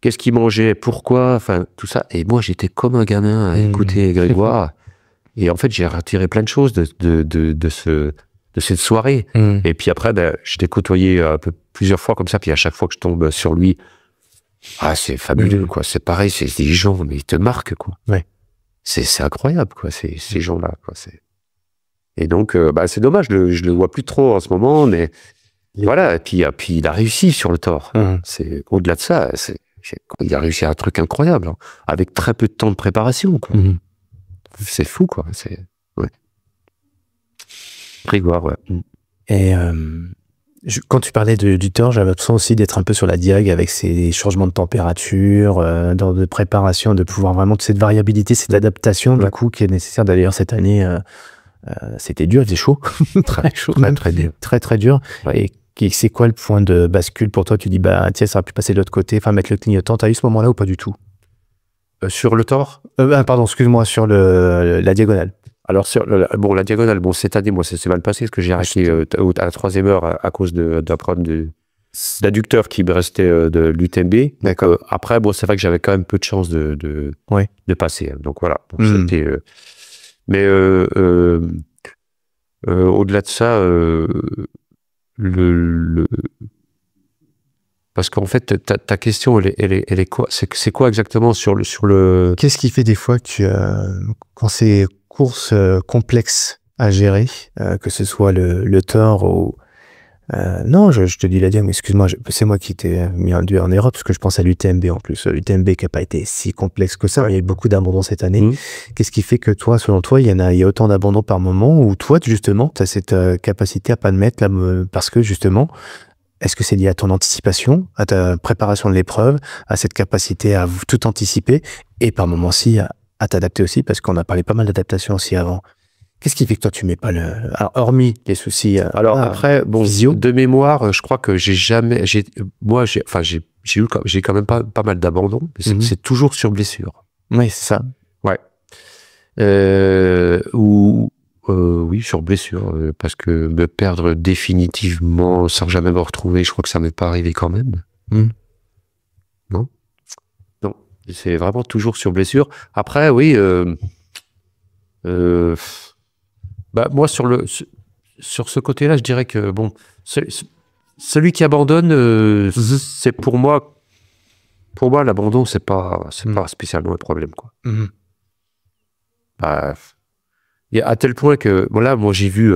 qu'est-ce qu'il mangeait, pourquoi, enfin, tout ça. Et moi, j'étais comme un gamin à écouter Grégoire. Et en fait, j'ai retiré plein de choses de cette soirée. Et puis après, je l'ai côtoyé plusieurs fois comme ça. Puis à chaque fois que je tombe sur lui, c'est fabuleux, quoi. C'est pareil, c'est des gens, mais ils te marquent, quoi. Ouais. C'est incroyable, quoi, ces gens-là, quoi. Et donc, c'est dommage, je le vois plus trop en ce moment, mais voilà. Et puis il a réussi sur le Thor. C'est au-delà de ça, il a réussi à un truc incroyable, hein, avec très peu de temps de préparation, quoi. C'est fou, quoi. Ouais. Grégoire, ouais. Et quand tu parlais du Thor, j'avais l'impression aussi d'être un peu sur la diag avec ces changements de température, de préparation, de pouvoir vraiment toute cette variabilité, cette adaptation, du coup, qui est nécessaire. D'ailleurs, cette année, c'était dur, il faisait chaud. Très chaud, très dur. Très dur. Ouais. Et c'est quoi le point de bascule pour toi? Tu dis, tiens, ça aurait pu passer de l'autre côté, enfin, mettre le clignotant. T'as eu ce moment-là ou pas du tout? Sur le Thor? Pardon, excuse-moi, sur la diagonale. Alors, la diagonale, cette année, moi, ça s'est mal passé parce que j'ai arrêté à la 3e heure à cause d'un problème d'adducteur qui me restait de l'UTMB. D'accord. Après, c'est vrai que j'avais quand même peu de chance de passer. Donc voilà. C'était, mais au-delà de ça, parce qu'en fait, ta question, elle est quoi? C'est quoi exactement sur le... Qu'est-ce qui fait des fois que quand c'est courses complexes à gérer, que ce soit le Thor ou... non, je te dis la diag, mais excuse-moi, c'est moi qui t'ai mis en erreur, parce que je pense à l'UTMB en plus. L'UTMB qui n'a pas été si complexe que ça. Il y a eu beaucoup d'abandon cette année. Qu'est-ce qui fait que toi, selon toi, il y a autant d'abandon par moment, ou toi, justement, tu as cette capacité à pas te mettre là, parce que justement... Est-ce que c'est lié à ton anticipation, à ta préparation de l'épreuve, à cette capacité à tout anticiper et par moments aussi à t'adapter aussi, parce qu'on a parlé pas mal d'adaptation aussi avant. Qu'est-ce qui fait que toi tu mets pas le... Alors, hormis les soucis... après, physio. De mémoire, je crois que j'ai quand même pas mal d'abandon, mais c'est toujours sur blessure. Oui, c'est ça. Ouais. Oui, sur blessure, parce que me perdre définitivement sans jamais me retrouver, je crois que ça m'est pas arrivé quand même. Non, c'est vraiment toujours sur blessure. Après, oui, moi sur ce côté-là, je dirais que celui qui abandonne, c'est pour moi l'abandon, c'est pas spécialement un problème, quoi. À tel point que, moi j'ai vu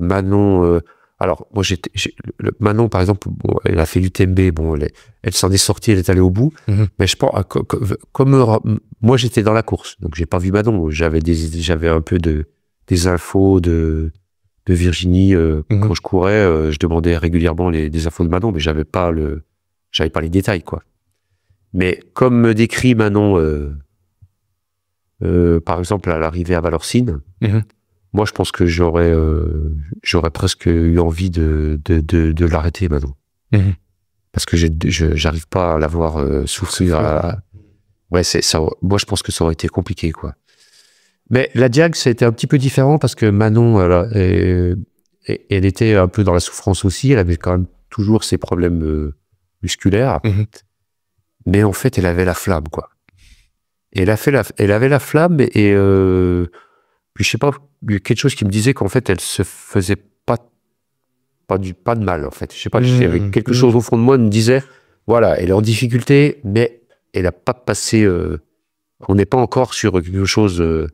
Manon. Alors, moi Manon, par exemple, elle a fait l'UTMB, elle s'en est sortie, elle est allée au bout. Mais je pense, comme moi j'étais dans la course, donc j'ai pas vu Manon. J'avais un peu des infos de Virginie quand je courais. Je demandais régulièrement des infos de Manon, mais j'avais pas les détails, quoi. Mais comme me décrit Manon. Par exemple, à l'arrivée à Valorcine, moi, je pense que j'aurais presque eu envie de l'arrêter maintenant. Parce que j'arrive pas à l'avoir souffrir. Moi, je pense que ça aurait été compliqué, quoi. Mais la diag, ça a été un petit peu différent parce que Manon, elle était un peu dans la souffrance aussi. Elle avait quand même toujours ses problèmes musculaires. Mais en fait, elle avait la flamme, quoi. Et elle avait la flamme et puis je sais pas, il y a quelque chose qui me disait qu'en fait elle se faisait pas de mal, en fait. Je sais pas, il y avait quelque chose au fond de moi qui me disait, voilà, elle est en difficulté, mais elle a pas passé, on n'est pas encore sur quelque chose de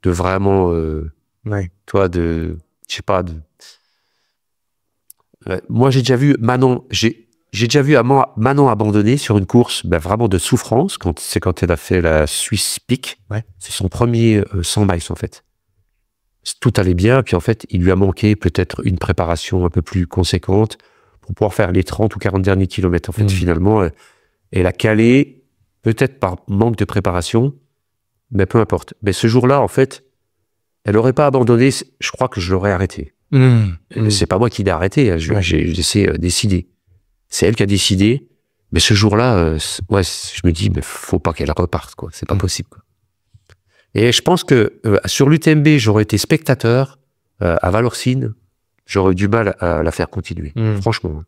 vraiment, toi, je sais pas, moi j'ai déjà vu Manon, j'ai déjà vu Manon abandonner sur une course vraiment de souffrance, quand elle a fait la Swiss Peak. C'est son premier 100 miles, en fait. Tout allait bien, puis en fait, il lui a manqué peut-être une préparation un peu plus conséquente pour pouvoir faire les 30 ou 40 derniers kilomètres. En fait, finalement, elle a calé, peut-être par manque de préparation, mais peu importe. Mais ce jour-là, en fait, elle n'aurait pas abandonné, je crois que je l'aurais arrêté. C'est pas moi qui l'ai arrêté, j'ai laissé décider. C'est elle qui a décidé, mais ce jour-là, je me dis, mais faut pas qu'elle reparte, quoi. C'est pas possible, quoi. Et je pense que sur l'UTMB, j'aurais été spectateur. À Valorcine, j'aurais eu du mal à la faire continuer, franchement.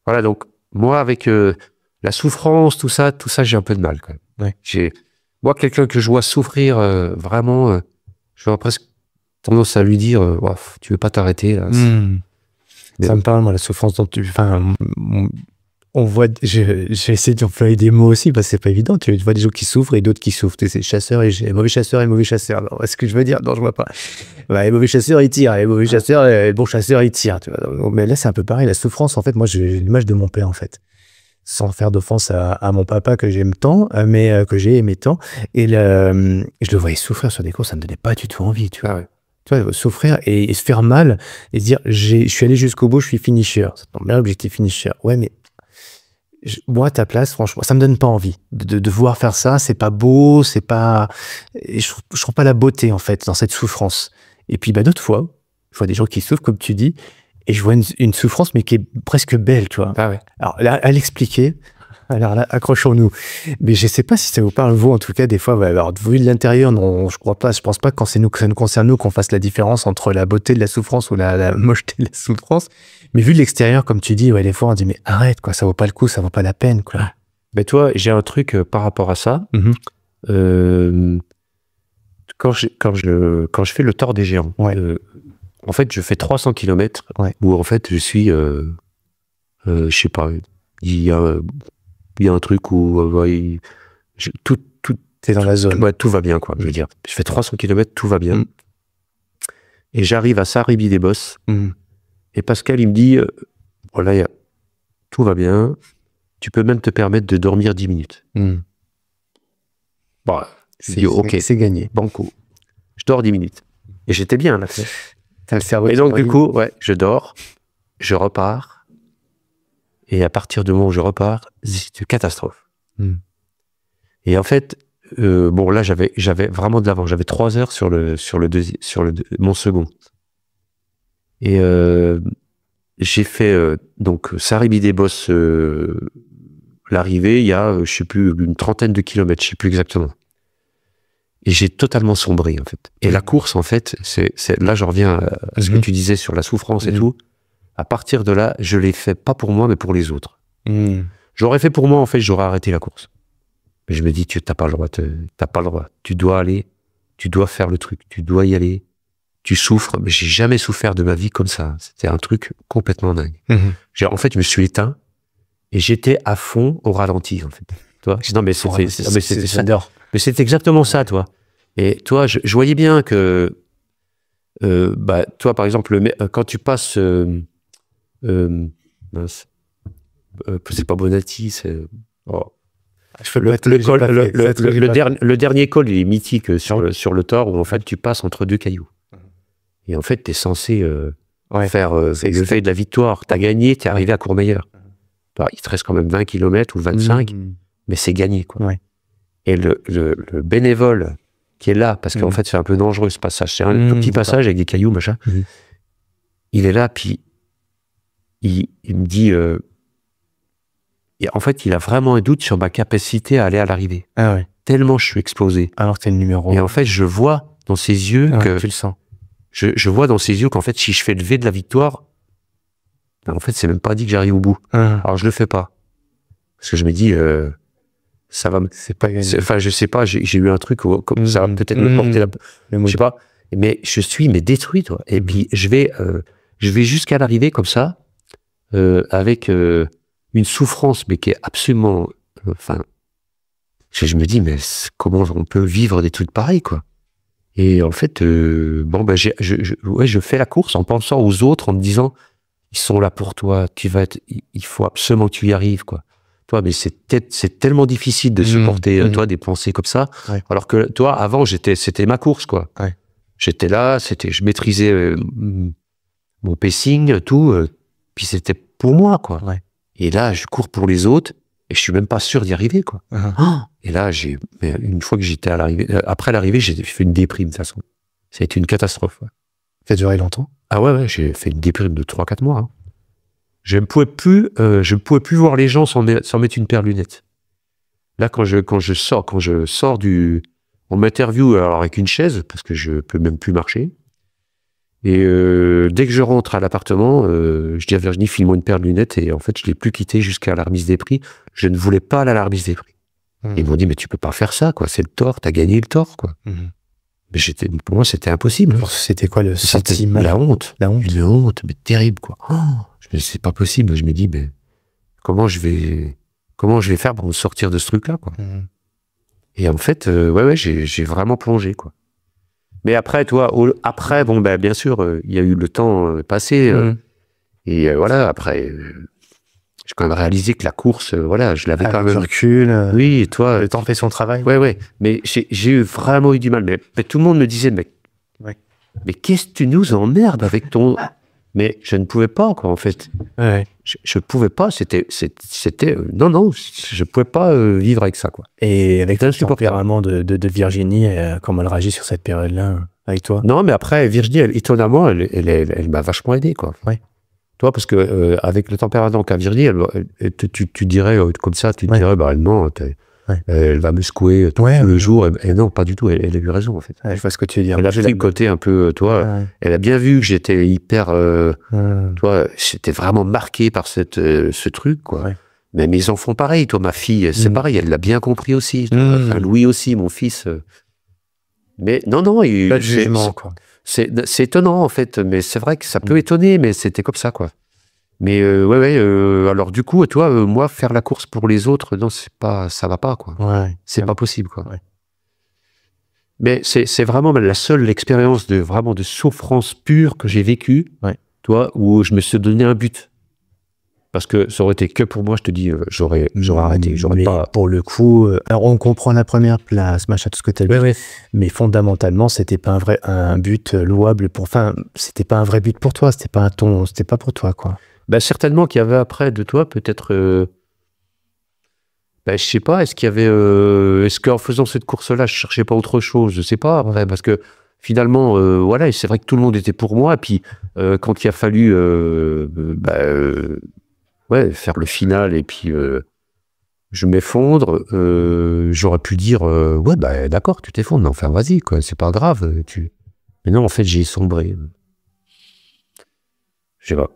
Voilà, donc moi, avec la souffrance, tout ça, j'ai un peu de mal quand même. Ouais. Moi, quelqu'un que je vois souffrir vraiment, j'aurais presque tendance à lui dire tu veux pas t'arrêter là. Ça me parle, moi, la souffrance dont tu... Enfin, on voit... J'ai essayé d'employer des mots aussi, parce que c'est pas évident. Tu vois des gens qui souffrent et d'autres qui souffrent. C'est chasseurs et mauvais chasseurs et mauvais chasseurs. Alors, est-ce que je veux dire? Non, je vois pas. Les mauvais chasseurs, ils tirent. Les mauvais chasseurs, les bons chasseurs, ils tirent. Tu vois. Mais là, c'est un peu pareil. La souffrance, en fait, moi, j'ai l'image de mon père, en fait. Sans faire d'offense à mon papa que j'aime tant, mais que j'ai aimé tant. Et je le voyais souffrir sur des courses, ça me donnait pas du tout envie, tu vois. Tu vois, souffrir et se faire mal et se dire, je suis allé jusqu'au bout, je suis finisher. Ça tombe bien, l'objectif finisher. Ouais, mais moi, à ta place, franchement, ça me donne pas envie de devoir faire ça. C'est pas beau, c'est pas. Et je trouve pas la beauté, en fait, dans cette souffrance. Et puis, d'autres fois, je vois des gens qui souffrent, comme tu dis, et je vois une souffrance, mais qui est presque belle, tu vois. Alors, là, à l'expliquer, alors là, accrochons-nous. Mais je sais pas si ça vous parle, vous, en tout cas, des fois, alors, vu de l'intérieur, non, je pense pas que quand ça nous concerne, nous, qu'on fasse la différence entre la beauté de la souffrance ou la mocheté de la souffrance. Mais vu de l'extérieur, comme tu dis, des fois, on dit, mais arrête, quoi, ça vaut pas le coup, ça vaut pas la peine, quoi. Ben, toi, j'ai un truc par rapport à ça. Quand je fais le Tour des Géants, en fait, je fais 300 km où, en fait, je suis, je sais pas, il y a un truc où tout t'es dans la zone. Ouais, tout va bien, quoi, je veux dire. Je fais 300 km, tout va bien. Et j'arrive à Sarribi-des-Bosses. Et Pascal, il me dit, voilà, tout va bien. Tu peux même te permettre de dormir 10 minutes. Bon, je dis, ok, c'est gagné. Banco. Je dors 10 minutes. Et j'étais bien, là. T'as le cerveau. Et donc, du coup, je dors, je repars. Et à partir du moment où je repars, c'est une catastrophe. Et en fait, bon, là, j'avais vraiment de l'avance. J'avais 3 heures sur mon second. Et j'ai fait donc Sarribi-des-Bosses, l'arrivée, il y a, je sais plus, une trentaine de kilomètres, je sais plus exactement. Et j'ai totalement sombré, en fait. Et la course, en fait, là, je reviens à ce que tu disais sur la souffrance et tout. À partir de là, je l'ai fait pas pour moi, mais pour les autres. J'aurais fait pour moi, en fait, j'aurais arrêté la course. Mais je me dis, t'as pas le droit, t'as pas le droit. Tu dois aller, tu dois faire le truc, tu dois y aller. Tu souffres, mais j'ai jamais souffert de ma vie comme ça. C'était un truc complètement dingue. En fait, je me suis éteint et j'étais à fond au ralenti, en fait. Toi, non, mais c'est exactement ça, toi. Et toi, je voyais bien que, toi, par exemple, quand tu passes, c'est pas Bonatti, c'est. Le dernier col, il est mythique sur le Tour, où en fait tu passes entre deux cailloux. Et en fait, tu es censé faire le fait de la victoire. Tu as gagné, tu es arrivé à Courmayeur. Il te reste quand même 20 km ou 25, mais c'est gagné, quoi. Et le bénévole qui est là, parce qu'en fait, c'est un peu dangereux ce passage. C'est un tout petit passage avec des cailloux, machin. Il est là, puis il me dit. Et en fait, il a vraiment un doute sur ma capacité à aller à l'arrivée. Tellement je suis explosé. Alors que t'es le numéro 1. Et en fait, je vois dans ses yeux que... Tu le sens. Je vois dans ses yeux qu'en fait, si je fais le V de la victoire, en fait, c'est même pas dit que j'arrive au bout. Alors, je le fais pas. Parce que je me dis, ça va me... C'est pas gagné. Enfin, je sais pas, j'ai eu un truc comme ça va peut-être me porter je sais pas. Mais je suis détruit, toi. Et puis, je vais jusqu'à l'arrivée comme ça, avec... une souffrance, mais qui est absolument... je me dis, mais comment on peut vivre des trucs pareils, quoi. Et en fait, je fais la course en pensant aux autres, en me disant, ils sont là pour toi, il faut absolument que tu y arrives, quoi. Toi, mais c'est tellement difficile de supporter, toi, des pensées comme ça. Alors que, toi, avant, c'était ma course, quoi. J'étais là, je maîtrisais mon pacing, tout, puis c'était pour moi, quoi. Et là, je cours pour les autres et je suis même pas sûr d'y arriver, quoi. Et là, une fois que j'étais à l'arrivée, après l'arrivée, j'ai fait une déprime, de toute façon. Ça a été une catastrophe. Ça a duré longtemps? Ah ouais, j'ai fait une déprime de 3-4 mois. Hein. Je ne pouvais plus voir les gens sans mettre une paire de lunettes. Là, quand je sors On m'interviewe alors avec une chaise, parce que je peux même plus marcher. Et dès que je rentre à l'appartement, je dis à Virginie, file-moi une paire de lunettes. Et en fait, je l'ai plus quitté jusqu'à la remise des prix. Je ne voulais pas aller à la remise des prix. Ils m'ont dit, mais tu peux pas faire ça, quoi. C'est le tort, t'as gagné le tort, quoi. Mais pour moi, c'était impossible. C'était quoi le sentiment? La honte. La honte. Une honte, mais terrible, quoi. Oh, c'est pas possible. Je me dis, mais comment je vais faire pour me sortir de ce truc-là, quoi. Et en fait, j'ai vraiment plongé, quoi. Mais après, toi, bon, ben, bien sûr, il y a eu le temps passé. Et voilà, après, j'ai quand même réalisé que la course, voilà, je l'avais quand même. Recul. Oui, et toi. Le temps fait son travail. Ouais. Mais j'ai vraiment eu du mal. Mais tout le monde me disait, mais qu'est-ce que tu nous emmerdes avec ton. Mais je ne pouvais pas, quoi, en fait. Ouais. Je pouvais pas, non, je pouvais pas vivre avec ça, quoi. Et avec le tempérament de Virginie, comment elle réagit sur cette période-là, avec toi? Non, mais après, Virginie, étonnamment, elle m'a vachement aidé, quoi. Ouais. Toi, parce que avec le tempérament qu'a Virginie, tu dirais, comme ça, tu dirais, bah non, elle va me secouer tout le jour. Et non, pas du tout, elle a eu raison, en fait. Je vois ce que tu veux dire. Elle a fait le côté un peu, elle a bien vu que j'étais hyper, j'étais vraiment marqué par ce truc, quoi. Ouais. Mais mes enfants, pareil, ma fille, c'est pareil, elle l'a bien compris aussi. Enfin, Louis aussi, mon fils. Mais non, pas de jugement, quoi. C'est étonnant, en fait, mais c'est vrai que ça peut étonner, mais c'était comme ça, quoi. Mais alors du coup, toi, moi, faire la course pour les autres, non, ça va pas, quoi. Ouais. C'est pas possible, quoi. Ouais. Mais c'est vraiment la seule expérience de souffrance pure que j'ai vécue, toi, où je me suis donné un but. Parce que ça aurait été que pour moi, je te dis, j'aurais arrêté. Mais pas. Pour le coup, alors on comprend la première place, machin, tout ce que tu as dit. Mais fondamentalement, c'était pas un but louable c'était pas un vrai but pour toi, c'était pas pour toi, quoi. Ben, certainement qu'il y avait après de toi, peut-être, je sais pas, est-ce qu'en faisant cette course-là, je cherchais pas autre chose, je sais pas, après, parce que finalement, voilà, c'est vrai que tout le monde était pour moi, et puis quand il a fallu, faire le final, et puis je m'effondre, j'aurais pu dire, d'accord, tu t'effondres, mais enfin, vas-y, quoi, c'est pas grave, mais non, en fait, j'ai sombré. Je sais pas.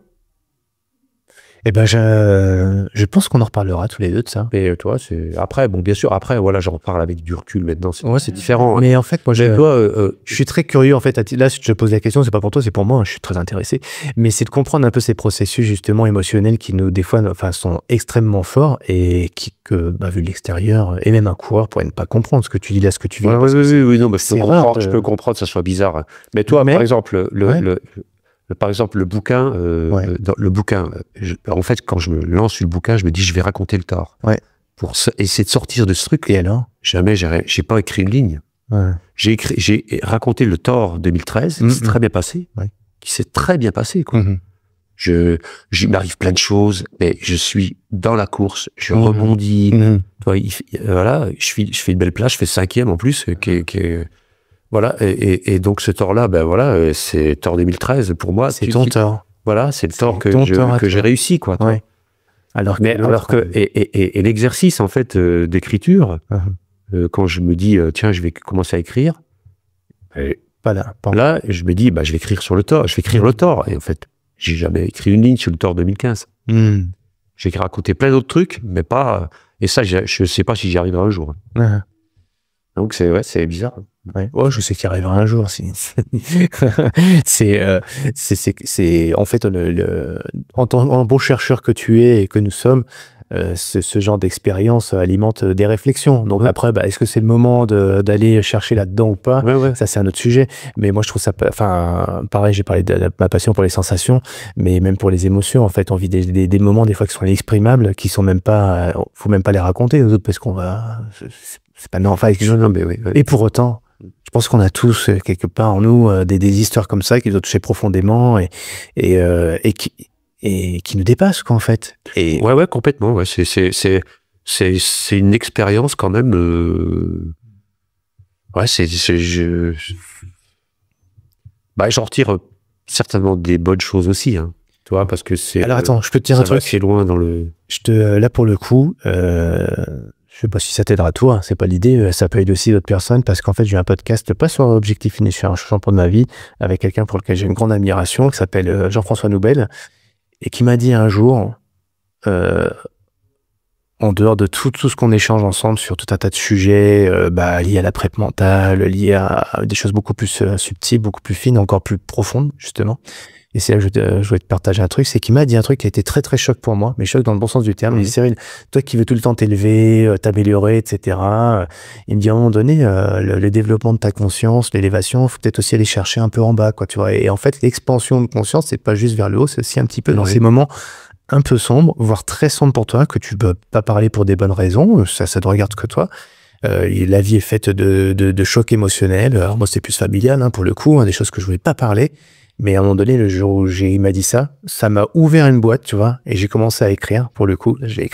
Eh ben, je pense qu'on en reparlera tous les deux de ça. Mais toi, après, bon, bien sûr, après, voilà, j'en reparle avec du recul maintenant. C'est différent. Mais en fait, moi, je suis très curieux. En fait, là, si je te pose la question, c'est pas pour toi, c'est pour moi. Je suis très intéressé. Mais c'est de comprendre un peu ces processus justement émotionnels qui des fois, sont extrêmement forts et vu de l'extérieur, et même un coureur pourrait ne pas comprendre ce que tu dis là, ce que tu vis. Oui, non, mais je peux comprendre que ça soit bizarre. Mais toi, par exemple, le bouquin, en fait, quand je me lance sur le bouquin, je me dis, je vais raconter le tort. Ouais. Pour essayer de sortir de ce truc. Et alors? Jamais, j'ai pas écrit une ligne. Ouais. J'ai raconté le tort 2013, qui s'est très bien passé. Ouais. Qui s'est très bien passé, quoi. Il m'arrive plein de choses, mais je suis dans la course, je rebondis. Voilà, je fais une belle place, je fais 5e en plus, voilà, et donc ce tort-là, c'est tort 2013 pour moi. C'est ton tort. Voilà, c'est le tort que j'ai réussi, quoi. Ouais. Et l'exercice, en fait, d'écriture, quand je me dis, tiens, je vais commencer à écrire, là, je me dis, je vais écrire sur le tort, je vais écrire le tort. Et en fait, j'ai jamais écrit une ligne sur le tort 2015. J'ai raconté plein d'autres trucs, mais pas. Et ça, je sais pas si j'y arriverai un jour. Donc, c'est bizarre. Ouais, je sais qu'il arrivera un jour. C'est en fait en bon chercheur que tu es et que nous sommes, ce genre d'expérience alimente des réflexions. Donc après, est-ce que c'est le moment d'aller chercher là-dedans ou pas? Ça, c'est un autre sujet. Mais moi, je trouve ça, pareil, j'ai parlé de ma passion pour les sensations, mais même pour les émotions. En fait, on vit des moments des fois qui sont inexprimables, qui sont même pas, faut même pas les raconter aux autres parce qu'on va, c'est pas normal. Et pour autant, je pense qu'on a tous quelque part en nous des histoires comme ça qui nous ont touché profondément et qui nous dépassent, quoi, en fait. Ouais, complètement. Ouais. C'est une expérience quand même. J'en retire certainement des bonnes choses aussi, hein. Tu vois, parce que c'est. Alors attends, je peux te dire un truc. C'est loin dans le. Là pour le coup, Je sais pas si ça t'aidera toi, hein, c'est pas l'idée, ça peut aider aussi d'autres personnes parce qu'en fait j'ai un podcast pas sur Objectif Finisher, un champion de ma vie, avec quelqu'un pour lequel j'ai une grande admiration qui s'appelle Jean-François Noubel et qui m'a dit un jour, en dehors de tout ce qu'on échange ensemble sur tout un tas de sujets liés à la prep mentale, liés à des choses beaucoup plus subtiles, beaucoup plus fines, encore plus profondes justement. Et c'est là que je voulais te partager un truc, c'est qu'il m'a dit un truc qui a été très très choc pour moi, mais choc dans le bon sens du terme. Il dit Cyril, toi qui veux tout le temps t'élever, t'améliorer, etc. Il me dit à un moment donné, le développement de ta conscience, l'élévation, faut peut-être aussi aller chercher un peu en bas, quoi, tu vois. Et en fait, l'expansion de conscience, c'est pas juste vers le haut, c'est aussi un petit peu dans ces moments un peu sombres, voire très sombres pour toi, que tu peux pas parler pour des bonnes raisons, ça ne te regarde que toi. La vie est faite de chocs émotionnels. Alors moi, c'est plus familial, hein, pour le coup, hein, des choses que je voulais pas parler. Mais à un moment donné, le jour où il m'a dit ça m'a ouvert une boîte, tu vois, et j'ai commencé à écrire, pour le coup. J'ai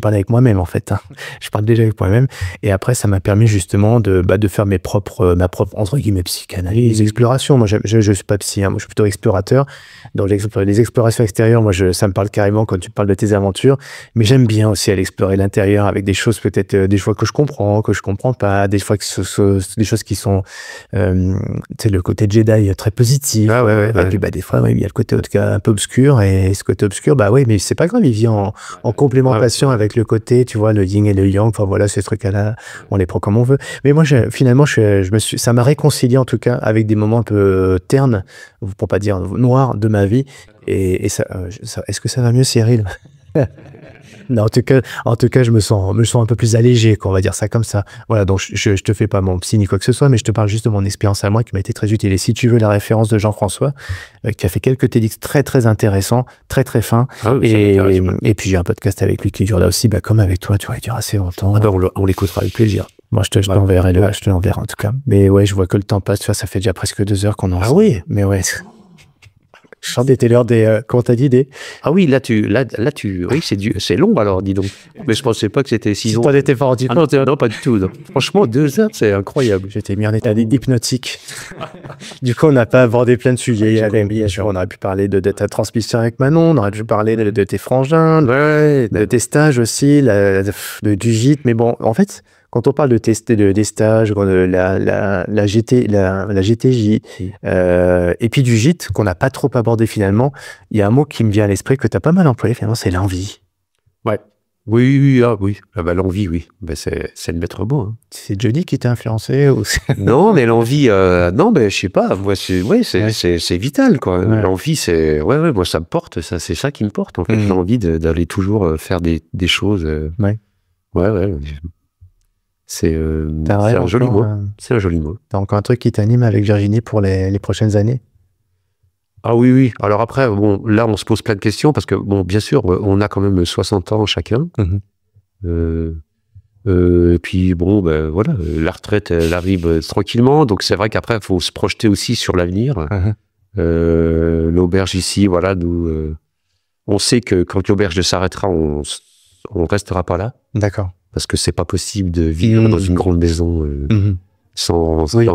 parlé avec moi-même, en fait, hein. Je parle déjà avec moi-même. Et après, ça m'a permis justement de faire ma propre, entre guillemets, psychanalyse, exploration. Moi, je suis pas psy, hein, moi, je suis plutôt explorateur. Donc, les explorations extérieures, moi, ça me parle carrément quand tu parles de tes aventures. Mais j'aime bien aussi aller explorer l'intérieur avec des choses, peut-être, des fois que je comprends pas, des fois des choses qui sont, tu sais, le côté Jedi très positif. Ah ouais. Et puis des fois, il y a le côté un peu obscur, et ce côté obscur, mais c'est pas grave, il vient en complémentation avec le côté, tu vois, le yin et le yang, enfin voilà, ces trucs-là, on les prend comme on veut. Mais moi, finalement, ça m'a réconcilié en tout cas avec des moments un peu ternes, pour pas dire noirs, de ma vie. Et ça, est-ce que ça va mieux, Cyril? Non, en tout cas, je me sens un peu plus allégé, quoi, on va dire ça comme ça. Voilà, donc je te fais pas mon psy ni quoi que ce soit, mais je te parle juste de mon expérience à moi qui m'a été très utile. Et si tu veux la référence de Jean-François, qui a fait quelques TEDx très très intéressants, très très fins. Ah oui, et puis j'ai un podcast avec lui qui dure là aussi, comme avec toi, tu vois, il dure assez longtemps. On l'écoutera avec plaisir. Moi, je te l'enverrai, je te l'enverrai en tout cas. Mais ouais, je vois que le temps passe, tu vois, ça fait déjà presque 2 heures qu'on en. Ah oui, mais ouais. Je sens des l'heure comment t'as dit Ah oui, là oui, c'est long alors, dis donc. Mais je pensais pas que c'était si long. Toi, t'étais pas rendu compte. Non, pas du tout. Non. Franchement, 2 heures, c'est incroyable. J'étais mis en état hypnotique. Du coup, on n'a pas abordé plein de sujets. On aurait pu parler de ta transmission avec Manon, on aurait pu parler de tes frangins, de tes stages aussi, du gîte. Mais bon, en fait, quand on parle des stages, la GTJ, et puis du gîte, qu'on n'a pas trop abordé finalement, il y a un mot qui me vient à l'esprit que tu as pas mal employé finalement, c'est l'envie. Ouais. Oui. L'envie, oui. C'est le maître mot. Hein. C'est Johnny qui t'a influencé ou... Non, mais l'envie, je sais pas. Moi, c'est vital, quoi. Ouais. L'envie, moi, ça me porte. C'est ça qui me porte, en fait. L'envie d'aller toujours faire des choses. Ouais. C'est un joli mot. C'est un joli mot. T'as encore un truc qui t'anime avec Virginie pour les prochaines années? Ah oui. Alors après, là, on se pose plein de questions parce que, bien sûr, on a quand même 60 ans chacun. Et puis, voilà, la retraite, elle arrive tranquillement. Donc, c'est vrai qu'après, il faut se projeter aussi sur l'avenir. L'auberge ici, voilà, nous, on sait que quand l'auberge s'arrêtera, on restera pas là. D'accord. Parce que c'est pas possible de vivre dans une grande maison sans vide.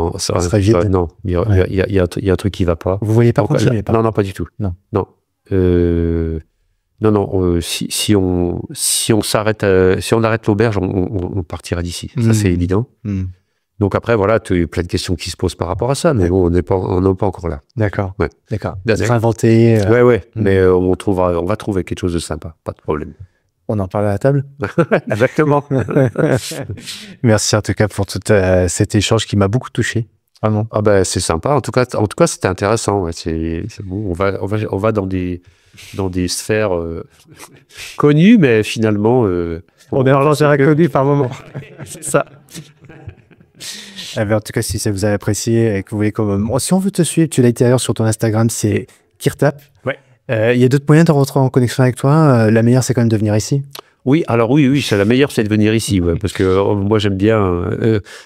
Non, il y a un truc qui va pas. Vous voyez pas continuer? Non, pas du tout. Non. Si on s'arrête, si on arrête l'auberge, on partira d'ici. Ça, c'est évident. Donc après, voilà, tu as plein de questions qui se posent par rapport à ça, mais on n'est pas encore là. D'accord. Ouais. D'accord. Réinventer. Ouais. Mais on va trouver quelque chose de sympa, pas de problème. On en parle à la table? Exactement. Merci en tout cas pour tout cet échange qui m'a beaucoup touché. Vraiment. Ah c'est sympa. En tout cas, c'était intéressant. Ouais. C'est bon. On va dans des sphères connues, mais finalement, on est en sphère inconnue par moment. C'est ça. En tout cas, si ça vous a apprécié et que vous voulez si on veut te suivre, tu l'as dit d'ailleurs sur ton Instagram, c'est Kirtap. Ouais. Il y a d'autres moyens de rentrer en connexion avec toi. La meilleure, c'est quand même de venir ici. Oui, alors oui, c'est la meilleure, c'est de venir ici, parce que moi j'aime bien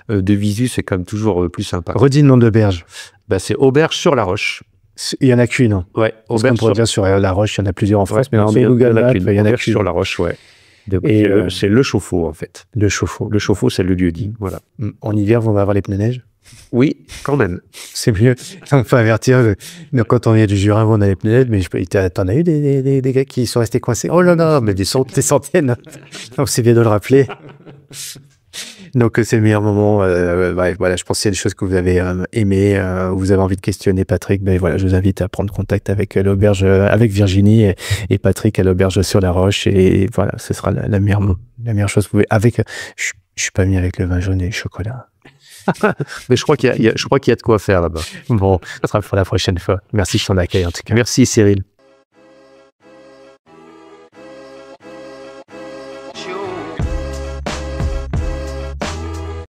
de visu, c'est quand même toujours plus sympa. Redis le nom de l'auberge. C'est Auberge sur la Roche. Il y en a qu'une. Hein. Ouais. Auberge sur la Roche, il y en a plusieurs en France, mais il y en a qu'une sur la Roche, ouais. Et c'est le chauffe-eau en fait. Le chauffe-eau. Le chauffe-eau, c'est le lieu dit. Voilà. En hiver, on va avoir les pneus neige. Oui, quand même. C'est mieux. On peut avertir. Quand on vient du Jura, on a les pneus neige, mais t'en as eu des gars qui sont restés coincés. Oh là là, mais des centaines. Donc c'est bien de le rappeler. Donc, c'est le meilleur moment. Ouais, voilà, je pense qu'il y a des choses que vous avez aimées, vous avez envie de questionner Patrick. Ben voilà, je vous invite à prendre contact avec l'auberge, avec Virginie et Patrick à l'auberge sur la Roche. Et voilà, ce sera la meilleure chose que vous pouvez. Je suis pas mis avec le vin jaune et le chocolat. Mais je crois qu'il y a de quoi faire là-bas. Bon, ça sera pour la prochaine fois. Merci de ton accueil en tout cas. Merci Cyril.